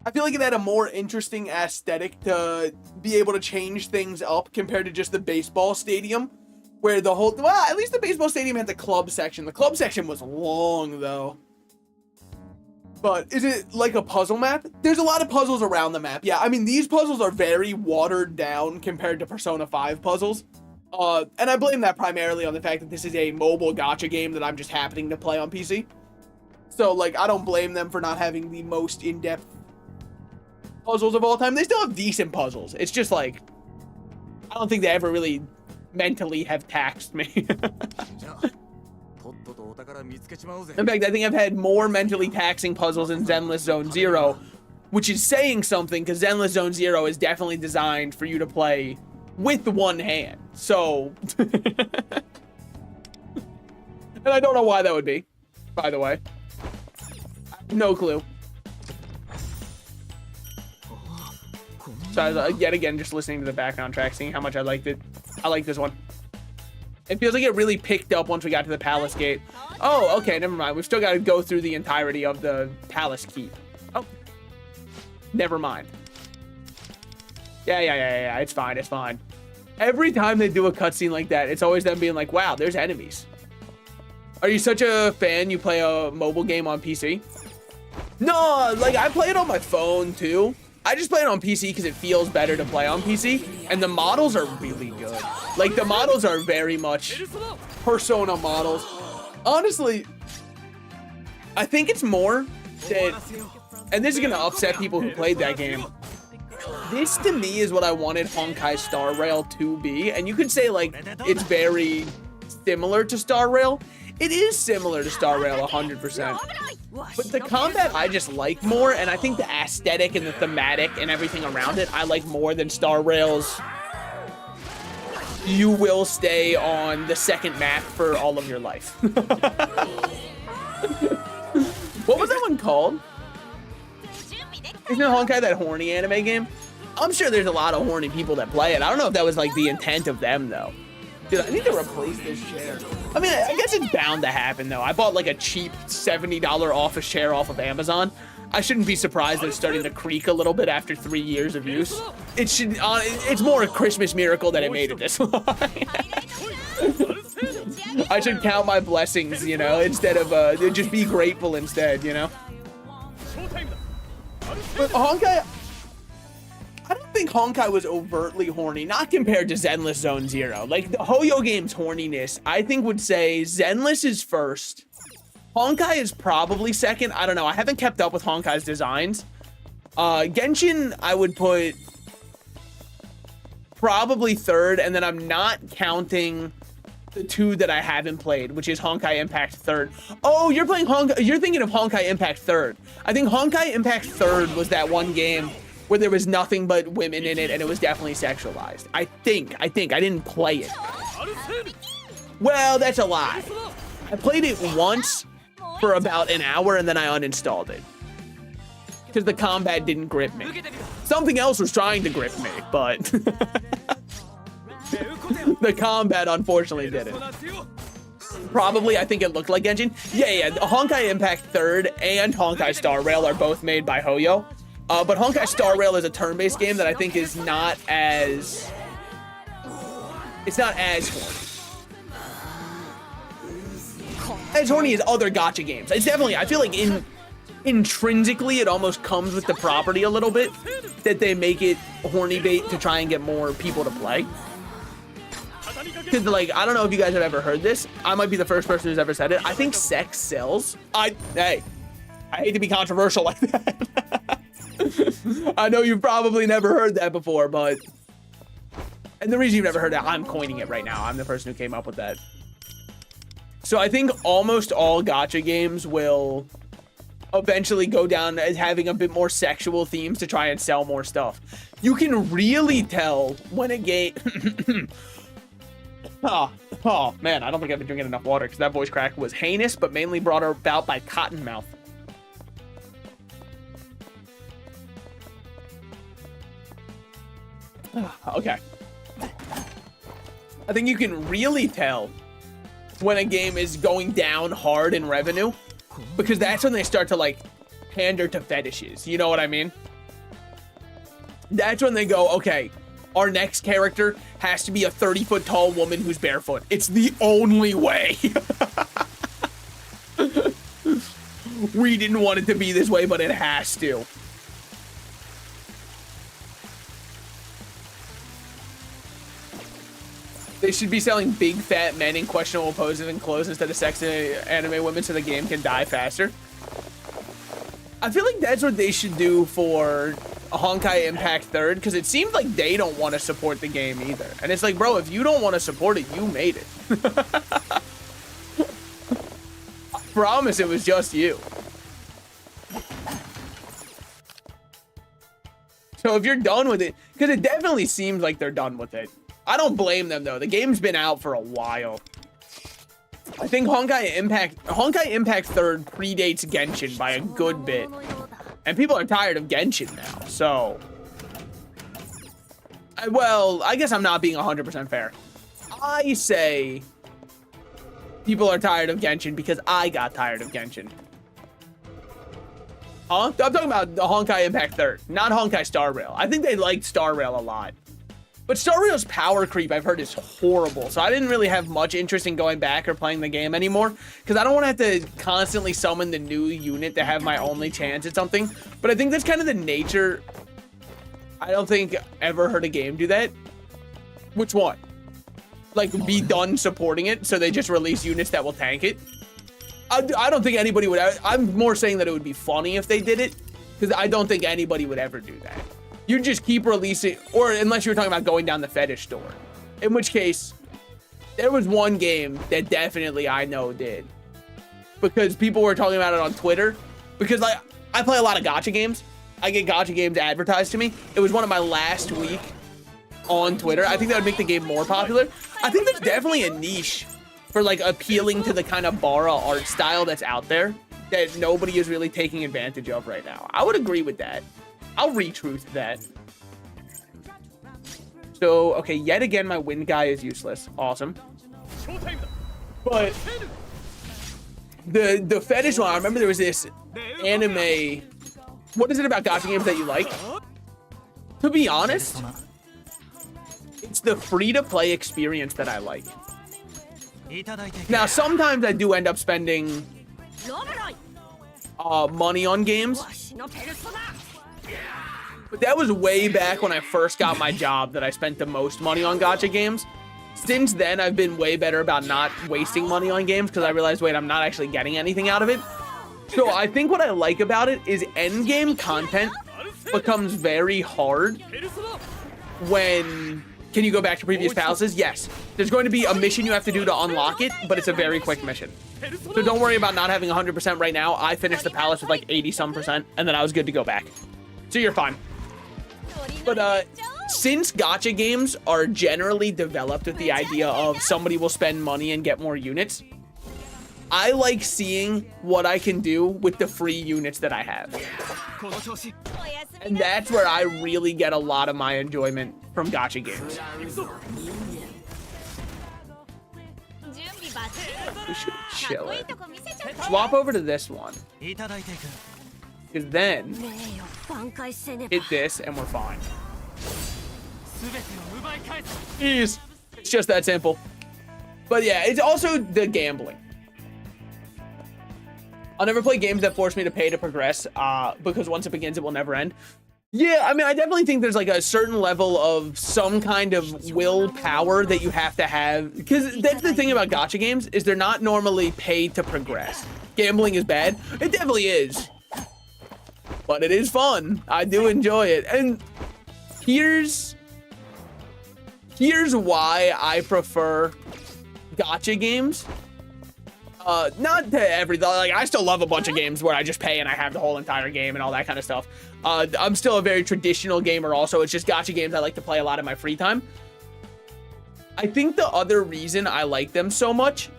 I feel like it had a more interesting aesthetic to be able to change things up compared to just the baseball stadium, where the whole, well, at least the baseball stadium had the club section. The club section was long, though. But is it like a puzzle map? There's a lot of puzzles around the map. Yeah, I mean, these puzzles are very watered down compared to Persona 5 puzzles. And I blame that primarily on the fact that this is a mobile gacha game that I'm just happening to play on PC. So, like, I don't blame them for not having the most in-depth puzzles of all time. They still have decent puzzles. It's just, like, I don't think they ever really mentally have taxed me. In fact, I think I've had more mentally taxing puzzles in Zenless Zone Zero, which is saying something, because Zenless Zone Zero is definitely designed for you to play with one hand. So, and I don't know why that would be, by the way. No clue. So I was, yet again, just listening to the background track, seeing how much I liked it. I like this one. It feels like it really picked up once we got to the palace gate. Oh, okay, never mind. We've still got to go through the entirety of the palace keep. Oh, never mind. Yeah, it's fine, it's fine. Every time they do a cutscene like that, it's always them being like, wow, there's enemies. Are you such a fan you play a mobile game on PC? No, like, I play it on my phone, too. I just play it on PC because it feels better to play on PC, and the models are really good. Like, the models are very much Persona models. Honestly, I think it's more that, and this is going to upset people who played that game, this to me is what I wanted Honkai Star Rail to be, and you could say, like, it's very similar to Star Rail. It is similar to Star Rail 100%. But the combat I just like more, and I think the aesthetic and the thematic and everything around it I like more than Star Rail's you will stay on the second map for all of your life. What was that one called? Isn't Honkai that horny anime game? I'm sure there's a lot of horny people that play it. I don't know if that was like the intent of them though. Dude, I need to replace this chair. I mean, I guess it's bound to happen though. I bought like a cheap $70 office chair off of Amazon. I shouldn't be surprised that it's starting to creak a little bit after 3 years of use. It should. It's more a Christmas miracle that it made it this long. I should count my blessings, you know, instead of just be grateful instead, you know. But Honkai, I don't think Honkai was overtly horny, not compared to Zenless Zone Zero. Like the Hoyo game's horniness, I think would say Zenless is first. Honkai is probably second. I don't know. I haven't kept up with Honkai's designs. Genshin, I would put probably third, and then I'm not counting the two that I haven't played, which is Honkai Impact third. Oh, you're playing Honkai. You're thinking of Honkai Impact third. I think Honkai Impact third was that one game where there was nothing but women in it, and it was definitely sexualized. I think. I didn't play it. Well, that's a lie. I played it once for about an hour, and then I uninstalled it because the combat didn't grip me. Something else was trying to grip me, but the combat unfortunately didn't. Probably, I think it looked like Genshin. Yeah. Honkai Impact third and Honkai Star Rail are both made by Hoyo. But Honkai Star Rail is a turn-based game that I think is not as... It's not as horny. As horny as other gacha games. It's definitely, I feel like intrinsically it almost comes with the property a little bit that they make it horny bait to try and get more people to play. Because like, I don't know if you guys have ever heard this. I might be the first person who's ever said it. I think sex sells. Hey, I hate to be controversial like that. I know you've probably never heard that before, but... And the reason you've never heard that, I'm coining it right now. I'm the person who came up with that. So I think almost all gacha games will eventually go down as having a bit more sexual themes to try and sell more stuff. You can really tell when a game... oh, man, I don't think I've been drinking enough water because that voice crack was heinous, but mainly brought about by Cottonmouth. Okay. I think you can really tell when a game is going down hard in revenue because that's when they start to like pander to fetishes. You know what I mean? That's when they go, okay, our next character has to be a 30-foot tall woman who's barefoot. It's the only way. We didn't want it to be this way, but it has to. They should be selling big fat men in questionable poses and clothes instead of sexy anime women so the game can die faster. I feel like that's what they should do for Honkai Impact third because it seems like they don't want to support the game either. And it's like, bro, if you don't want to support it, you made it. I promise it was just you. So if you're done with it, because it definitely seems like they're done with it. I don't blame them though. The game's been out for a while. I think Honkai Impact third predates Genshin by a good bit. And people are tired of Genshin now, so... Well, I guess I'm not being 100% fair. I say people are tired of Genshin because I got tired of Genshin. Huh? I'm talking about the Honkai Impact third, not Honkai Star Rail. I think they liked Star Rail a lot. But Star Rail's power creep, I've heard, is horrible. So I didn't really have much interest in going back or playing the game anymore. Because I don't want to have to constantly summon the new unit to have my only chance at something. But I think that's kind of the nature. I don't think I ever heard a game do that. Which one? Like, be done supporting it, so they just release units that will tank it? I don't think anybody would. I'm more saying that it would be funny if they did it. Because I don't think anybody would ever do that. You just keep releasing, or unless you were talking about going down the fetish store. In which case, there was one game that definitely I know did. Because people were talking about it on Twitter. Because like, I play a lot of gacha games. I get gacha games advertised to me. It was one of my last week on Twitter. I think that would make the game more popular. I think there's definitely a niche for like appealing to the kind of Bara art style that's out there that nobody is really taking advantage of right now. I would agree with that. I'll retruth that. So, okay, yet again, my wind guy is useless. Awesome. But the fetish one, I remember there was this anime. What is it about gacha games that you like? To be honest, it's the free-to-play experience that I like. Now, sometimes I do end up spending money on games. But that was way back when I first got my job that I spent the most money on gacha games. Since then, I've been way better about not wasting money on games because I realized, wait, I'm not actually getting anything out of it. So I think what I like about it is endgame content becomes very hard when... Can you go back to previous palaces? Yes. There's going to be a mission you have to do to unlock it, but it's a very quick mission. So don't worry about not having 100% right now. I finished the palace with like 80-some%, and then I was good to go back. So you're fine. But since gacha games are generally developed with the idea of somebody will spend money and get more units, I like seeing what I can do with the free units that I have. And that's where I really get a lot of my enjoyment from gacha games. We should chill it. Swap over to this one. Because then, hit this and we're fine. Jeez. It's just that simple. But yeah, it's also the gambling. I'll never play games that force me to pay to progress, because once it begins, it will never end. Yeah, I mean, I definitely think there's like a certain level of some kind of willpower that you have to have. Because that's the thing about gacha games, is they're not normally paid to progress. Gambling is bad. It definitely is. But it is fun. I do enjoy it. And here's why I prefer gacha games. Not to everything. Like, I still love a bunch of games where I just pay and I have the whole entire game and all that kind of stuff. I'm still a very traditional gamer also. It's just gacha games I like to play a lot in my free time. I think the other reason I like them so much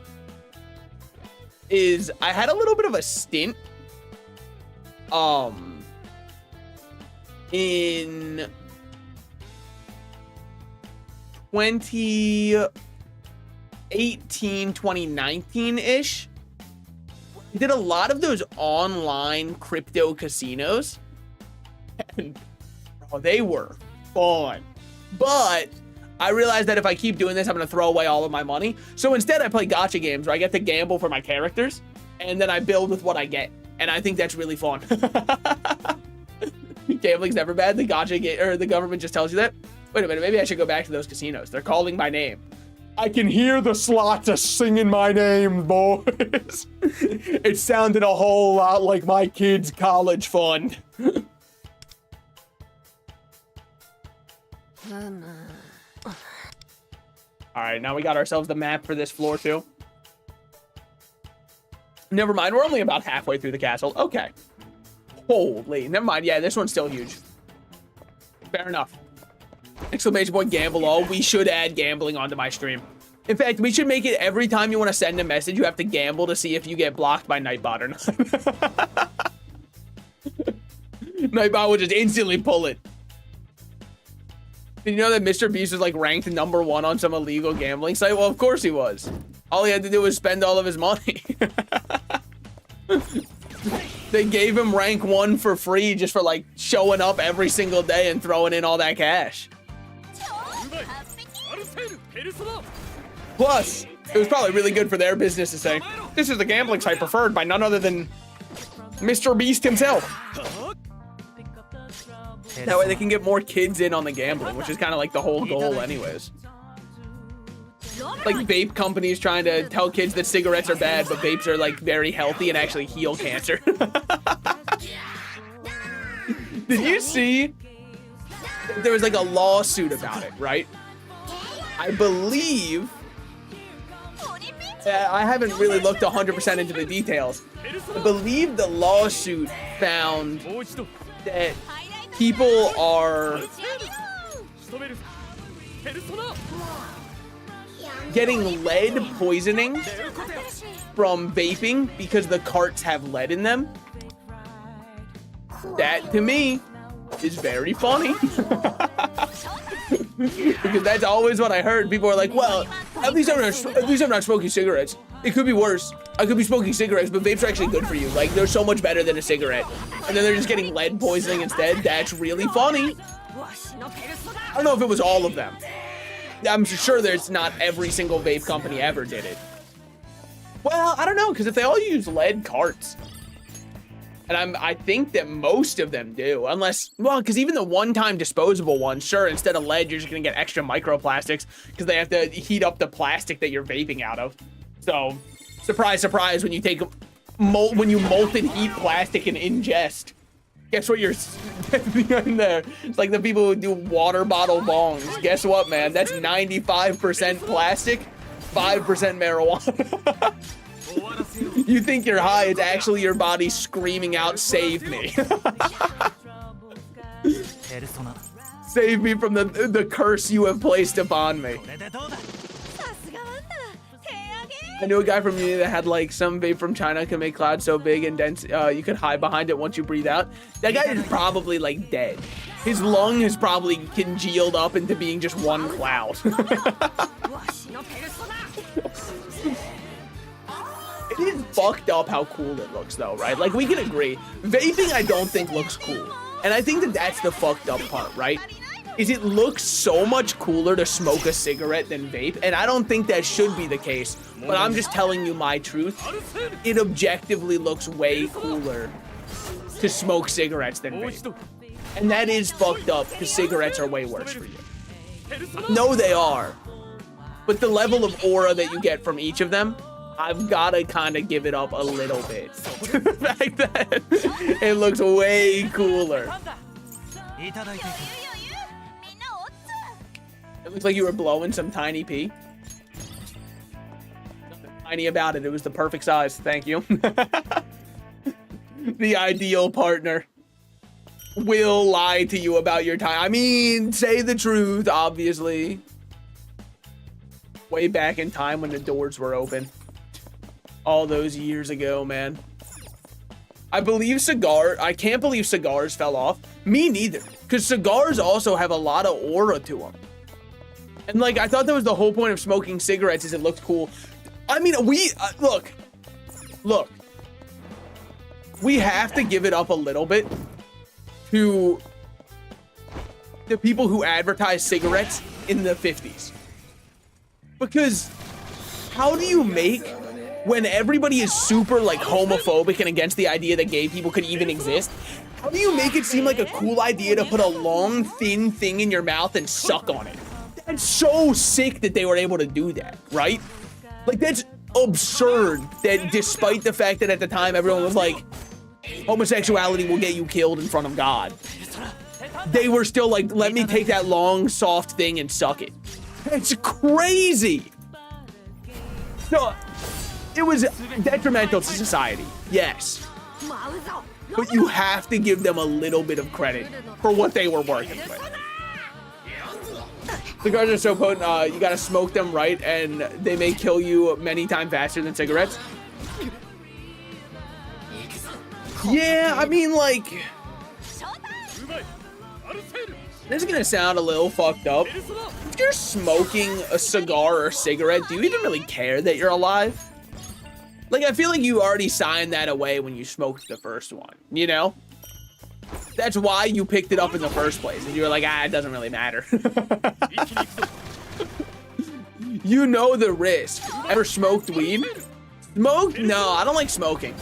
is I had a little bit of a stint in 2019-ish. I did a lot of those online crypto casinos. And bro, they were fun. But I realized that if I keep doing this, I'm going to throw away all of my money. So instead, I play gacha games where I get to gamble for my characters. And then I build with what I get. And I think that's really fun. Gambling's never bad. The gacha game, or the government just tells you that. Wait a minute, maybe I should go back to those casinos. They're calling my name. I can hear the slots are singing my name, boys. It sounded a whole lot like my kid's college fund. All right, now we got ourselves the map for this floor too. Never mind, we're only about halfway through the castle. Okay. Holy, never mind. Yeah, this one's still huge. Fair enough. Exclamation point gamble all. We should add gambling onto my stream. In fact, we should make it every time you want to send a message, you have to gamble to see if you get blocked by Nightbot or not. Nightbot will just instantly pull it. Did you know that Mr. Beast was like ranked #1 on some illegal gambling site? Well, of course he was. All he had to do was spend all of his money. They gave him rank 1 for free just for like showing up every single day and throwing in all that cash. Plus, it was probably really good for their business to say, this is the gambling site preferred by none other than Mr. Beast himself. That way they can get more kids in on the gambling, which is kind of like the whole goal anyways. Like vape companies trying to tell kids that cigarettes are bad, but vapes are like very healthy and actually heal cancer. Did you see? There was like a lawsuit about it, right? I believe, I haven't really looked 100% into the details. I believe the lawsuit found that people are getting lead poisoning from vaping because the carts have lead in them, that to me is very funny. Because that's always what I heard. People are like, well, at least I'm not smoking cigarettes. It could be worse. I could be smoking cigarettes, but vapes are actually good for you. Like, they're so much better than a cigarette. And then they're just getting lead poisoning instead. That's really funny. I don't know if it was all of them. I'm sure there's not every single vape company ever did it. Well, I don't know, because if they all use lead carts, and I think that most of them do, unless, well, because even the one-time disposable ones, sure, instead of lead, you're just gonna get extra microplastics because they have to heat up the plastic that you're vaping out of. So, surprise, surprise, when you take when you molten heat plastic and ingest, guess what you're in there? It's like the people who do water bottle bongs. Guess what, man? That's 95% plastic, 5% marijuana. You think you're high, it's actually your body screaming out, save me. Save me from the curse you have placed upon me. I knew a guy from uni that had like some vape from China can make clouds so big and dense you could hide behind it once you breathe out. That guy is probably like dead. His lung is probably congealed up into being just one cloud. It is fucked up how cool it looks though, right? Like, we can agree. Vaping, I don't think looks cool. And I think that that's the fucked up part, right? Is it looks so much cooler to smoke a cigarette than vape. And I don't think that should be the case. But I'm just telling you my truth. It objectively looks way cooler to smoke cigarettes than vape. And that is fucked up because cigarettes are way worse for you. No, they are. But the level of aura that you get from each of them, I've got to kind of give it up a little bit. The fact that it looks way cooler. It looks like you were blowing some tiny pee. Nothing tiny about it. It was the perfect size. Thank you. The ideal partner will lie to you about your time. I mean, say the truth, obviously. Way back in time when the doors were open. All those years ago, man. I can't believe cigars fell off. Me neither. Because cigars also have a lot of aura to them. And like, I thought that was the whole point of smoking cigarettes, is it looked cool. I mean, look. We have to give it up a little bit to the people who advertise cigarettes in the 50s. Because how do you make, when everybody is super like homophobic and against the idea that gay people could even exist, how do you make it seem like a cool idea to put a long, thin thing in your mouth and suck on it? That's so sick that they were able to do that, right? Like, that's absurd that despite the fact that at the time everyone was like, homosexuality will get you killed in front of God, they were still like, let me take that long, soft thing and suck it. It's crazy. No, it was detrimental to society, yes. But you have to give them a little bit of credit for what they were working with. Cigars are so potent, you gotta smoke them right, and they may kill you many times faster than cigarettes. Yeah, I mean, like, this is gonna sound a little fucked up. If you're smoking a cigar or a cigarette, do you even really care that you're alive? Like, I feel like you already signed that away when you smoked the first one, you know? That's why you picked it up in the first place. And you were like, it doesn't really matter. You know the risk. Ever smoked weed? Smoked? No, I don't like smoking.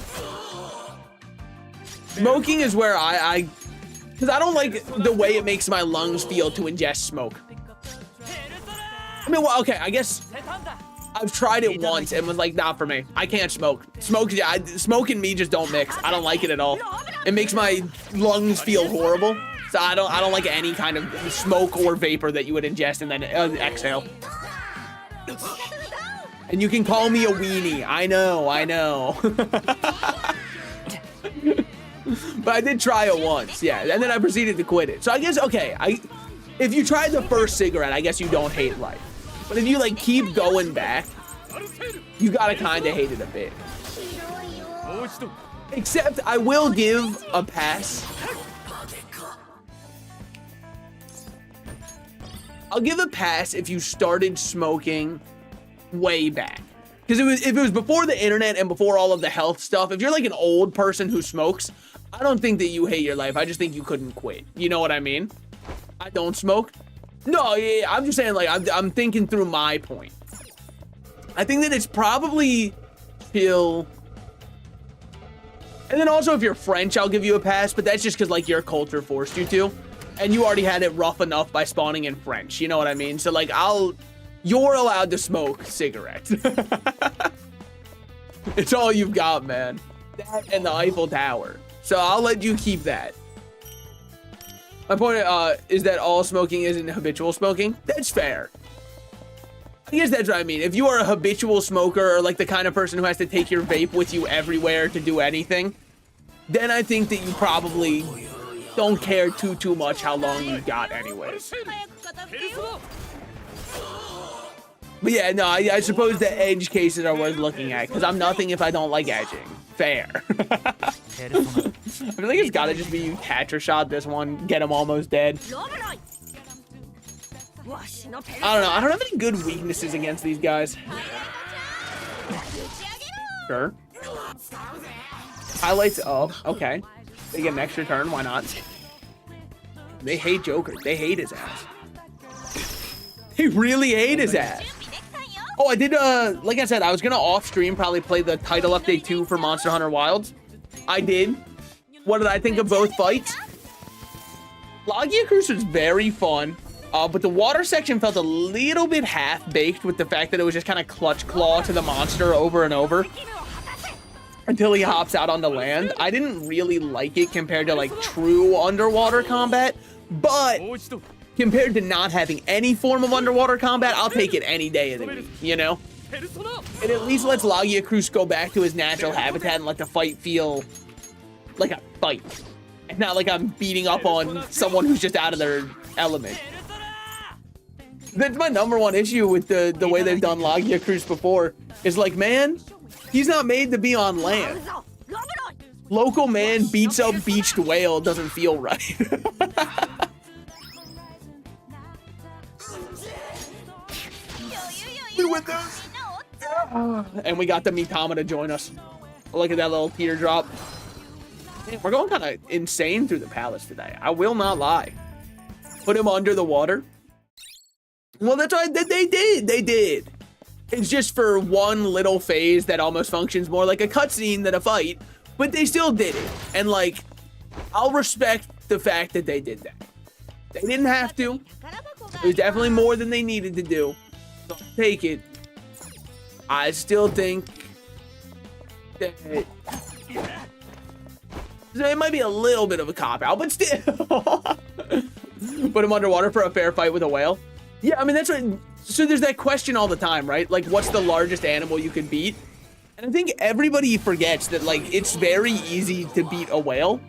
Smoking is where because I don't like the way it makes my lungs feel to ingest smoke. I mean, well, okay, I guess I've tried it once and was like, not for me. I can't smoke. Smoke and me just don't mix. I don't like it at all. It makes my lungs feel horrible. So I don't like any kind of smoke or vapor that you would ingest and then exhale. And you can call me a weenie. I know. But I did try it once, yeah. And then I proceeded to quit it. So I guess, okay, If you tried the first cigarette, I guess you don't hate life. But if you like keep going back, you gotta kind of hate it a bit. Except I will give a pass. I'll give a pass if you started smoking way back. Because if it was before the internet and before all of the health stuff, if you're like an old person who smokes, I don't think that you hate your life. I just think you couldn't quit. You know what I mean? I don't smoke. No, yeah, I'm just saying, like, I'm thinking through my point. I think that it's probably chill. And then also, if you're French, I'll give you a pass, but that's just because, like, your culture forced you to. And you already had it rough enough by spawning in French. You know what I mean? So, like, you're allowed to smoke cigarettes. It's all you've got, man. That and the Eiffel Tower. So I'll let you keep that. My point is that all smoking isn't habitual smoking. That's fair. I guess that's what I mean. If you are a habitual smoker or like the kind of person who has to take your vape with you everywhere to do anything, then I think that you probably don't care too much how long you got anyways. But yeah, no, I suppose the edge cases are worth looking at because I'm nothing if I don't like edging. Fair. I feel like it's gotta just be you catcher shot this one, get him almost dead. I don't know. I don't have any good weaknesses against these guys. Sure. Highlights up. Okay. They get an extra turn. Why not? They hate Joker. They hate his ass. They really hate his ass. Oh, I did, like I said, I was gonna off-stream probably play the title update 2 for Monster Hunter Wilds. I did. What did I think of both fights? Logia Cruise was very fun, but the water section felt a little bit half-baked with the fact that it was just kind of clutch claw to the monster over and over until he hops out onto land. I didn't really like it compared to, like, true underwater combat, but compared to not having any form of underwater combat, I'll take it any day of the week, you know? It at least lets Logia Cruz go back to his natural habitat and let the fight feel like a fight. And not like I'm beating up on someone who's just out of their element. That's my #1 issue with the way they've done Logia Cruz before. Is like, man, he's not made to be on land. Local man beats up beached whale doesn't feel right. And we got the Mitama to join us. Look at that little teardrop. Man, we're going kind of insane through the palace today. I will not lie. Put him under the water. Well, that's right. They did. They did. It's just for one little phase that almost functions more like a cutscene than a fight. But they still did it. And, like, I'll respect the fact that they did that. They didn't have to. It was definitely more than they needed to do. So I'll take it. I still think that it might be a little bit of a cop-out, but still. Put him underwater for a fair fight with a whale. Yeah, I mean, that's what... So there's that question all the time, right? Like, what's the largest animal you can beat? And I think everybody forgets that, like, it's very easy to beat a whale.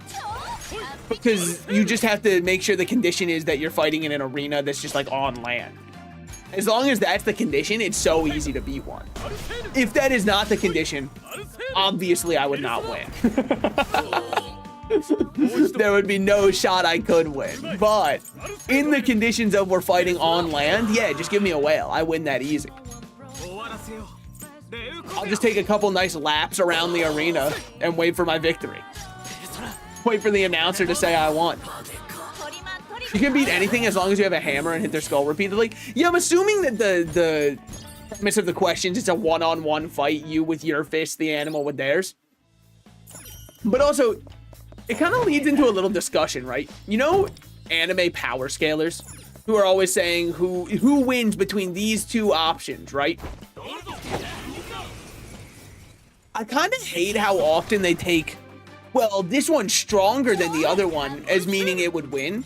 Because you just have to make sure the condition is that you're fighting in an arena that's just, like, on land. As long as that's the condition, it's so easy to beat one. If that is not the condition, obviously I would not win. There would be no shot I could win. But in the conditions of we're fighting on land, yeah, just give me a whale. I win that easy. I'll just take a couple nice laps around the arena and wait for my victory. Wait for the announcer to say I won. You can beat anything as long as you have a hammer and hit their skull repeatedly. Yeah, I'm assuming that the premise of the questions is a one-on-one fight, you with your fist, the animal with theirs. But also, it kind of leads into a little discussion, right? You know, anime power scalers who are always saying who wins between these two options, right? I kind of hate how often they take, well, this one's stronger than the other one, as meaning it would win.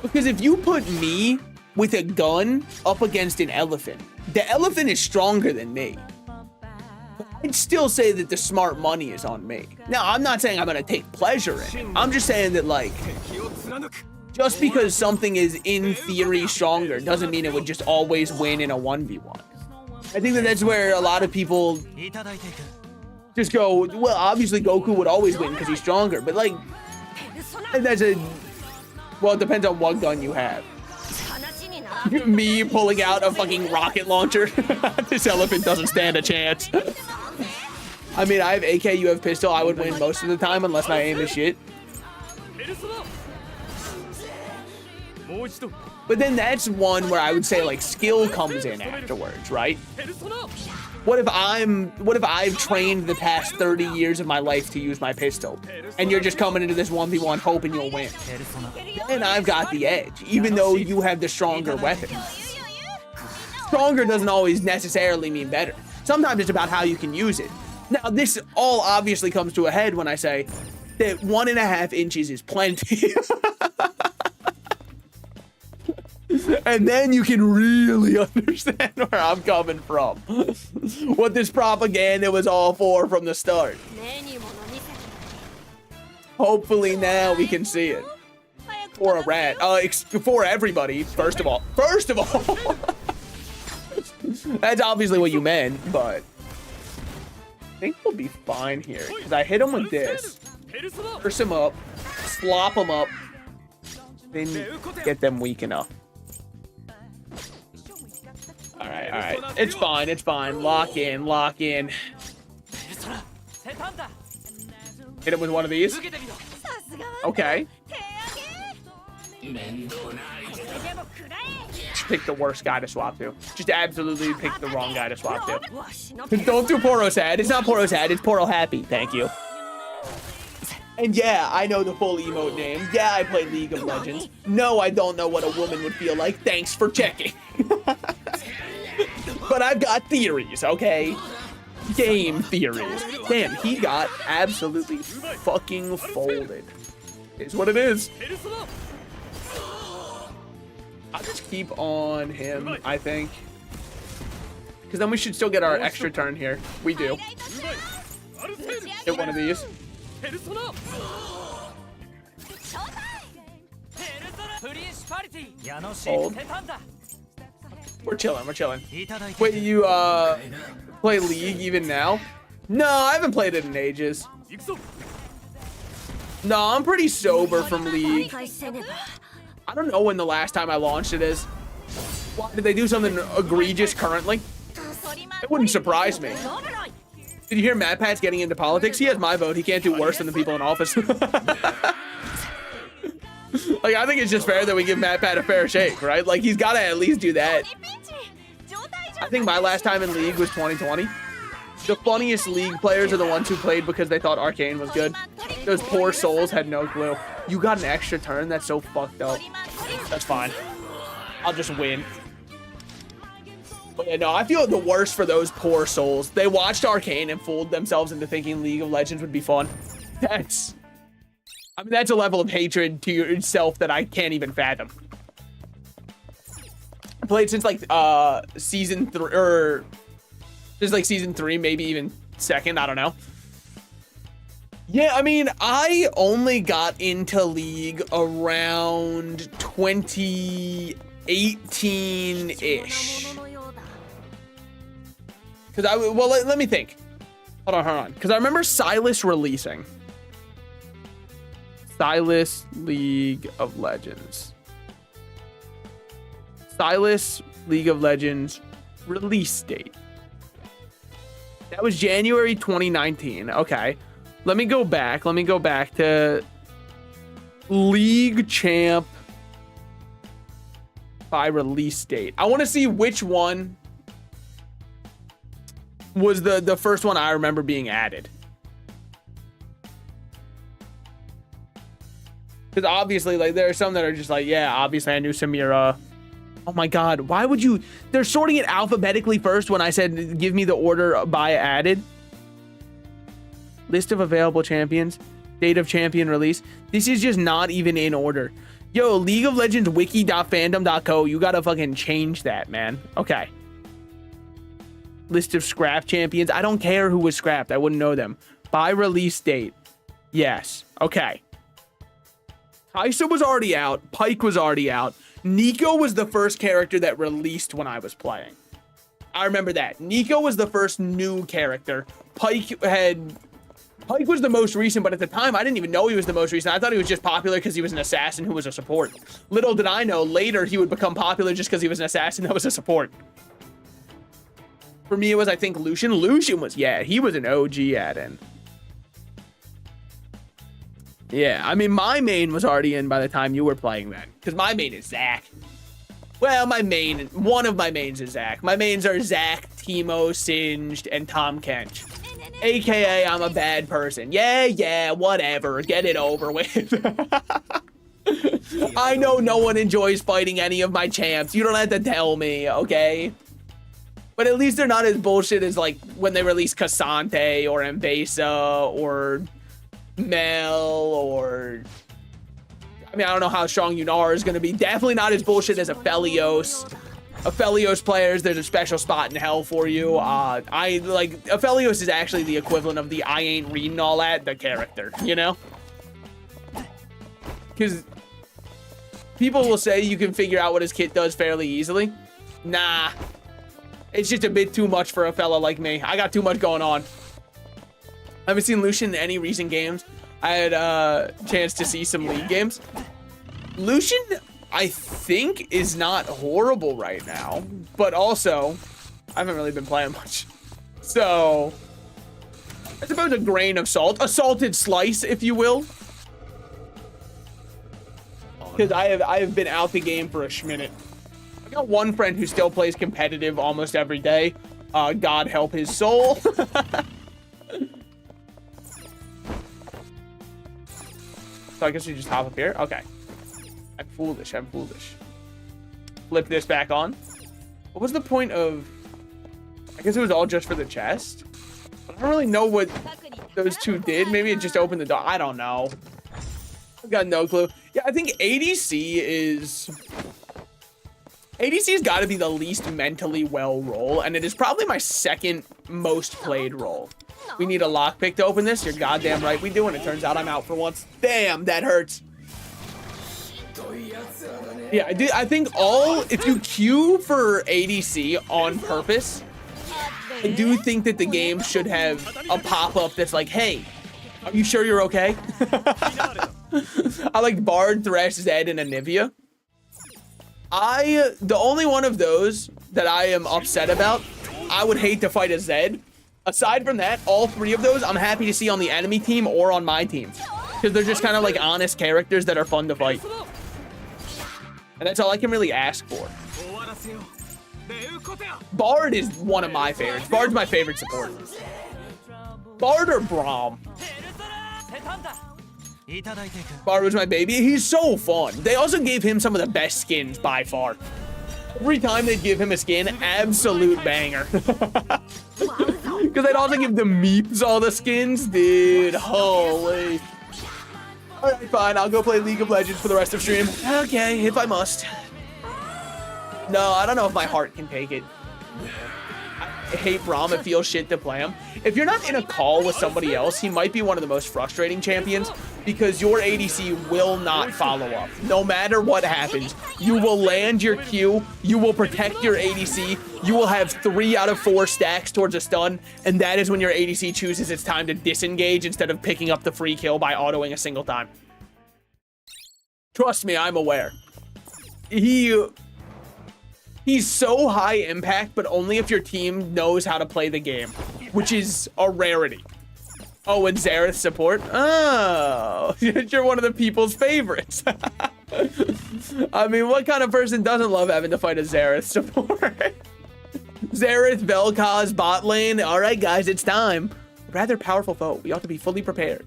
Because if you put me with a gun up against an elephant, the elephant is stronger than me. I'd still say that the smart money is on me. Now, I'm not saying I'm going to take pleasure in it. I'm just saying that, like, Just because something is in theory stronger doesn't mean it would just always win in a 1v1. I think that that's where a lot of people just go, well, obviously Goku would always win because he's stronger, but like, that's well, it depends on what gun you have. Me pulling out a fucking rocket launcher. This elephant doesn't stand a chance. I mean, I have AK, you have pistol. I would win most of the time unless my aim is shit. But then that's one where I would say like skill comes in afterwards, right? What if I've trained the past 30 years of my life to use my pistol, and you're just coming into this 1v1 hoping you'll win? And I've got the edge, even though you have the stronger weapon. Stronger doesn't always necessarily mean better. Sometimes it's about how you can use it. Now, this all obviously comes to a head when I say that 1.5 inches is plenty. And then you can really understand where I'm coming from. What this propaganda was all for from the start. Hopefully now we can see it. For a rat. For everybody, first of all. First of all. That's obviously what you meant, but I think we'll be fine here. Because I hit him with this. Curse him up. Slop him up. Then get them weak enough. Alright, alright. It's fine, it's fine. Lock in, lock in. Hit him with one of these. Okay. Just pick the worst guy to swap to. Just absolutely pick the wrong guy to swap to. Don't do Poro sad. It's not Poro sad, it's Poro happy. Thank you. And yeah, I know the full emote name. Yeah, I play League of Legends. No, I don't know what a woman would feel like. Thanks for checking. But I've got theories, okay? Game theories. Damn, he got absolutely fucking folded. Is what it is. I'll just keep on him, I think. Because then we should still get our extra turn here. We do. Hit one of these. Hold. We're chilling, we're chilling. Wait, you play League even now? No, I haven't played it in ages. No, I'm pretty sober from League. I don't know when the last time I launched it is. Why, did they do something egregious currently? It wouldn't surprise me. Did you hear Matt Pat's getting into politics? He has my vote. He can't do worse than the people in office. Like, I think it's just fair that we give Matt Pat a fair shake, right? Like, he's got to at least do that. I think my last time in League was 2020. The funniest League players are the ones who played because they thought Arcane was good. Those poor souls had no clue. You got an extra turn? That's so fucked up. That's fine. I'll just win. But yeah, no, I feel the worst for those poor souls. They watched Arcane and fooled themselves into thinking League of Legends would be fun. I mean, that's a level of hatred to yourself that I can't even fathom. I played since like season 3, or just like season 3, maybe even second, I don't know. Yeah, I mean, I only got into League around 2018-ish. Because well, let me think. Hold on. Because I remember Silas releasing. Silas League of Legends. Silas League of Legends release date. That was January 2019. Okay. Let me go back. Let me go back to League Champ by release date. I want to see which one was the first one I remember being added. Because obviously, like, there are some that are just like, yeah, obviously I knew Samira. Oh my god, why would you... They're sorting it alphabetically first when I said, give me the order by added. List of available champions. Date of champion release. This is just not even in order. Yo, League of Legends wiki.fandom.co. You gotta fucking change that, man. Okay. List of scrap champions. I don't care who was scrapped. I wouldn't know them. By release date. Yes. Okay. Kai'Sa was already out. Pyke was already out. Nico was the first character that released when I was playing. I remember that. Nico was the first new character. Pyke was the most recent, but at the time, I didn't even know he was the most recent. I thought he was just popular because he was an assassin who was a support. Little did I know, later he would become popular just because he was an assassin that was a support. For me, it was, I think, Lucian. Lucian was, yeah, he was an OG add-in. Yeah, I mean, my main was already in by the time you were playing then. Because my main is Zach. Well, one of my mains is Zach. My mains are Zach, Teemo, Singed, and Tom Kench. AKA, I'm a bad person. Yeah, whatever. Get it over with. I know no one enjoys fighting any of my champs. You don't have to tell me, okay? But at least they're not as bullshit as, like, when they release Cassante or Mbesa or Mel or... I mean, I don't know how strong Yunar is going to be. Definitely not as bullshit as Aphelios. Aphelios players, there's a special spot in hell for you. Aphelios is actually the equivalent of the I ain't reading all that, the character, you know? Because people will say you can figure out what his kit does fairly easily. Nah. It's just a bit too much for a fella like me. I got too much going on. I haven't seen Lucian in any recent games. I had a chance to see some league games. Lucian, I think, is not horrible right now, but also I haven't really been playing much. So I suppose a grain of salt, a salted slice, if you will. Because I have been out the game for a schminute. I got one friend who still plays competitive almost every day. God help his soul. So I guess we just hop up here. Okay. I'm foolish. Flip this back on. What was the point of... I guess it was all just for the chest. I don't really know what those two did. Maybe it just opened the door. I don't know. I've got no clue. Yeah, I think ADC's got to be the least mentally well role, and it is probably my second most played role. We need a lockpick to open this. You're goddamn right we do, and it turns out I'm out for once. Damn, that hurts. Yeah, I think if you queue for ADC on purpose, I do think that the game should have a pop-up that's like, hey, are you sure you're okay? I like Bard, Thresh, Zed, and Anivia. The only one of those that I am upset about, I would hate to fight a Zed. Aside from that, all three of those I'm happy to see on the enemy team or on my team. Because they're just kind of like honest characters that are fun to fight. And that's all I can really ask for. Bard is one of my favorites. Bard's my favorite support. Bard or Braum? Bard was my baby. He's so fun. They also gave him some of the best skins by far. Every time they'd give him a skin, absolute banger. Because they'd also give the Meeps all the skins. Dude, holy. Alright, fine. I'll go play League of Legends for the rest of stream. Okay, if I must. No, I don't know if my heart can take it. I hate Braum. It feels shit to play him. If you're not in a call with somebody else, he might be one of the most frustrating champions because your ADC will not follow up. No matter what happens, you will land your Q, you will protect your ADC, you will have 3 out of 4 stacks towards a stun, and that is when your ADC chooses it's time to disengage instead of picking up the free kill by autoing a single time. Trust me, I'm aware. He's so high impact, but only if your team knows how to play the game, which is a rarity. Oh, and Xerath support? Oh, you're one of the people's favorites. I mean, what kind of person doesn't love having to fight a Xerath support? Xerath, Vel'Koz, bot lane. All right, guys, it's time. Rather powerful foe. We ought to be fully prepared.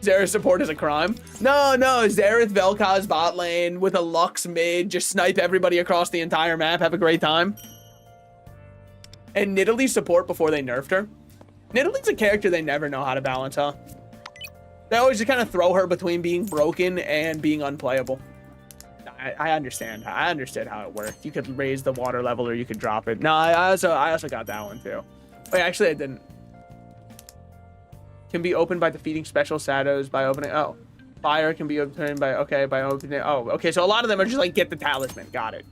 Xerath support is a crime. No, Xerath, Vel'Koz, bot lane with a Lux mid. Just snipe everybody across the entire map. Have a great time. And Nidalee support before they nerfed her. Nidalee's a character they never know how to balance, huh? They always just kind of throw her between being broken and being unplayable. I understand. I understood how it worked. You could raise the water level or you could drop it. No, I also got that one too. Wait, actually I didn't. Can be opened by defeating special shadows by opening. Oh, Fire can be obtained by, okay, by opening. Oh, okay. So a lot of them are just like, get the talisman. Got it.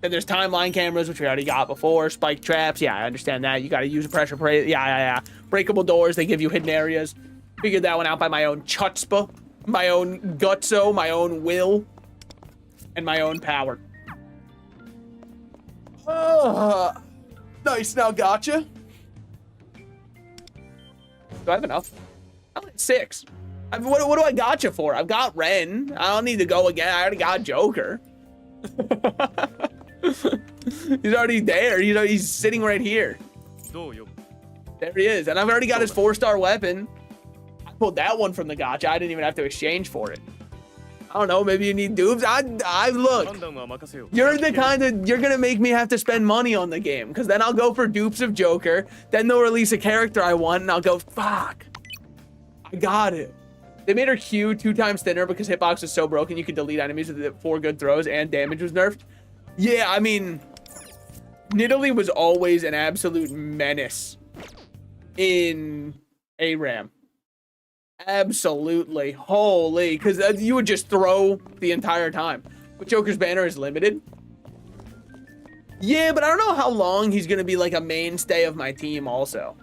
Then there's timeline cameras, which we already got before. Spike traps. Yeah, I understand that. You got to use a pressure plate. Yeah. Breakable doors. They give you hidden areas. Figured that one out by my own chutzpah, my own gutso, my own will, and my own power. Nice. Now gotcha. Do I have enough? I'm at 6. What do I gotcha for? I've got Ren. I don't need to go again. I already got Joker. He's already there. You know, he's sitting right here. There he is. And I've already got his 4-star weapon. I pulled that one from the gacha. I didn't even have to exchange for it. I don't know. Maybe you need dupes. I look. You're the kind of, you're going to make me have to spend money on the game. Because then I'll go for dupes of Joker. Then they'll release a character I want. And I'll go, fuck. I got it. They made her Q 2 times thinner because hitbox is so broken you could delete enemies with 4 good throws and damage was nerfed. Yeah, I mean, Nidalee was always an absolute menace in ARAM. Absolutely. Holy, because you would just throw the entire time. But Joker's banner is limited. Yeah, but I don't know how long he's going to be like a mainstay of my team also.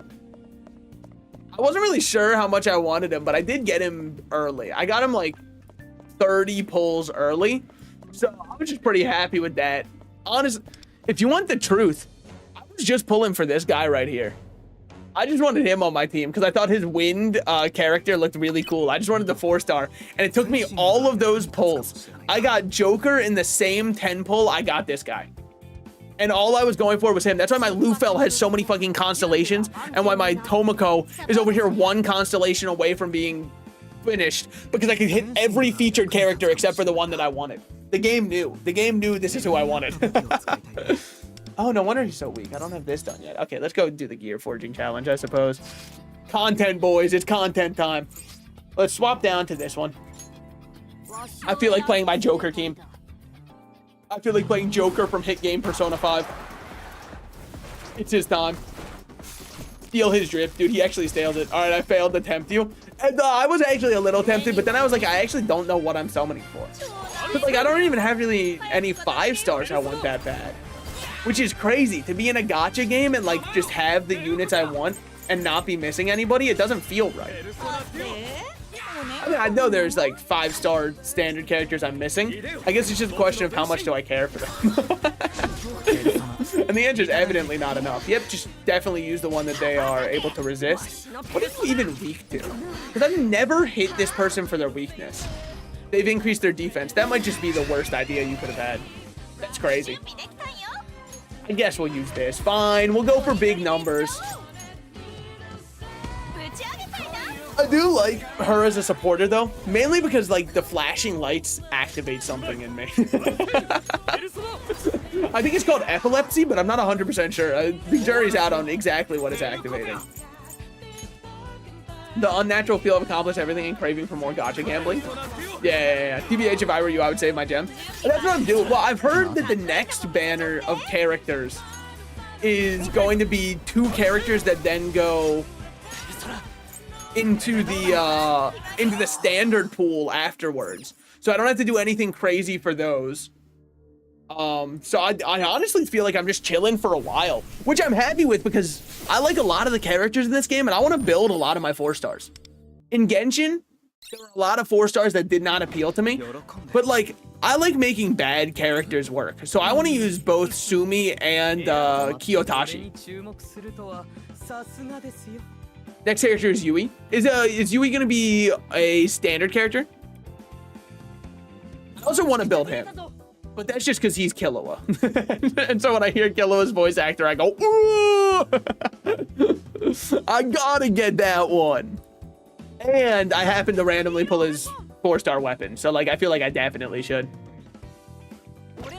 I wasn't really sure how much I wanted him, but I did get him early. I got him like 30 pulls early. So I was just pretty happy with that. Honestly, if you want the truth, I was just pulling for this guy right here. I just wanted him on my team because I thought his wind character looked really cool. I just wanted the 4-star, and it took me all of those pulls. I got Joker in the same 10 pull. I got this guy. And all I was going for was him. That's why my Lufel has so many fucking constellations, and why my Tomoko is over here 1 constellation away from being finished, because I could hit every featured character except for the one that I wanted. The game knew. The game knew this is who I wanted. Oh, no wonder he's so weak. I don't have this done yet. Okay, let's go do the gear forging challenge, I suppose. Content, boys. It's content time. Let's swap down to this one. I feel like playing my Joker team. I feel like playing Joker from Hit Game Persona 5. It's his time. Steal his drift, dude. He actually steals it. All right, I failed to tempt you. And I was actually a little tempted, but then I was like, I actually don't know what I'm summoning for. But like, I don't even have really any 5-stars I want that bad. Which is crazy. To be in a gacha game and like just have the units I want and not be missing anybody, it doesn't feel right. I mean, I know there's like 5-star standard characters I'm missing. I guess it's just a question of how much do I care for them. And the answer is evidently not enough. Yep, just definitely use the one that they are able to resist. What are you even weak to? Because I've never hit this person for their weakness. They've increased their defense. That might just be the worst idea you could have had. That's crazy. I guess we'll use this. Fine, we'll go for big numbers. I do like her as a supporter though, mainly because like the flashing lights activate something in me. I think it's called epilepsy, but I'm not 100% sure. The jury's out on exactly what it's activating. The unnatural feel of accomplish everything and craving for more gacha gambling. Yeah. TBH, if I were you, I would save my gem. And that's what I'm doing. Well, I've heard that the next banner of characters is going to be 2 characters that then go into the standard pool afterwards. So I don't have to do anything crazy for those. So I honestly feel like I'm just chilling for a while, which I'm happy with because I like a lot of the characters in this game and I want to build a lot of my 4-stars. In Genshin, there were a lot of 4-stars that did not appeal to me, but like, I like making bad characters work. So I want to use both Sumi and Kiyotashi. Next character is Yui. Is Yui gonna be a standard character? I also want to build him. But that's just because he's Killua. And so when I hear Killua's voice actor, I go, ooh! I gotta get that one. And I happen to randomly pull his 4-star weapon. So like, I feel like I definitely should. But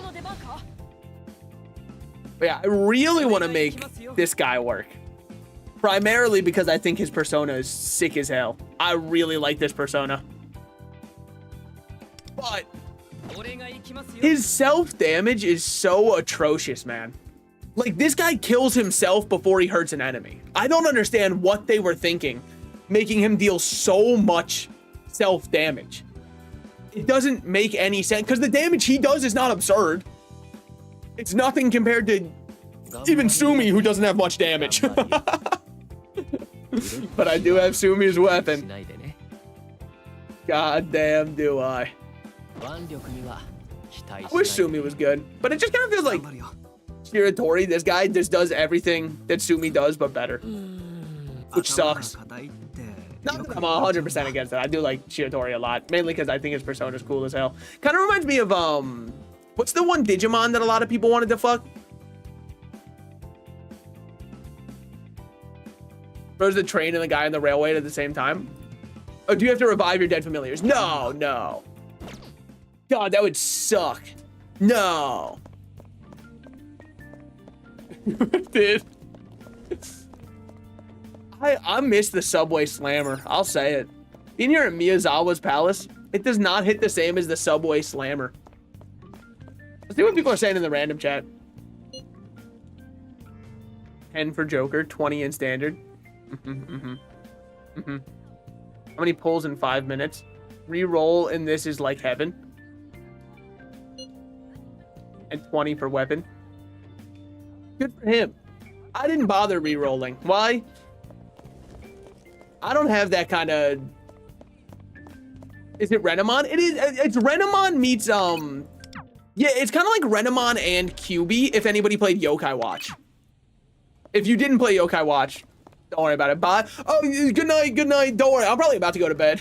yeah, I really want to make this guy work. Primarily because I think his persona is sick as hell. I really like this persona. But his self-damage is so atrocious, man. Like, this guy kills himself before he hurts an enemy. I don't understand what they were thinking, making him deal so much self-damage. It doesn't make any sense because the damage he does is not absurd. It's nothing compared to even Sumi, who doesn't have much damage. But I do have Sumi's weapon. God damn, do I. I wish Sumi was good, but it just kind of feels like Shiratori, this guy just does everything that Sumi does, but better. Which sucks. Not that I'm 100% against it. I do like Shiratori a lot, mainly because I think his persona is cool as hell. Kind of reminds me of, what's the one Digimon that a lot of people wanted to fuck? Throws the train and the guy on the railway at the same time. Oh, do you have to revive your dead familiars? No, no. God, that would suck. No. Dude. I miss the subway slammer. I'll say it. In here at Miyazawa's palace, it does not hit the same as the subway slammer. Let's see what people are saying in the random chat. 10 for Joker, 20 in standard. How many pulls in 5 minutes? Reroll in this is like heaven. And 20 for weapon. Good for him. I didn't bother re-rolling. Why? I don't have that kind of... Is it Renamon? It is. It's Renamon meets, yeah, it's kind of like Renamon and QB if anybody played Yokai Watch. If you didn't play Yokai Watch, don't worry about it. Bye. Oh, good night, good night. Don't worry. I'm probably about to go to bed.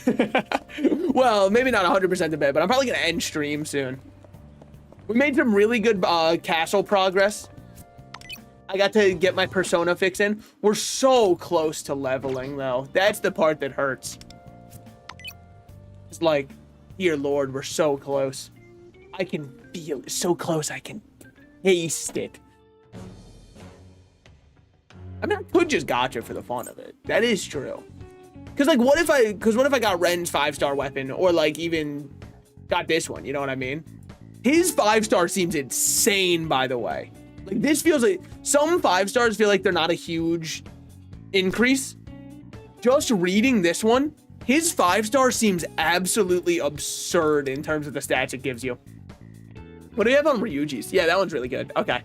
Well, maybe not 100% to bed, but I'm probably going to end stream soon. We made some really good castle progress. I got to get my persona fix in. We're so close to leveling, though. That's the part that hurts. It's like, dear Lord, we're so close. I can feel it. So close, I can taste it. I mean, I could just gacha for the fun of it. That is true. Because, like, what if I got Ren's 5-star weapon, or, like, even got this one, you know what I mean? His 5-star seems insane, by the way. Like, this feels like, some 5-stars feel like they're not a huge increase. Just reading this one, his 5-star seems absolutely absurd in terms of the stats it gives you. What do you have on Ryuji's? Yeah, that one's really good. Okay.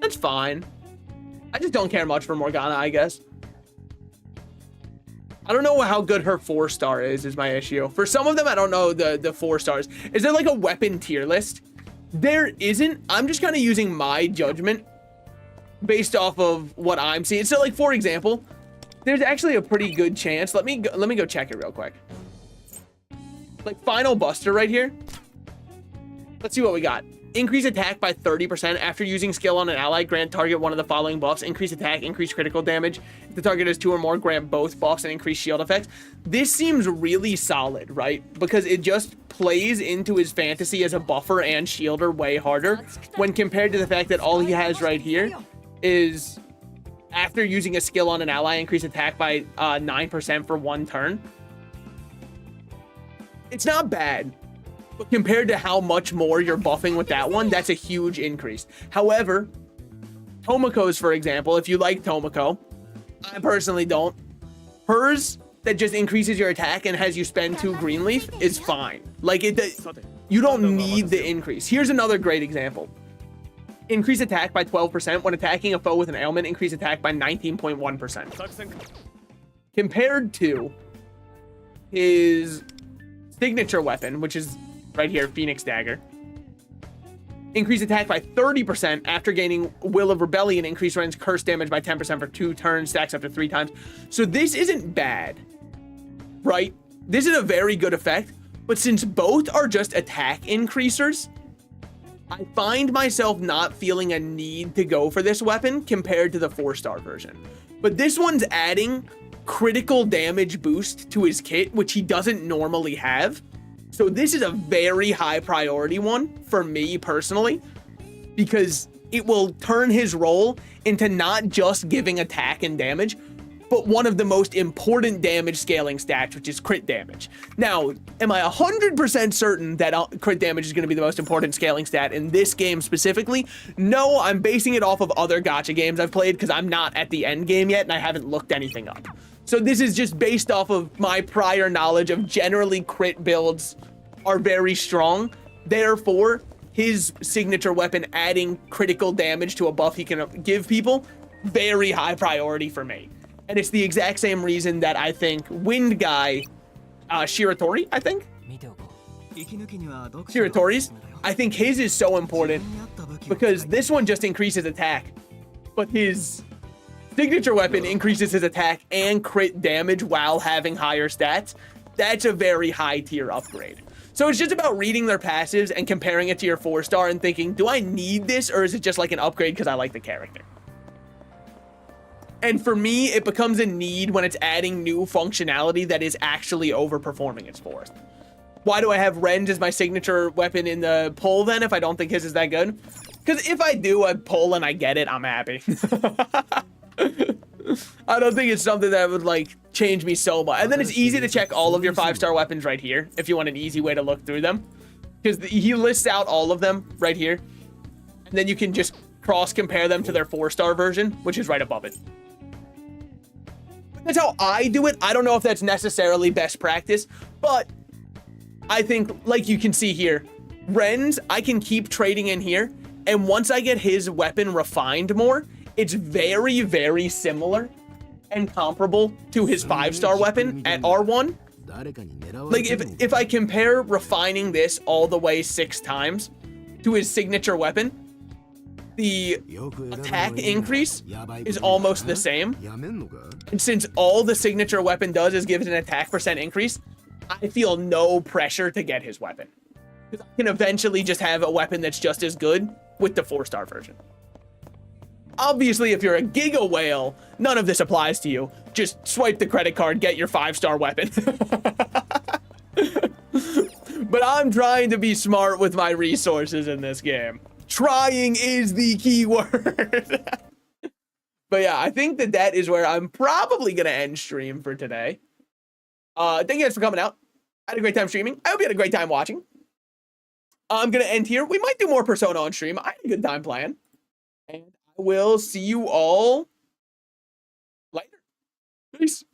That's fine. I just don't care much for Morgana, I guess. I don't know how good her 4-star is my issue. For some of them, I don't know the 4 stars. Is there like a weapon tier list? There isn't. I'm just kind of using my judgment based off of what I'm seeing. So, like, for example, there's actually a pretty good chance. Let me go check it real quick. Like, Final Buster right here. Let's see what we got. Increase attack by 30% after using skill on an ally. Grant target one of the following buffs. Increase attack, increase critical damage. If the target has 2 or more, grant both buffs and increase shield effects. This seems really solid, right? Because it just plays into his fantasy as a buffer and shielder way harder when compared to the fact that all he has right here is after using a skill on an ally, increase attack by 9% for 1 turn. It's not bad. But compared to how much more you're buffing with that one, that's a huge increase. However, Tomoko's, for example, if you like Tomoko, I personally don't. Hers that just increases your attack and has you spend 2 Greenleaf is fine. Like, you don't need the increase. Here's another great example. Increase attack by 12% when attacking a foe with an ailment. Increase attack by 19.1%. Compared to his signature weapon, which is right here, Phoenix Dagger. Increase attack by 30% after gaining Will of Rebellion. Increase Ren's curse damage by 10% for 2 turns. Stacks up to 3 times. So this isn't bad, right? This is a very good effect. But since both are just attack increasers, I find myself not feeling a need to go for this weapon compared to the 4-star version. But this one's adding critical damage boost to his kit, which he doesn't normally have. So this is a very high priority one for me personally, because it will turn his role into not just giving attack and damage, but one of the most important damage scaling stats, which is crit damage. Now, am I 100% certain that crit damage is going to be the most important scaling stat in this game specifically? No, I'm basing it off of other gacha games I've played because I'm not at the end game yet and I haven't looked anything up. So this is just based off of my prior knowledge of generally crit builds are very strong. Therefore, his signature weapon adding critical damage to a buff he can give people, very high priority for me. And it's the exact same reason that I think Wind Guy, Shiratori, I think? Shiratori's, I think his is so important because this one just increases attack, but his signature weapon increases his attack and crit damage while having higher stats. That's a very high tier upgrade. So it's just about reading their passives and comparing it to your 4-star and thinking, do I need this or is it just like an upgrade because I like the character? And for me, it becomes a need when it's adding new functionality that is actually overperforming its 4th. Why do I have Rend as my signature weapon in the pull then if I don't think his is that good? Because if I do a pull and I get it, I'm happy. I don't think it's something that would like change me so much. And then it's easy to check all of your 5-star weapons right here if you want an easy way to look through them. Because he lists out all of them right here. And then you can just cross compare them to their 4-star version, which is right above it. That's how I do it. I don't know if that's necessarily best practice, but I think, like you can see here, Ren's, I can keep trading in here, and once I get his weapon refined more, it's very, very similar and comparable to his 5-star weapon at R1. Like, if I compare refining this all the way 6 times to his signature weapon, the attack increase is almost the same. And since all the signature weapon does is gives an attack percent increase, I feel no pressure to get his weapon. Because I can eventually just have a weapon that's just as good with the 4-star version. Obviously, if you're a Giga Whale, none of this applies to you. Just swipe the credit card, get your 5-star weapon. But I'm trying to be smart with my resources in this game. Trying is the key word. But yeah, I think that is where I'm probably going to end stream for today. Thank you guys for coming out. I had a great time streaming. I hope you had a great time watching. I'm going to end here. We might do more Persona on stream. I had a good time playing. And I will see you all later. Peace.